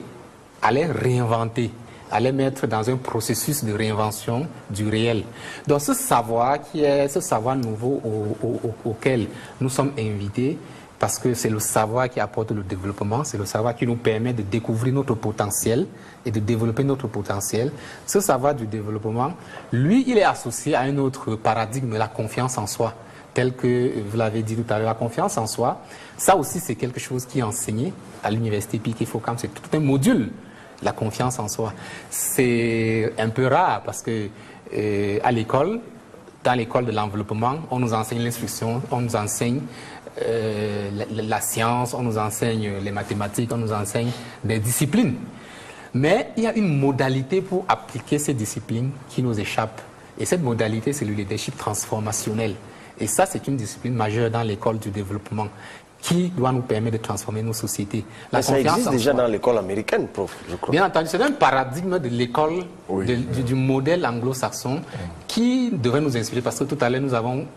à les réinventer, à les mettre dans un processus de réinvention du réel. Donc ce savoir qui est ce savoir nouveau auquel nous sommes invités, parce que c'est le savoir qui apporte le développement, c'est le savoir qui nous permet de découvrir notre potentiel et de développer notre potentiel. Ce savoir du développement, lui, il est associé à un autre paradigme, la confiance en soi. Tel que vous l'avez dit tout à l'heure, la confiance en soi, ça aussi c'est quelque chose qui est enseigné à l'université Piki Fokam, c'est tout un module, la confiance en soi. C'est un peu rare parce que à l'école, dans l'école de l'enveloppement, on nous enseigne l'instruction, on nous enseigne la science, on nous enseigne les mathématiques, on nous enseigne des disciplines. Mais il y a une modalité pour appliquer ces disciplines qui nous échappe. Et cette modalité, c'est le leadership transformationnel. Et ça, c'est une discipline majeure dans l'école du développement qui doit nous permettre de transformer nos sociétés. Mais ça existe déjà dans l'école américaine, prof, je crois. Bien entendu, c'est un paradigme de l'école, du modèle anglo-saxon qui devrait nous inspirer parce que tout à l'heure,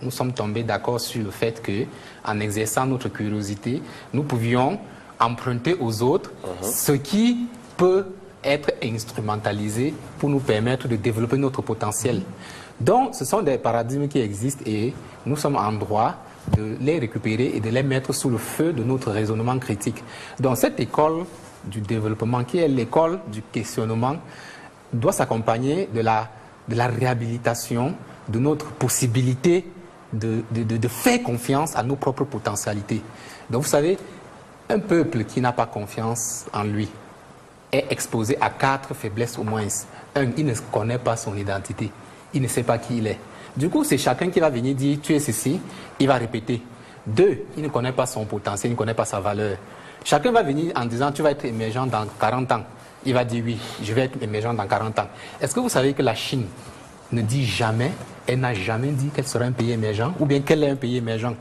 nous sommes tombés d'accord sur le fait qu'en exerçant notre curiosité, nous pouvions emprunter aux autres ce qui peut être instrumentalisé pour nous permettre de développer notre potentiel. Donc, ce sont des paradigmes qui existent et nous sommes en droit de les récupérer et de les mettre sous le feu de notre raisonnement critique. Donc, cette école du développement, qui est l'école du questionnement, doit s'accompagner de la réhabilitation de notre possibilité de faire confiance à nos propres potentialités. Donc, vous savez, un peuple qui n'a pas confiance en lui est exposé à 4 faiblesses au moins. 1, il ne connaît pas son identité. Il ne sait pas qui il est. Du coup, c'est chacun qui va venir dire tu es ceci, il va répéter. 2, il ne connaît pas son potentiel, il ne connaît pas sa valeur. Chacun va venir en disant tu vas être émergent dans 40 ans. Il va dire oui, je vais être émergent dans 40 ans. Est-ce que vous savez que la Chine ne dit jamais, elle n'a jamais dit qu'elle sera un pays émergent ou bien qu'elle est un pays émergent?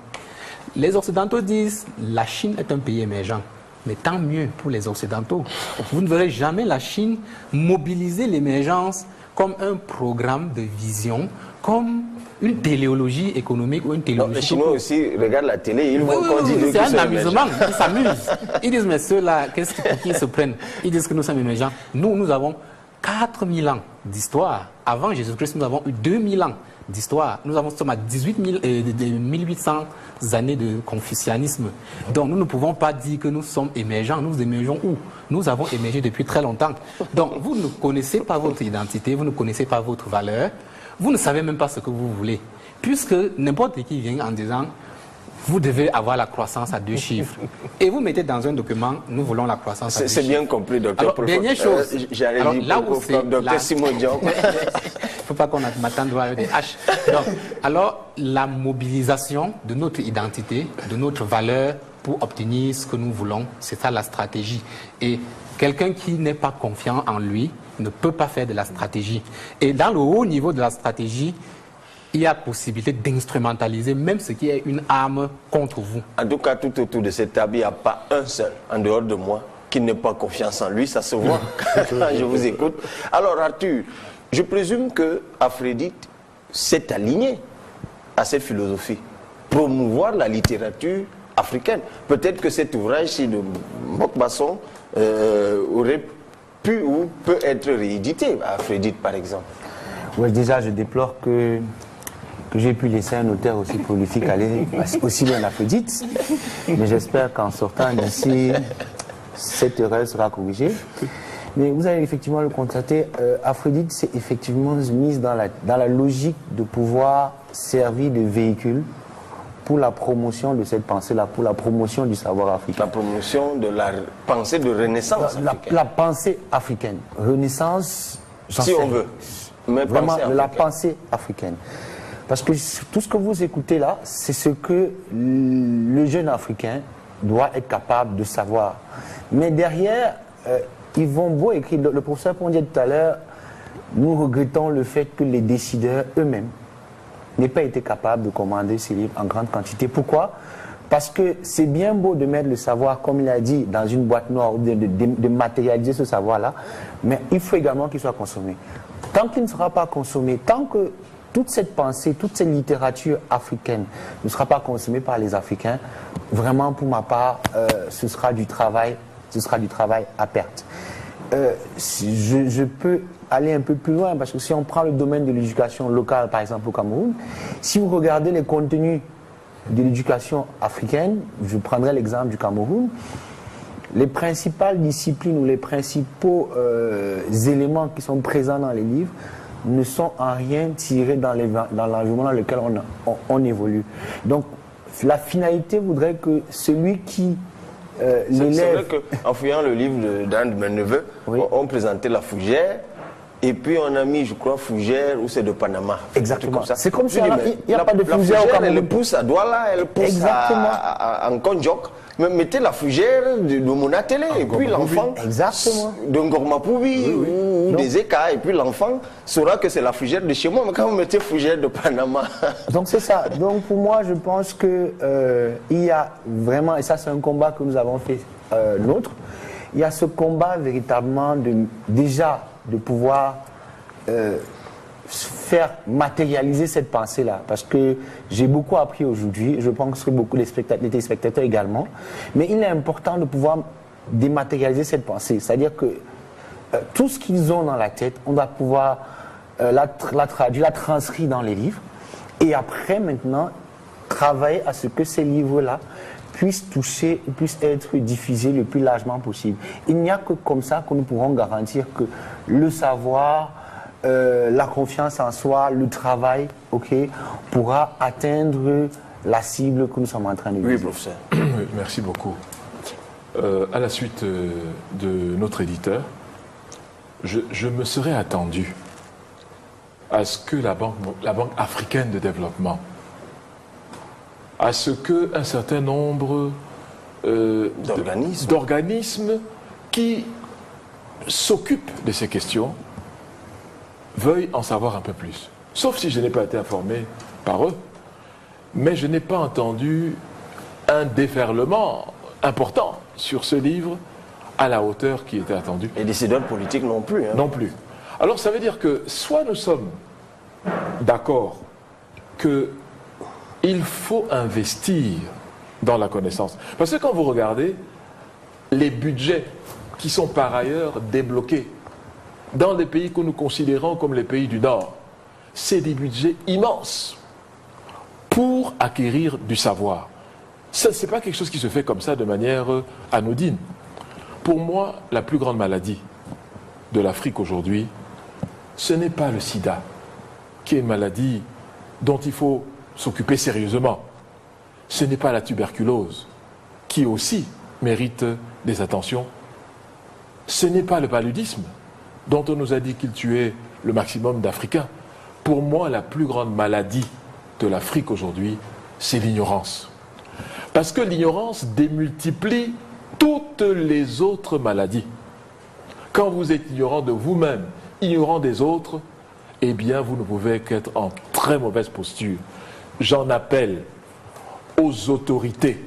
Les Occidentaux disent la Chine est un pays émergent. Mais tant mieux pour les Occidentaux. Vous ne verrez jamais la Chine mobiliser l'émergence comme un programme de vision, comme une téléologie économique ou une téléologie... Les Chinois aussi regardent la télé, ils vont dire c'est un amusement, ils s'amusent. Ils disent, mais ceux-là, qu'est-ce qu'ils se prennent? Ils disent que nous sommes émergents. Nous avons 4000 ans d'histoire. Avant Jésus-Christ, nous avons eu 2000 ans d'histoire. Nous sommes à 1800 années de confucianisme. Donc nous ne pouvons pas dire que nous sommes émergents. Nous émergeons où? Nous avons émergé depuis très longtemps. Donc vous ne connaissez pas votre identité, vous ne connaissez pas votre valeur, vous ne savez même pas ce que vous voulez. Puisque n'importe qui vient en disant vous devez avoir la croissance à 2 chiffres. Et vous mettez dans un document, nous voulons la croissance à 2 chiffres. C'est bien compris, docteur. Alors, dernière chose. J'allais dire, docteur Simon Diop. Il ne faut pas qu'on m'attende avec des haches. Donc, alors, la mobilisation de notre identité, de notre valeur pour obtenir ce que nous voulons, c'est ça la stratégie. Et quelqu'un qui n'est pas confiant en lui ne peut pas faire de la stratégie. Et dans le haut niveau de la stratégie, il y a possibilité d'instrumentaliser même ce qui est une arme contre vous. En tout cas, tout autour de cette table, il n'y a pas un seul, en dehors de moi, qui n'ait pas confiance en lui. Ça se voit quand je vous écoute. Alors Arthur, je présume que Aphrodite s'est aligné à cette philosophie. Promouvoir la littérature africaine. Peut-être que cet ouvrage-ci de Mokbasson aurait pu ou peut être réédité à Aphrodite, par exemple. Oui, déjà, je déplore que j'ai pu laisser un auteur aussi prolifique aller aussi loin l'Aphrodite. Mais j'espère qu'en sortant d'ici, cette erreur sera corrigée. Mais vous allez effectivement le constater, Aphrodite s'est effectivement mise dans la logique de pouvoir servir de véhicule pour la promotion de cette pensée-là, pour la promotion du savoir africain. La promotion de la pensée de renaissance africaine. La pensée africaine. Renaissance, si on veut. Mais vraiment la pensée africaine. Parce que tout ce que vous écoutez là, c'est ce que le jeune Africain doit être capable de savoir. Mais derrière, ils vont beau écrire, le professeur Pondier tout à l'heure, nous regrettons le fait que les décideurs eux-mêmes n'aient pas été capables de commander ces livres en grande quantité. Pourquoi? Parce que c'est bien beau de mettre le savoir, comme il a dit, dans une boîte noire, ou de matérialiser ce savoir-là, mais il faut également qu'il soit consommé. Tant qu'il ne sera pas consommé, tant que toute cette pensée, toute cette littérature africaine ne sera pas consommée par les Africains, vraiment pour ma part, ce sera du travail à perte. Je peux aller un peu plus loin, parce que si on prend le domaine de l'éducation locale, par exemple au Cameroun, si vous regardez les contenus de l'éducation africaine, je prendrai l'exemple du Cameroun, les principales disciplines ou les principaux éléments qui sont présents dans les livres ne sont en rien tirés dans l'environnement dans lequel on évolue. Donc la finalité voudrait que celui qui l'élève... C'est vrai qu'en fouillant le livre d'un de mes neveux, on présentait la fougère, et puis on a mis, je crois, fougère ou c'est de Panama. Exactement. C'est comme ça, il n'y a pas de fougère au Cameroun. Elle pousse à Douala, elle pousse en Konjok. Mais mettez la fougère de mon atelier, et puis l'enfant de Ngormapoubi ou des Eka, et puis l'enfant saura que c'est la fougère de chez moi, mais quand vous mettez fougère de Panama... Donc c'est ça. Donc pour moi, je pense que il y a vraiment, et ça c'est un combat que nous avons fait l'autre, il y a ce combat véritablement déjà de pouvoir faire matérialiser cette pensée-là, parce que j'ai beaucoup appris aujourd'hui, je pense que beaucoup les téléspectateurs également, mais il est important de pouvoir dématérialiser cette pensée, c'est-à-dire que tout ce qu'ils ont dans la tête, on doit pouvoir la traduire, la transcrire dans les livres, et après maintenant travailler à ce que ces livres-là puissent toucher, puissent être diffusés le plus largement possible. Il n'y a que comme ça que nous pourrons garantir que le savoir, la confiance en soi, le travail, pourra atteindre la cible que nous sommes en train de viser. Oui, professeur. Merci beaucoup. À la suite de notre éditeur, je me serais attendu à ce que la Banque africaine de développement, à ce qu'un certain nombre d'organismes qui s'occupent de ces questions veuillent en savoir un peu plus. Sauf si je n'ai pas été informé par eux. Mais je n'ai pas entendu un déferlement important sur ce livre à la hauteur qui était attendue. Les décideurs politiques non plus. Non plus. Alors ça veut dire que soit nous sommes d'accord qu'il faut investir dans la connaissance. Parce que quand vous regardez les budgets qui sont par ailleurs débloqués dans des pays que nous considérons comme les pays du Nord, c'est des budgets immenses pour acquérir du savoir. Ce n'est pas quelque chose qui se fait comme ça de manière anodine. Pour moi, la plus grande maladie de l'Afrique aujourd'hui, ce n'est pas le sida, qui est une maladie dont il faut s'occuper sérieusement. Ce n'est pas la tuberculose, qui aussi mérite des attentions. Ce n'est pas le paludisme, dont on nous a dit qu'il tuait le maximum d'Africains. Pour moi, la plus grande maladie de l'Afrique aujourd'hui, c'est l'ignorance. Parce que l'ignorance démultiplie toutes les autres maladies. Quand vous êtes ignorant de vous-même, ignorant des autres, eh bien, vous ne pouvez qu'être en très mauvaise posture. J'en appelle aux autorités,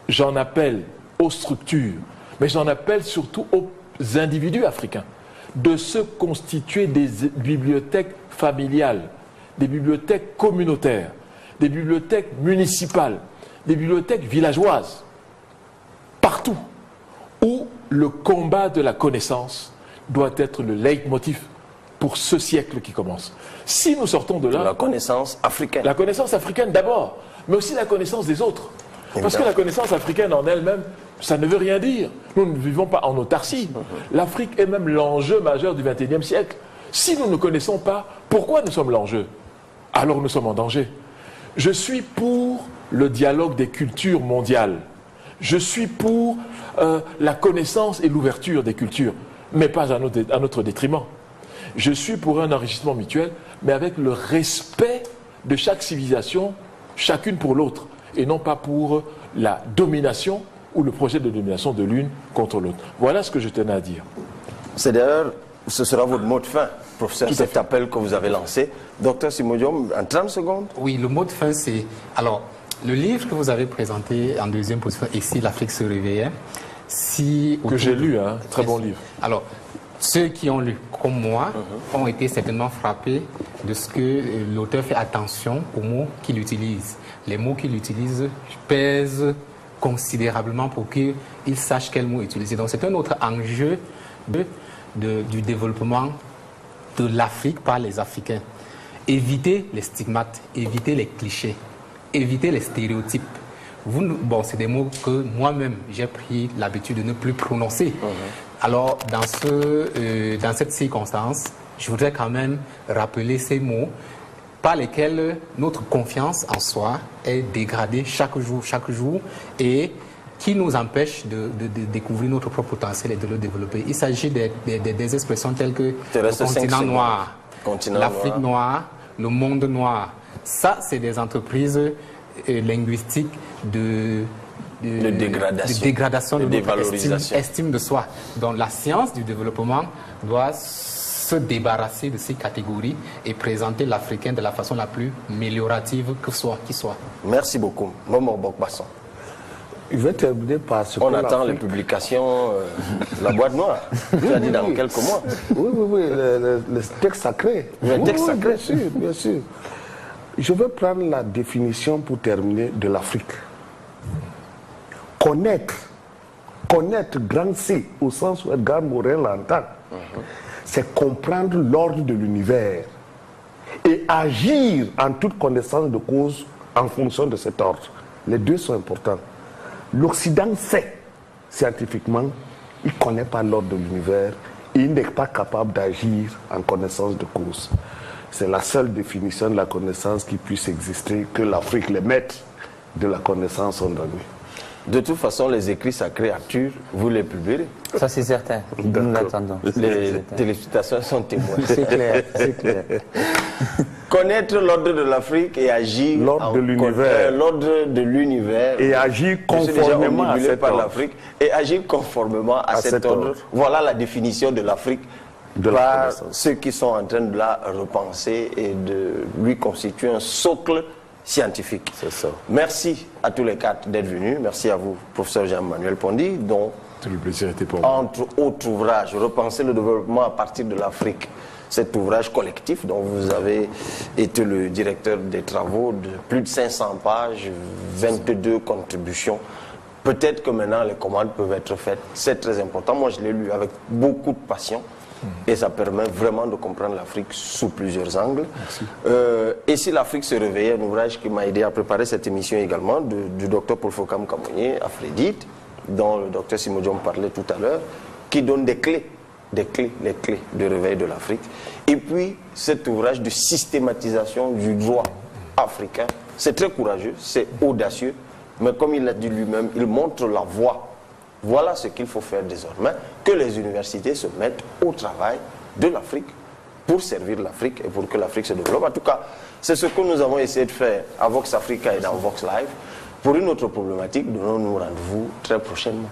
j'en appelle aux structures, mais j'en appelle surtout aux individus africains de se constituer des bibliothèques familiales, des bibliothèques communautaires, des bibliothèques municipales, des bibliothèques villageoises, partout où le combat de la connaissance doit être le leitmotiv pour ce siècle qui commence. Si nous sortons de là... La connaissance africaine. La connaissance africaine d'abord, mais aussi la connaissance des autres. Parce que la connaissance africaine en elle-même, ça ne veut rien dire. Nous ne vivons pas en autarcie. L'Afrique est même l'enjeu majeur du XXIe siècle. Si nous ne connaissons pas pourquoi nous sommes l'enjeu, alors nous sommes en danger. Je suis pour le dialogue des cultures mondiales. Je suis pour la connaissance et l'ouverture des cultures, mais pas à notre détriment. Je suis pour un enrichissement mutuel, mais avec le respect de chaque civilisation, chacune pour l'autre, et non pas pour la domination ou le projet de domination de l'une contre l'autre. Voilà ce que je tenais à dire. C'est d'ailleurs, ce sera votre mot de fin, professeur, cet appel que vous avez lancé. Docteur Simodium, en 30 secondes. Oui, le mot de fin, c'est... Alors, le livre que vous avez présenté en deuxième position, « Et si l'Afrique se réveillait », que j'ai lu, hein, très bon livre. Alors, ceux qui ont lu, comme moi, ont été certainement frappés de ce que l'auteur fait attention aux mots qu'il utilise. Les mots qu'il utilise pèsent considérablement pour qu'il sache quel mot utiliser. Donc, c'est un autre enjeu du développement de l'Afrique par les Africains. Éviter les stigmates, éviter les clichés, éviter les stéréotypes. Bon, c'est des mots que moi-même, j'ai pris l'habitude de ne plus prononcer. Alors, dans cette circonstance, je voudrais quand même rappeler ces mots par lesquels notre confiance en soi est dégradée chaque jour et qui nous empêchent de découvrir notre propre potentiel et de le développer. Il s'agit des expressions telles que le continent noir, l'Afrique noire, le monde noir. Ça, c'est des entreprises linguistiques de dégradation de notre estime de soi. Donc la science du développement doit se débarrasser de ces catégories et présenter l'Africain de la façon la plus améliorative qui soit. Merci beaucoup. Momo Bokbasson. Je vais terminer par ce On attend les publications, la boîte noire. Tu as dit dans quelques mois. Oui, le texte sacré. Le texte sacré. Bien sûr. Je vais prendre la définition pour terminer de l'Afrique. Connaître grand C, au sens où Edgar Morin l'entend, c'est comprendre l'ordre de l'univers et agir en toute connaissance de cause en fonction de cet ordre. Les deux sont importants. L'Occident sait, scientifiquement, il ne connaît pas l'ordre de l'univers et il n'est pas capable d'agir en connaissance de cause. C'est la seule définition de la connaissance qui puisse exister, que l'Afrique, les maîtres de la connaissance ont donné. De toute façon, les écrits sacrés Arthur, vous les publierez. Ça, c'est certain. Nous l'attendons. Les téléspectateurs sont témoins. C'est clair, c'est clair. Connaître l'ordre de l'Afrique et agir... L'ordre de l'univers. L'ordre de l'univers. Et agir conformément à cet ordre. Et agir conformément à cet ordre. Voilà la définition de l'Afrique par ceux qui sont en train de la repenser et de lui constituer un socle scientifique. C'est ça. Merci à tous les quatre d'être venus. Merci à vous, professeur Jean-Manuel Pondy, dont, tout le plaisir était pour moi. Entre autres ouvrages, Repenser le développement à partir de l'Afrique. Cet ouvrage collectif dont vous avez été le directeur des travaux de plus de 500 pages, 22 contributions. Peut-être que maintenant les commandes peuvent être faites. C'est très important. Moi, je l'ai lu avec beaucoup de passion. Et ça permet vraiment de comprendre l'Afrique sous plusieurs angles. Et si l'Afrique se réveillait, un ouvrage qui m'a aidé à préparer cette émission également, du docteur Paul Fokam Kamonier, Afrédite, dont le docteur Simodion parlait tout à l'heure, qui donne les clés de réveil de l'Afrique. Et puis, cet ouvrage de systématisation du droit africain, c'est très courageux, c'est audacieux, mais comme il l'a dit lui-même, il montre la voie. Voilà ce qu'il faut faire désormais, que les universités se mettent au travail de l'Afrique pour servir l'Afrique et pour que l'Afrique se développe. En tout cas, c'est ce que nous avons essayé de faire à Vox Africa et dans Vox Live. Pour une autre problématique, donnons-nous rendez-vous très prochainement.